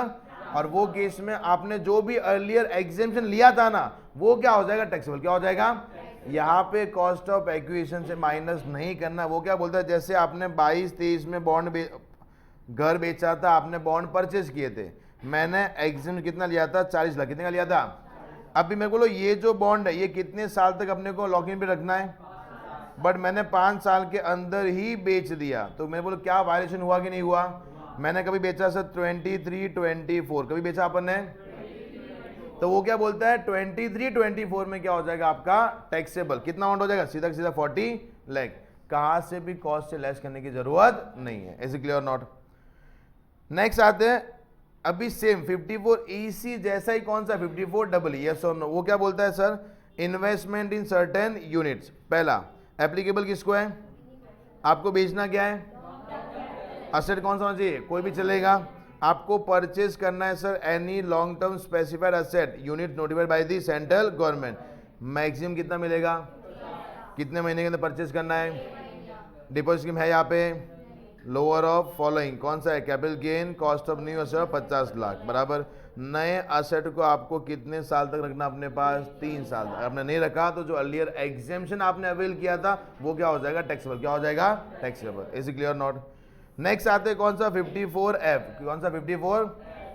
और वो केस में आपने जो भी अर्लियर एग्जेम्पशन लिया था ना, वो क्या हो जाएगा, टैक्सेबल क्या हो जाएगा। यहाँ पे कॉस्ट ऑफ एक्विजिशन से माइनस नहीं करना। वो क्या बोलता है, जैसे आपने 22-23 में बॉन्ड घर बेचा था, आपने बॉन्ड परचेज किए थे, मैंने एग्जेम्पशन कितना लिया था, 40 लाख, कितने का लिया था। अभी मेरे को ये जो बॉन्ड है ये कितने साल तक अपने को लॉक इन पे रखना है, बट मैंने 5 साल के अंदर ही बेच दिया, तो मेरे बोलो क्या वायलेशन हुआ कि नहीं हुआ। मैंने कभी बेचा सर 23-24, कभी बेचा अपन ने, तो वो क्या बोलता है 23-24 में क्या हो जाएगा आपका टैक्सेबल, कितना अमाउंट हो जाएगा, सीधा सीधा 40 लाख। कहाँ से भी कॉस्ट से लेस करने की जरूरत नहीं है। Is it clear not. Next आते हैं, अभी सेम 54EC जैसा ही कौन सा 54EE, यस और नो। वो क्या बोलता है sir, investment in certain units. पहला एप्लीकेबल किसको है, आपको बेचना क्या है, एसेट कौन सा होना चाहिए, कोई भी चलेगा। आपको परचेज करना है sir any long term specified asset unit notified by the central government. Maximum कितना मिलेगा, कितने महीने के अंदर परचेज करना है। डिपॉजिट स्कीम है यहाँ पे, लोअर ऑफ फॉलोइंग कौन सा है, capital gain, cost of new asset 50 lakh बराबर। नए एसेट को आपको कितने साल तक रखना अपने पास, 3 साल तक। आपने नहीं रखा तो जो अर्लियर एग्जेम्पशन आपने अवेल किया था वो क्या हो जाएगा, टैक्सेबल, क्या हो जाएगा, taxable. Is it clear not. Next आते कौन सा 54F, कौन सा 54,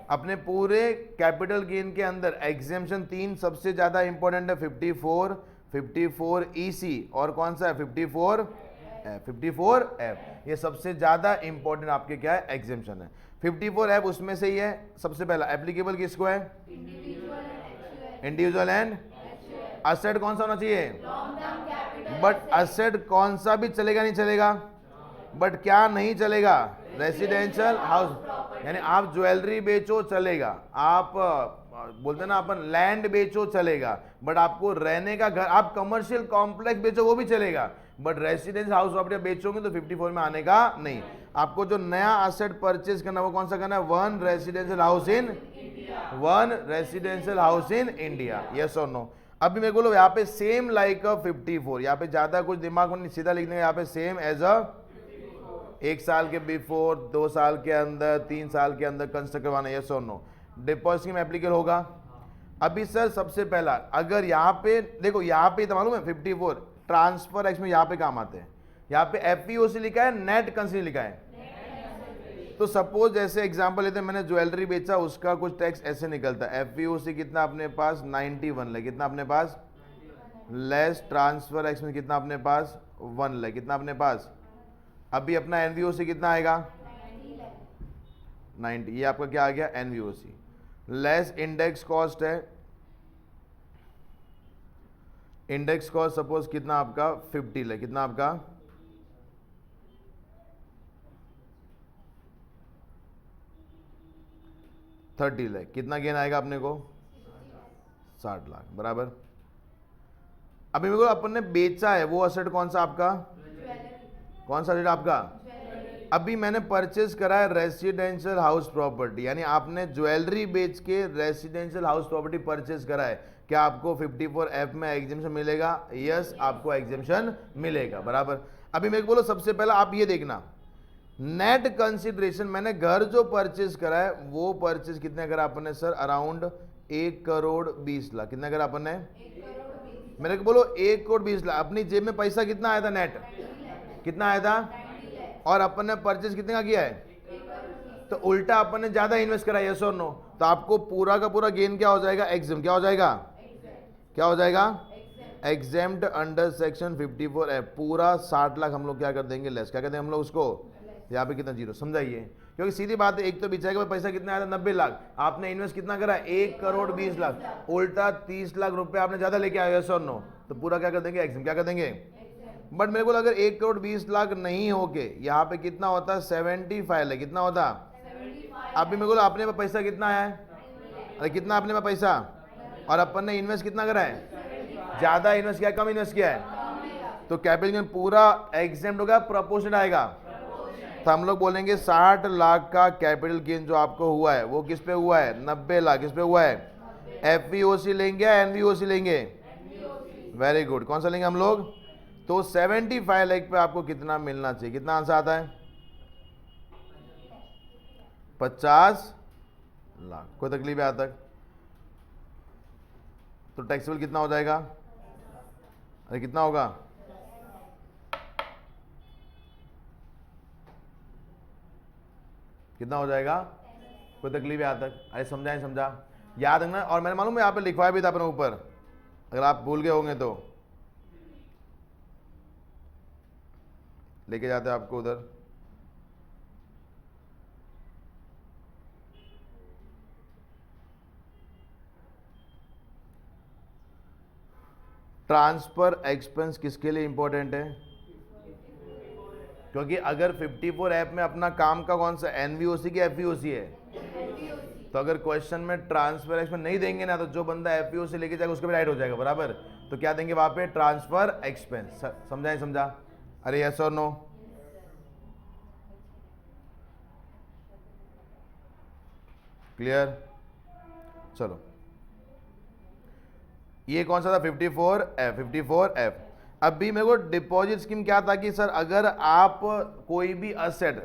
अपने पूरे कैपिटल गेन के अंदर एग्जेम्पशन 3 सबसे ज्यादा इंपॉर्टेंट है, 54, 54EC और कौन सा है 54F। ये सबसे ज्यादा इंपॉर्टेंट आपके क्या है, एग्जेम्पशन है। 54F उसमें से ही है। सबसे पहला एप्लीकेबल किसको है, इंडिविजुअल एंड एसेट कौन सा होना चाहिए, बट असेट कौन सा भी चलेगा, नहीं चलेगा, बट क्या नहीं चलेगा, रेसिडेंशियल हाउस। यानी आप ज्वेलरी बेचो चलेगा, आप बोलते ना अपन लैंड बेचो चलेगा, बट आपको रहने का घर, आप कमर्शियल कॉम्प्लेक्स बेचो वो भी चलेगा, बट रेसिडेंशियल हाउस प्रॉपर्टी बेचोगे तो 54 में आने का नहीं। आपको जो नया एसेट परचेज करना है वो कौन सा करना है, one residential house in India, yes और नो। अभी मेरे को बोलो यहाँ पे सेम लाइक 54, यहाँ पे ज्यादा कुछ दिमाग में नहीं, सीधा लिखने का, यहाँ पे सेम एज अ 1 साल के बिफोर, 2 साल के अंदर, 3 साल के अंदर कंस्ट्रक्ट करवाना, यस और नो। डिपॉजिट में एप्लीकेबल होगा। अभी सर सबसे पहला अगर यहाँ पे देखो, यहाँ पे तो मालूम है 54 ट्रांसफर एक्स में यहाँ पे काम आते हैं, यहाँ पे एफईओसी लिखा है, नेट कंसीडर लिखा है। तो सपोज जैसे एग्जांपल लेते हैं, मैंने ज्वेलरी बेचा, उसका कुछ टैक्स ऐसे निकलता है, एफईओसी कितना अपने पास 91 लाख, कितना अपने पास, लेस ट्रांसफर एक्स में कितना अपने पास 1 लाख, कितना अपने पास। अभी अपना एनवीओसी कितना आएगा 90, ये आपका क्या आ गया एनवीओसी, लेस इंडेक्स कॉस्ट है, इंडेक्स कॉस्ट सपोज कितना आपका 50 लाख, कितना आपका 30 लाख, कितना गेन आएगा अपने को 60 लाख बराबर। अभी मेरे को अपन ने बेचा है वो असेट कौन सा आपका, कौन सा असेट आपका, अभी मैंने परचेज करा है रेसिडेंशियल हाउस प्रॉपर्टी, यानी आपने ज्वेलरी बेच के रेसिडेंशियल हाउस प्रॉपर्टी परचेज करा है, क्या आपको 54F में एग्जेम्पशन मिलेगा, यस आपको एग्जेम्पशन मिलेगा बराबर। अभी मेरे को बोलो सबसे पहला आप ये देखना, नेट कंसिडरेशन मैंने घर जो परचेज करा है वो परचेज कितने करा अपन ने सर, अराउंड 1 करोड़ 20 लाख, कितना करा अपन ने, मेरे को बोलो 1 करोड़ 20 लाख, अपनी जेब में पैसा कितना आया था नेट, कितना आया था, और अपन ने परचेज कितने का किया है, तो उल्टा अपन ने ज्यादा इन्वेस्ट करा, यस और नो, तो आपको पूरा का पूरा गेन क्या हो जाएगा, एग्जाम क्या हो जाएगा, क्या हो जाएगा, एग्जेम्प्ट अंडर सेक्शन 54F, पूरा 60 लाख हम लोग क्या कर देंगे लेस, क्या कहते हैं हम लोग उसको, यहाँ पे कितना जीरो, समझाइए, क्योंकि सीधी बात है, एक तो बिछाएगा पैसा कितना आया था 90 लाख, आपने इन्वेस्ट कितना करा 1 करोड़ 20 लाख, उल्टा 30 लाख रुपए आपने ज्यादा लेके आए, यस और नो, तो पूरा क्या कर देंगे एग्जाम, क्या कर देंगे। बट मेरे को अगर 1 करोड़ 20 लाख नहीं होके यहाँ पे कितना होता 75 लाख, कितना होता, अभी मेरे को अपने पास पैसा कितना आया है, अरे कितना अपने पास पैसा, और अपन ने इन्वेस्ट कितना करा है, ज्यादा इन्वेस्ट किया है कम इन्वेस्ट किया है, तो कैपिटल गेन पूरा एग्जेम्प्ट होगा, प्रोपोर्शनल आएगा, तो हम लोग बोलेंगे 60 लाख का कैपिटल गेन जो आपको हुआ है वो किस पे हुआ है, 90 लाख किस पे हुआ है, एफवीओसी लेंगे या एनवीओसी लेंगे, वेरी गुड, कौन सा लेंगे हम लोग, तो 75 लाख पे आपको कितना मिलना चाहिए, कितना आंसर आता है 50 लाख, कोई तकलीफ है आज तक, तो टैक्सेबल कितना हो जाएगा, अरे कितना होगा, कितना हो जाएगा, कोई तकलीफ है आज तक, अरे समझा नहीं समझा, याद रखना, और मैंने मालूम है यहाँ पे लिखवाया भी था अपने ऊपर, अगर आप भूल गए होंगे तो लेके जाते आपको उधर, ट्रांसफर एक्सपेंस किसके लिए इंपॉर्टेंट है, क्योंकि अगर 54F में अपना काम का कौन सा एनवीओसी की एफईओसी है, तो अगर क्वेश्चन में ट्रांसफर एक्सपेंस नहीं देंगे ना, तो जो बंदा एफईओसी लेके जाएगा उसका भी राइट हो जाएगा बराबर, तो क्या देंगे वहां पे ट्रांसफर एक्सपेंस, समझा समझा, अरे यस और नो, क्लियर, चलो ये कौन सा था 54F। अभी मेरे को डिपॉजिट स्कीम क्या था कि सर अगर आप कोई भी असेट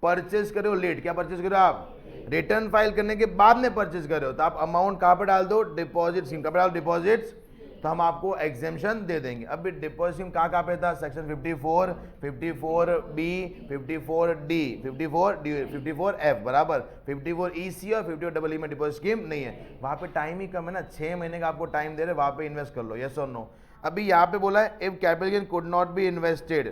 परचेज कर रहे हो लेट, क्या परचेज कर रहे हो आप, रिटर्न फाइल करने के बाद में परचेज कर रहे हो, तो आप अमाउंट कहां पे डाल दो, डिपॉजिट स्कीम, कहां पे डाल डिपॉजिट्स, तो हम आपको एग्जेम्पशन दे देंगे। अभी डिपॉजिट स्कीम कहां पे था, सेक्शन 54, 54B, 54D, 54F बराबर, 54EC और 54EE में डिपॉजिट स्कीम नहीं है, वहां पे टाइम ही कम है ना, 6 महीने का आपको टाइम दे रहे, वहां पे इन्वेस्ट कर लो, यस और नो। अभी यहाँ पे बोला है if capital gain could not be invested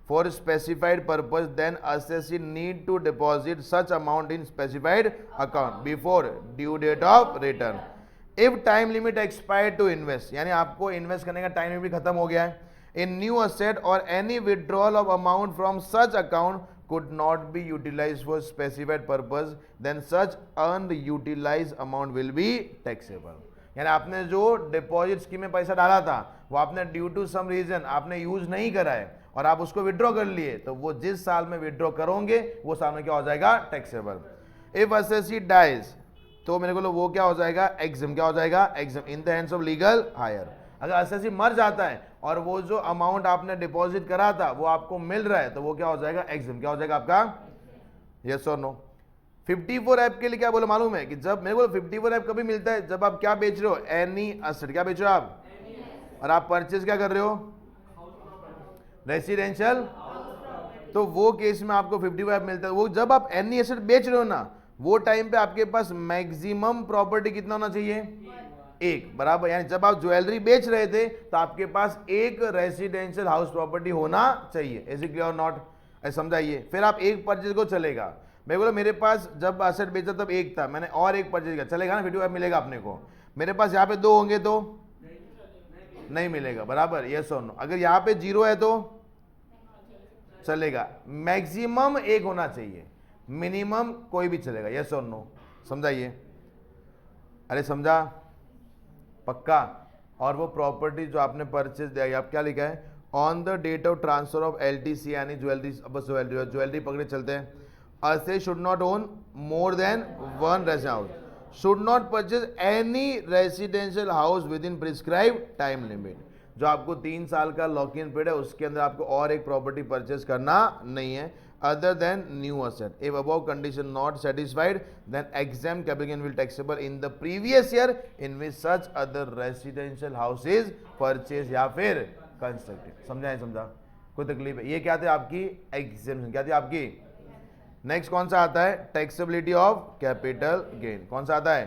for specified purpose then assessee need to deposit such amount in specified account before due date of return. If time limit expire to invest, यानी आपको इन्वेस्ट करने का टाइम लिमिट खत्म हो गया है, इन न्यू असेट और any withdrawal of amount from such account could not be utilized for specified purpose, then such unutilized amount will be taxable. यानी आपने जो डिपॉजिट स्कीम में पैसा डाला था वो आपने ड्यू टू सम रीजन आपने यूज नहीं करा है और आप उसको विड्रॉ कर लिए, तो वो जिस साल में विड्रॉ करोगे वो साल में क्या हो जाएगा? टैक्सेबल. इफ असेसी डाइज, तो मेरे को वो क्या हो जाएगा? एग्जम. क्या हो जाएगा? एग्जम in the hands of legal higher. अगर असेसी मर जाता है और वो जो अमाउंट आपने डिपॉजिट करा था वो आपको मिल रहा है, तो वो क्या हो जाएगा? एग्जम. क्या हो जाएगा आपका? यस और नो. 54 ऐप के लिए क्या बोला मालूम है कि जब मेरे को 54 ऐप कभी मिलता है जब आप क्या बेच रहे हो? Any asset. क्या बेच रहे हो आप? और आप परचेज क्या कर रहे हो? रेसिडेंशियल. तो वो केस में आपको 54 ऐप मिलता है. वो जब आप एनी एसेट बेच रहे हो ना, वो टाइम पे आपके पास मैक्सिमम प्रॉपर्टी कितना होना चाहिए? एक. बराबर. यानी जब आप ज्वेलरी बेच रहे थे तो आपके पास एक रेसिडेंशियल हाउस प्रॉपर्टी होना चाहिए. इज इट क्लियर और नॉट? ऐसे समझाइए. फिर आप एक परचेज को चलेगा. मैं बोला मेरे पास जब असेट बेचा तब एक था, मैंने और एक परचेज किया, चलेगा ना? 52 मिलेगा अपने को. मेरे पास यहाँ पे 2 होंगे तो नहीं मिलेगा. बराबर. यस और नो. अगर यहाँ पे 0 है तो चलेगा. मैक्सिमम एक होना चाहिए, मिनिमम कोई भी चलेगा. यस और नो? समझाइए. अरे समझा? पक्का. और वो प्रॉपर्टी जो आपने परचेज दिया, आप क्या लिखा है? On the date of transfer of LTC यानी ज्वेलरी. बस ज्वेलरी पकड़े चलते हैं. Assessee should not own more than 1 residential house, should not purchase any residential house within prescribe time limit. जो आपको 3 साल का लॉक इन पीरियड है उसके अंदर आपको और एक प्रॉपर्टी परचेज करना नहीं है other than new asset. If above condition not satisfied, then exempt capital gain will taxable in the previous year in which such other residential house is purchased या फिर constructed. समझाएं? समझा? कोई तकलीफ है? ये क्या थे आपकी exemption. क्या थी आपकी? नेक्स्ट कौन सा आता है? Taxability of capital gain. कौन सा आता है?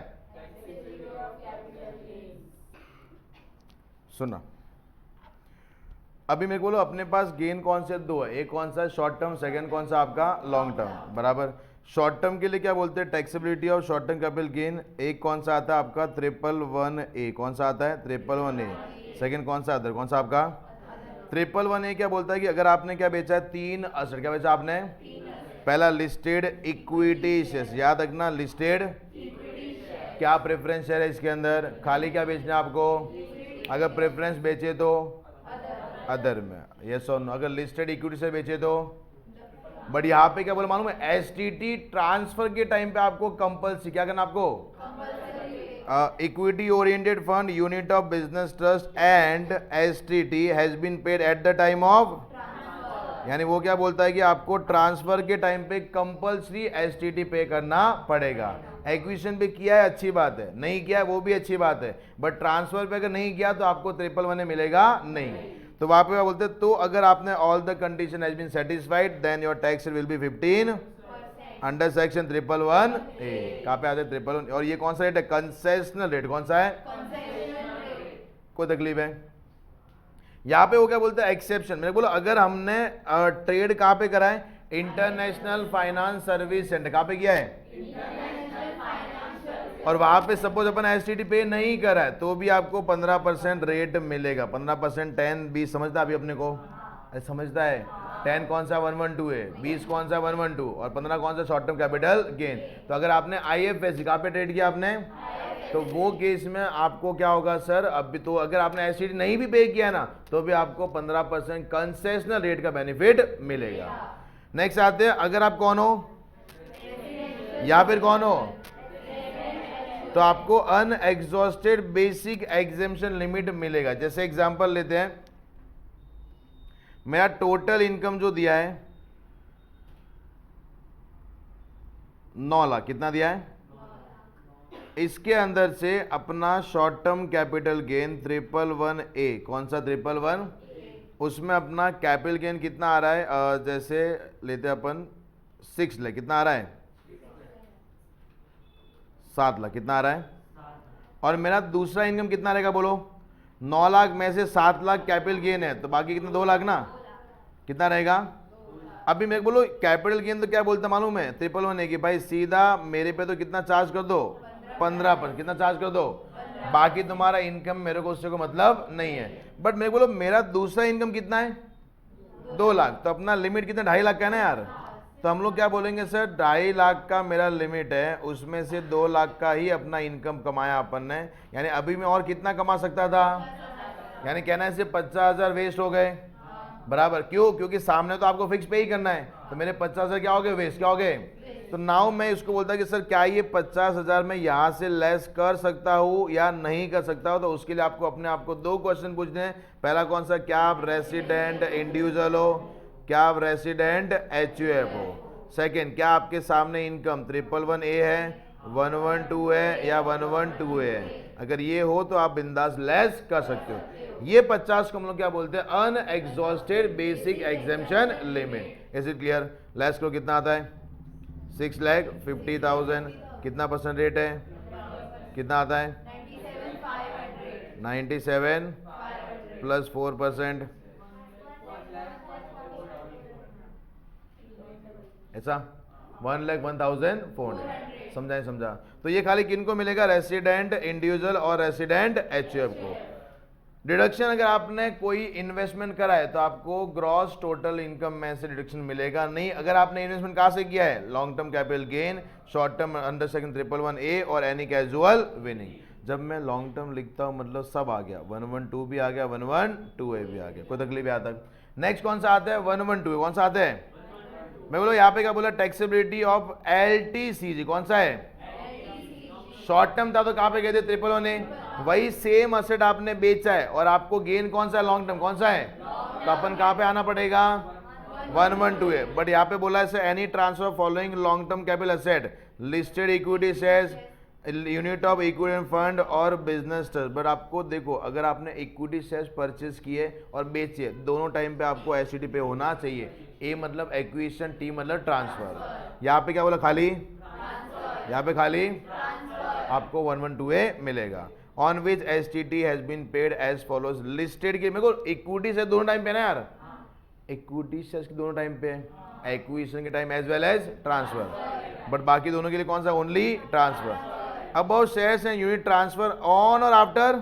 सुना. अभी मेरे को बोलो अपने पास गेन कौन से 2 है. एक कौन सा है? Short term. सेकंड कौन सा आपका? Long term. बराबर. शॉर्ट टर्म के लिए क्या बोलते हैं? Taxability of short term capital gain. एक कौन सा आता है आपका? 111A. कौन सा आता है? 111A. सेकंड कौन सा? अदर. कौन सा आपका? 111A क्या बोलता है कि अगर आपने क्या बेचा है? 3 असेट. क्या बेचा आपने? पहला लिस्टेड इक्विटी शेयर्स. याद रखना लिस्टेड. क्या प्रेफरेंस शेयर है इसके अंदर? खाली क्या बेचना है आपको? अगर प्रेफरेंस बेचे तो अदर में. यस और नो? अगर लिस्टेड इक्विटी से बेचे तो. बट यहाँ पे क्या बोला मालूम है? एसटीटी ट्रांसफर के टाइम पे आपको कंपल्सरी क्या करना? आपको equity oriented fund unit of business trust and STT has been paid at the time of. यानी वो क्या बोलता है कि आपको ट्रांसफर के टाइम पे कंपल्सरी एसटीटी पे करना पड़ेगा. एक्विजिशन पे किया है अच्छी बात है, नहीं किया है वो भी अच्छी बात है, बट ट्रांसफर पे अगर नहीं किया तो आपको 111A मिलेगा नहीं. तो वहां पे क्या बोलते हैं? तो अगर आपने all the condition has been satisfied then your tax will be 15 under section 111A. कहाँ पे आते हैं? 111. और ये कौन सा रेट है? Concessional rate. कौन सा है? कोई तकलीफ है? यहाँ पे वो क्या बोलते हैं? एक्सेप्शन. मैंने बोला अगर हमने ट्रेड कहाँ पे करा है? International finance service centre. कहाँ पे किया है? और वहां पे सपोज अपन एसटीटी पे नहीं करा है तो भी आपको 15% रेट मिलेगा. 15%. 10 20 समझता अभी अपने को? समझता है? 10 कौन सा? 112 है. 20 कौन सा? 112. और 15 कौन सा? Short term capital gain. तो अगर आपने आईएफएससी कहाँ पे ट्रेड किया आपने, तो वो केस में आपको क्या होगा सर? अभी तो अगर आपने एसटीटी नहीं भी पे किया ना तो भी आपको 15% कंसेशनल रेट का बेनिफिट मिलेगा. नेक्स्ट आते हैं, अगर आप कौन हो या फिर कौन हो, तो आपको अनएग्जॉस्टेड बेसिक एग्जेम्पशन लिमिट मिलेगा. जैसे एग्जांपल लेते हैं, मेरा टोटल इनकम जो दिया है 9 लाख. कितना दिया है? इसके अंदर से अपना short term capital gain 111A. कौन सा? 111. उसमें अपना कैपिटल गेन कितना आ रहा है? जैसे लेते हैं अपन 6 लाख. कितना आ रहा है? 7 लाख. कितना आ रहा है? और मेरा दूसरा इनकम कितना रहेगा बोलो? 9 लाख में से 7 लाख कैपिटल गेन है तो बाकी कितना? 2 लाख ना. कितना रहेगा? अभी मेरे को बोलो कैपिटल गेन तो क्या बोलते मालूम है? 111A कि भाई सीधा मेरे पे तो कितना चार्ज कर दो? 15%. कितना चार्ज कर दो? बाकी तुम्हारा इनकम मेरे को उससे को मतलब नहीं है। बट मेरे को बोलो मेरा दूसरा इनकम कितना है 2 लाख, तो अपना लिमिट कितना 2.5 लाख का है ना यार। तो हम लोग क्या बोलेंगे सर 2.5 लाख का मेरा लिमिट है, उसमें से 2 लाख का ही अपना इनकम कमाया अपन ने, यानी अभी मैं और कितना कमा सकता था, यानी कहना है सिर्फ 50,000 वेस्ट हो गए बराबर। क्यों? क्योंकि सामने तो आपको फिक्स पे ही करना है, तो मेरे 50,000 क्या हो गए वेस्ट, क्या हो गए। तो नाउ मैं इसको बोलता कि सर क्या ये 50,000 में यहाँ से लेस कर सकता हूँ या नहीं कर सकता हूँ। तो उसके लिए आपको अपने आप को 2 क्वेश्चन पूछने हैं। पहला कौन सा, क्या आप रेसिडेंट इंडिविजुअल हो, क्या आप रेसिडेंट HUF हो। सेकंड, क्या आपके सामने इनकम 111A है, 112 है या 112A है। अगर ये हो तो आप बिंदास लेस कर सकते हो। ये 50 को हम लोग क्या बोलते हैं, unexhausted basic exemption limit. Is it clear? Less करो कितना आता है 6,50,000, कितना परसेंट रेट है, कितना आता है 97 प्लस 4%, ऐसा 1,01,400। समझा नहीं समझा? तो ये खाली किन को मिलेगा, रेसिडेंट इंडिविजुअल और रेसिडेंट HUF को। डिडक्शन अगर आपने कोई इन्वेस्टमेंट करा है तो आपको ग्रॉस टोटल इनकम में से डिडक्शन मिलेगा नहीं। अगर आपने इन्वेस्टमेंट कहाँ से किया है, long term capital gain, short term under section 111A और एनी कैजुअल विनिंग। जब मैं लॉन्ग टर्म लिखता हूँ मतलब सब आ गया, 112 भी आ गया, 112A भी आ गया, कोई तकलीफ यहाँ तक। नेक्स्ट कौन सा आता है 112, कौन सा आता है, मैं बोलो यहाँ पे क्या बोला, टैक्सेबिलिटी ऑफ LTCG, कौन सा है, शॉर्ट टर्म था तो कहाँ पे गए थे 111A। वही सेम असेट आपने बेचा है और आपको गेन कौन सा है, लॉन्ग टर्म कौन सा है, तो अपन कहाँ पे आना पड़ेगा 112A। बट यहाँ पे बोला है any transfer following long term capital asset, listed equity shares, unit of equity fund और बिजनेस ट्रस्ट। बट आपको देखो अगर आपने इक्विटी शेयर्स परचेज किए और बेचे, दोनों टाइम पे आपको एसिडी पे होना चाहिए। ए मतलब एक्विजिशन, टी मतलब ट्रांसफर। यहाँ पे क्या बोला खाली, यहाँ पे खाली आपको 112A मिलेगा। On which STT has been paid as follows, listed के, मेरे को इक्विटी से दोनों टाइम पे ना यार, इक्विटी शेयर्स के दोनों टाइम पे, एक्विजिशन के time as well as transfer. But बाकी दोनों के लिए कौन सा, only transfer. About shares and unit transfer on or after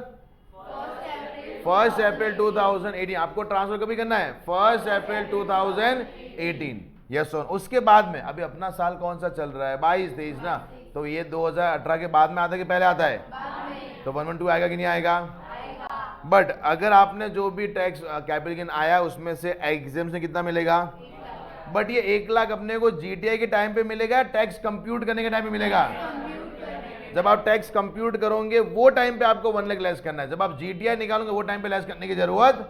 1 April 2018। आपको ट्रांसफर कभी करना है 1 अप्रैल 2018, यस ऑन। उसके बाद में अभी अपना साल कौन सा चल रहा है 22-23 ना, तो ये 2018 के बाद में आता है कि पहले आता है, तो 112 आएगा कि नहीं आएगा। बट अगर आपने जो भी टैक्स कैपिटल गेन आया उसमें से एग्जेम्पशन कितना मिलेगा, बट ये 1 लाख अपने को GTI के टाइम पे मिलेगा, टैक्स कंप्यूट करने के टाइम पे मिलेगा। जब आप टैक्स कंप्यूट करोगे वो टाइम पे आपको 1 लाख लेस करना है, जब आप GTI निकालोगे वो टाइम पे लेस करने की जरूरत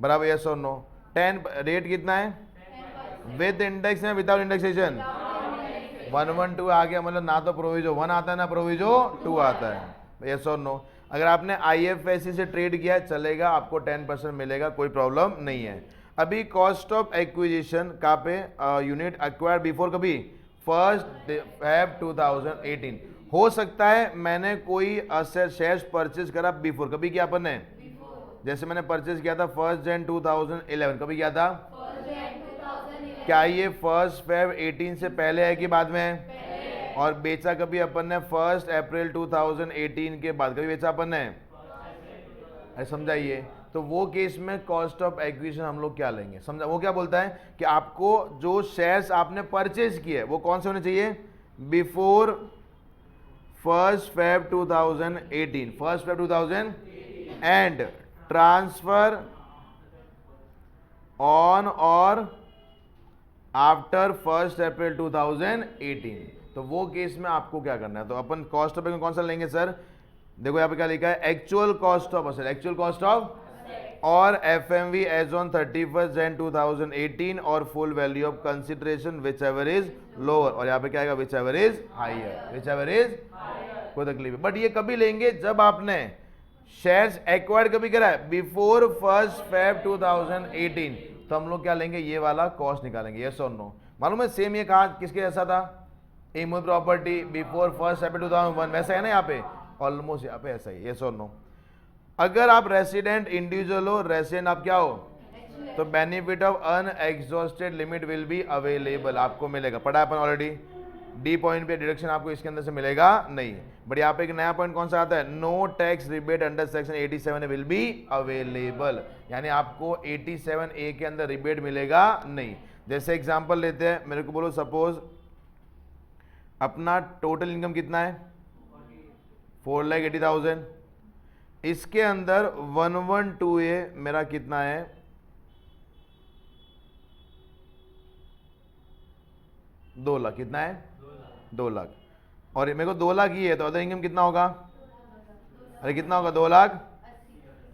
बराबर, यस और नो। 10 रेट कितना है, विद इंडेक्स है विदाउट इंडेक्सेशन, 112 आ गया, मतलब ना तो प्रोविजो 1 आता है ना प्रोविजो 2 आता है, यस और नो। अगर आपने IFSC से ट्रेड किया है चलेगा, आपको 10% मिलेगा, कोई प्रॉब्लम नहीं है। अभी कॉस्ट ऑफ एक्विजिशन कहाँ पे, यूनिट एक्वायर्ड बिफोर कभी 1 Feb 2018। हो सकता है मैंने कोई शेयर्स परचेज करा बिफोर, कभी किया अपन ने, जैसे मैंने परचेज किया था 1 Jan 2011, कभी किया था, क्या ये 1 Feb 18 से पहले है कि बाद में है, और बेचा कभी अपन ने 1 अप्रैल 2018 के बाद, कभी बेचा अपन ने, अरे समझाइए। तो वो केस में कॉस्ट ऑफ एक्विजिशन हम लोग क्या लेंगे, समझा। वो क्या बोलता है कि आपको जो शेयर्स आपने परचेज किए वो कौन से होने चाहिए, before 1 Feb 2018, 1 Feb 2000 and transfer on or after 1 April 2018। तो वो केस में आपको क्या करना है, तो अपन कॉस्ट ऑफ एक्विजिशन कौन सा लेंगे सर, देखो यहाँ पे क्या लिखा है, actual cost of asset, actual cost of और FMV एज ऑन 31 Jan 2018 और full value of consideration which ever is lower, और यहाँ पे क्या आएगा which ever is higher, which ever is, कोई तकलीफ है। बट ये कभी लेंगे जब आपने शेयर्स एक्वायर्ड कभी करा है बिफोर 1 Feb 2018, तो हम लोग क्या लेंगे, ये वाला कॉस्ट निकालेंगे, यस और नो। मालूम है सेम ये कहा किसके जैसा था, इमोल प्रॉपर्टी बिफोर 1 April 2001, वैसा है ना यहाँ पे, ऑलमोस्ट यहाँ पे ऐसा ही, यस और नो। अगर आप रेसिडेंट इंडिविजुअल हो, रेसिडेंट आप क्या हो, तो benefit of unexhausted limit will be available, आपको मिलेगा, पढ़ा अपन ऑलरेडी। डी पॉइंट पे डिडक्शन आपको इसके अंदर से मिलेगा नहीं। बट यहाँ पे एक नया पॉइंट कौन सा आता है, no tax rebate under section 87 will be available, यानी आपको 87A के अंदर रिबेट मिलेगा नहीं। जैसे एग्जांपल लेते हैं, मेरे को बोलो सपोज अपना टोटल इनकम कितना है 4,80,000, इसके अंदर 112A मेरा कितना है 2 लाख, कितना है 2 लाख, और मेरे को 2 लाख ही है तो अदर इनकम कितना होगा, अरे कितना होगा 2 लाख,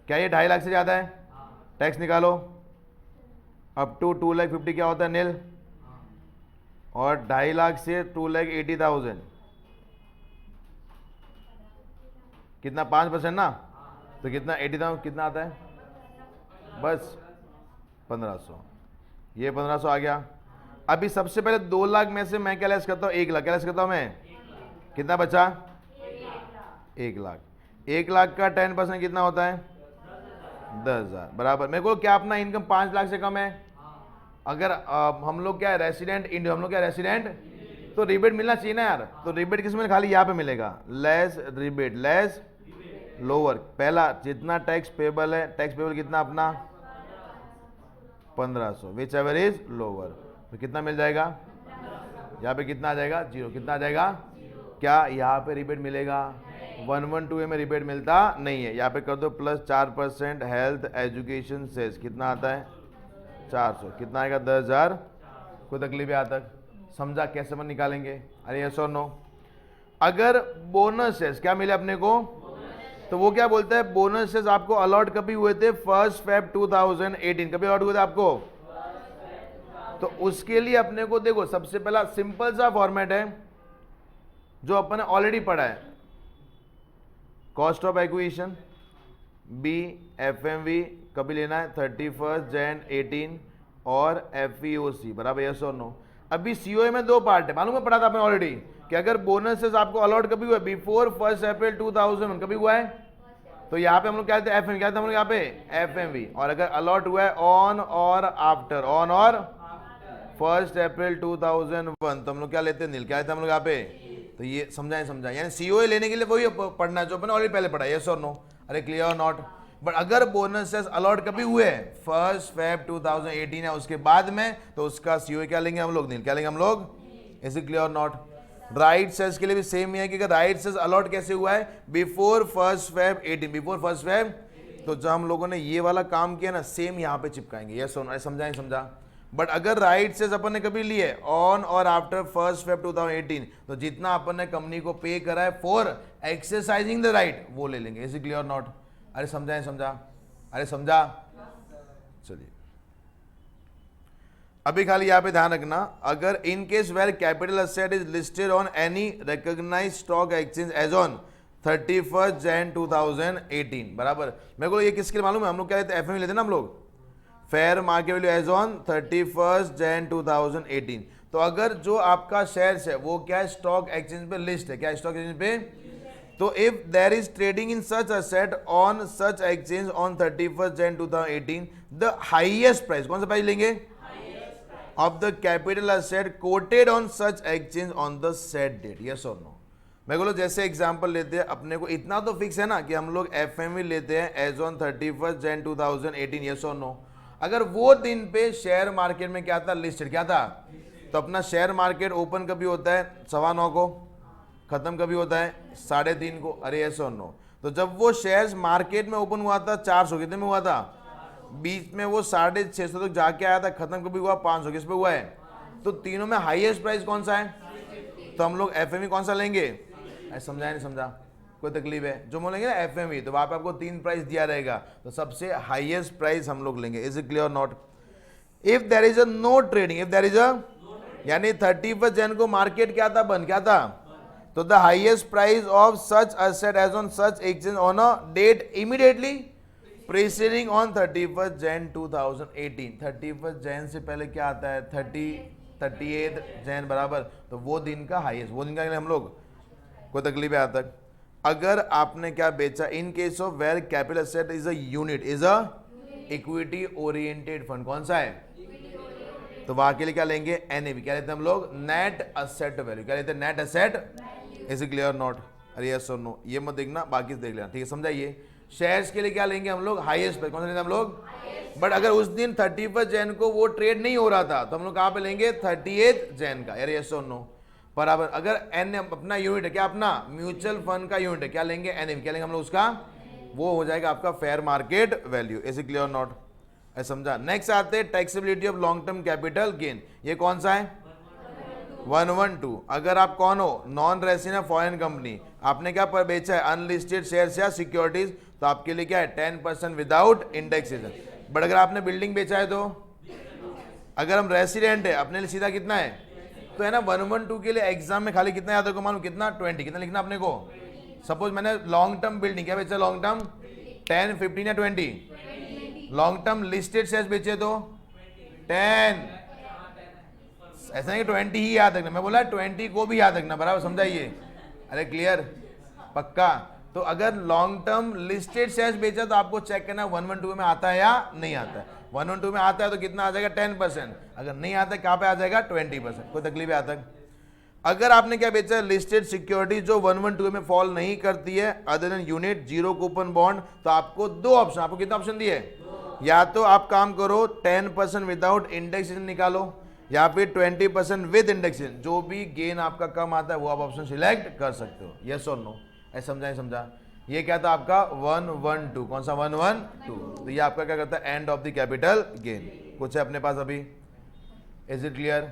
क्या ये 2.5 लाख से ज़्यादा है, टैक्स निकालो, अप टू 2,50,000 क्या होता है नील, और 2.5 लाख से 2,80,000 कितना 5% ना, तो कितना 80,000 कितना आता है, बस 1,500, ये 1,500 आ गया। अभी सबसे पहले 2 लाख में से मैं क्या लेस करता हूँ 1 लाख, क्या लेस करता हूँ मैं, कितना बचा 1 लाख, 1 लाख का 10% कितना होता है 10,000 बराबर। मेरे को क्या अपना इनकम 5 लाख से कम है, अगर हम लोग क्या है रेसिडेंट इंडिया, हम लोग क्या रेसिडेंट, तो रिबेट मिलना चाहिए ना यार, तो रिबेट किस में खाली यहाँ पे मिलेगा, लेस रिबेट लेस लोअर, पहला जितना टैक्स पेबल है, टैक्स पेबल कितना अपना 1,500, विच एवर इज लोअर, तो कितना मिल जाएगा, यहाँ पे कितना आ जाएगा 0, कितना आ जाएगा, क्या यहाँ पे रिबेट मिलेगा 112A में रिबेट मिलता नहीं है, यहाँ पे कर दो प्लस 4% हेल्थ एजुकेशन सेस, कितना आता है 400, कितना आएगा 10,000, कोई तकलीफ है यहाँ तक, समझा कैसे मन निकालेंगे, अरे यस और नो। अगर बोनसेस क्या मिले अपने को, तो वो क्या बोलता है, बोनसेस आपको अलॉट कभी हुए थे 1 Feb 2018, कभी अलॉट हुए थे आपको, तो उसके लिए अपने को देखो सबसे पहला सिंपल सा फॉर्मेट है जो अपन ने ऑलरेडी पढ़ा है, cost of acquisition be FMV कभी लेना है 31 Jan 18 और एफईओसी बराबर यस और नो। अभी सीओए में 2 पार्ट है, मालूम है पढ़ा था आपने ऑलरेडी, कि अगर बोनसेस आपको अलॉट कभी हुआ बिफोर 1 April 2000 कभी हुआ है, तो यहाँ पे हम लोग क्या थे एफएमवी, क्या था हम लोग यहाँ पे एफएमवी, और अगर अलॉट हुआ है ऑन और आफ्टर, ऑन और 1 April 2001 तो हम लोग क्या लेते हैं नील, क्या लेते हैं हम लोग यहाँ पे, तो ये समझाएं, यानी सीओए लेने के लिए वही पढ़ना है जो अपने ऑलरेडी पहले पढ़ा, यस और नो, अरे क्लियर और नॉट। बट अगर बोनसेस अलॉट कभी हुए 1 Feb 2018 है उसके बाद में, तो उसका सीओए क्या लेंगे हम लोग नील, क्या लेंगे हम लोग, इज इट क्लियर और नॉट। राइट सेस के लिए भी सेम ही है कि अगर राइट सेस अलॉट कैसे हुआ है बिफोर 1 Feb 18, बिफोर 1 Feb, तो जब हम लोगों ने ये वाला काम किया ना सेम यहाँ पे चिपकाएंगे, यस और नो, समझा। बट अगर राइट सेस अपन ने कभी लिए ऑन और आफ्टर 1 Feb 2018, तो जितना अपन ने कंपनी को पे करा है फॉर एक्सरसाइजिंग द राइट वो ले लेंगे, इज इट क्लियर और नॉट, अरे समझा, चलिए अभी खाली यहां पे ध्यान रखना, अगर in case where capital asset is listed on any recognised stock exchange as on 31 Jan 2018 बराबर। मेरे को ये किसके लिए मालूम है, हम लोग क्या लेते हैं एफएमवी लेते हैं ना हम लोग, fair market value as on 31 Jan 2018, तो अगर जो आपका शेयर्स है वो क्या है स्टॉक एक्सचेंज पे लिस्ट है, क्या स्टॉक एक्सचेंज पे, तो if there is trading in such asset on such exchange on 31 Jan 2018 the highest price, कौन सा प्राइस लेंगे, of the capital asset quoted on such exchange on the set date, yes और नो। मैं बोलो जैसे एग्जांपल लेते हैं, अपने को इतना तो फिक्स है ना कि हम लोग एफएमवी लेते हैं एज ऑन 31 Jan 2018, यस और नो। अगर वो दिन पे शेयर मार्केट में क्या था लिस्टेड, क्या था, तो अपना शेयर मार्केट ओपन कभी होता है 9:15 को, खत्म कभी होता है 3:30 को, अरे यस और नो। तो जब वो शेयर्स मार्केट में ओपन हुआ था 400 कितने में हुआ था, बीच में वो 650 तक जाके आया था, खत्म कभी हुआ 500, किस पे हुआ है, तो तीनों में हाईएस्ट प्राइस कौन सा है, तो हम लोग एफएमवी कौन सा लेंगे, समझा नहीं समझा, कोई तकलीफ है, जो बोलेंगे ना एफएमवी तो वहां पे आपको 3 प्राइस दिया रहेगा, तो सबसे हाईएस्ट प्राइस हम लोग लेंगे, is it clear not. If there is a no trading, if there is a, यानी 31 Jan को मार्केट क्या था बंद, क्या था, तो the highest price of such asset as on such exchange on a date immediately preceding on 31 Jan 2018, 31 Jan से पहले क्या आता है 38 Jan बराबर, तो वो दिन का हाईएस्ट, वो दिन का हम लोग, कोई तकलीफ है यहाँ तक। अगर आपने क्या बेचा in case of where capital asset is a unit, is a equity oriented fund, कौन सा है, तो वहां के लिए क्या लेंगे, NAV। क्या लेते हैं हम लोग, नेट असेट वैल्यू। क्या लेते हैं, net asset. Is it clear not? अरे यस और नो, ये मत देखना, बाकी देख लेना, ठीक है, समझाइए। शेयर्स के लिए क्या लेंगे हम लोग, हाईएस्ट प्राइस। कौन सा लेते हैं हम लोग, बट अगर उस दिन 31 जैन को वो ट्रेड नहीं हो रहा था तो हम लोग कहाँ पे लेंगे, 38 जैन का। यार यस और नो, बराबर। अगर एन अपना यूनिट है, क्या अपना म्यूचुअल फंड का यूनिट है, क्या लेंगे, NAV। क्या लेंगे हम लोग उसका, वो हो जाएगा आपका fair market value. Is it clear not? ऐसा समझा। नेक्स्ट आते हैं taxability of long term capital gain. ये कौन सा है, 112। अगर आप कौन हो, नॉन रेसिडेंट फॉरेन कंपनी, आपने क्या पर बेचा है, अनलिस्टेड शेयर्स या सिक्योरिटीज, तो आपके लिए क्या है, 10% विदाउट इंडेक्सेशन। बट अगर आपने बिल्डिंग बेचा है तो, अगर हम रेसिडेंट है, अपने लिए सीधा कितना है, तो है ना 112 के लिए एग्जाम में खाली कितना याद रखो, मालूम कितना, 20। कितना लिखना अपने को, सपोज मैंने लॉन्ग टर्म बिल्डिंग क्या बेचा, लॉन्ग टर्म 10, 15 या 20, लॉन्ग टर्म लिस्टेड शेयर्स बेचे तो 10। ऐसा नहीं कि 20 ही याद रखना, मैं बोला 20 को भी याद रखना, बराबर, समझाइए। अरे क्लियर, पक्का। तो अगर लॉन्ग टर्म लिस्टेड शेयर्स बेचा तो आपको चेक करना 112 में आता है या नहीं आता है। 112 में आता है तो कितना आ जाएगा, 10%। अगर नहीं आता है कहाँ पे आ जाएगा, 20%। कोई तकलीफ है आता है? अगर आपने क्या बेचा, लिस्टेड सिक्योरिटी जो 112 में फॉल नहीं करती है, other than unit, zero coupon bond, तो आपको दो ऑप्शन, आपको कितना ऑप्शन दिए, या तो आप काम करो 10% विदाउट इंडेक्सेशन निकालो, या फिर 20% विद इंडेक्सेशन। जो भी गेन आपका कम आता है वो आप ऑप्शन सिलेक्ट कर सकते हो। यस और नो, ऐसा समझा नहीं समझा? ये क्या था आपका 112। कौन सा 112? तो ये आपका क्या करता है, end of the capital gain. कुछ है अपने पास अभी? Is it clear?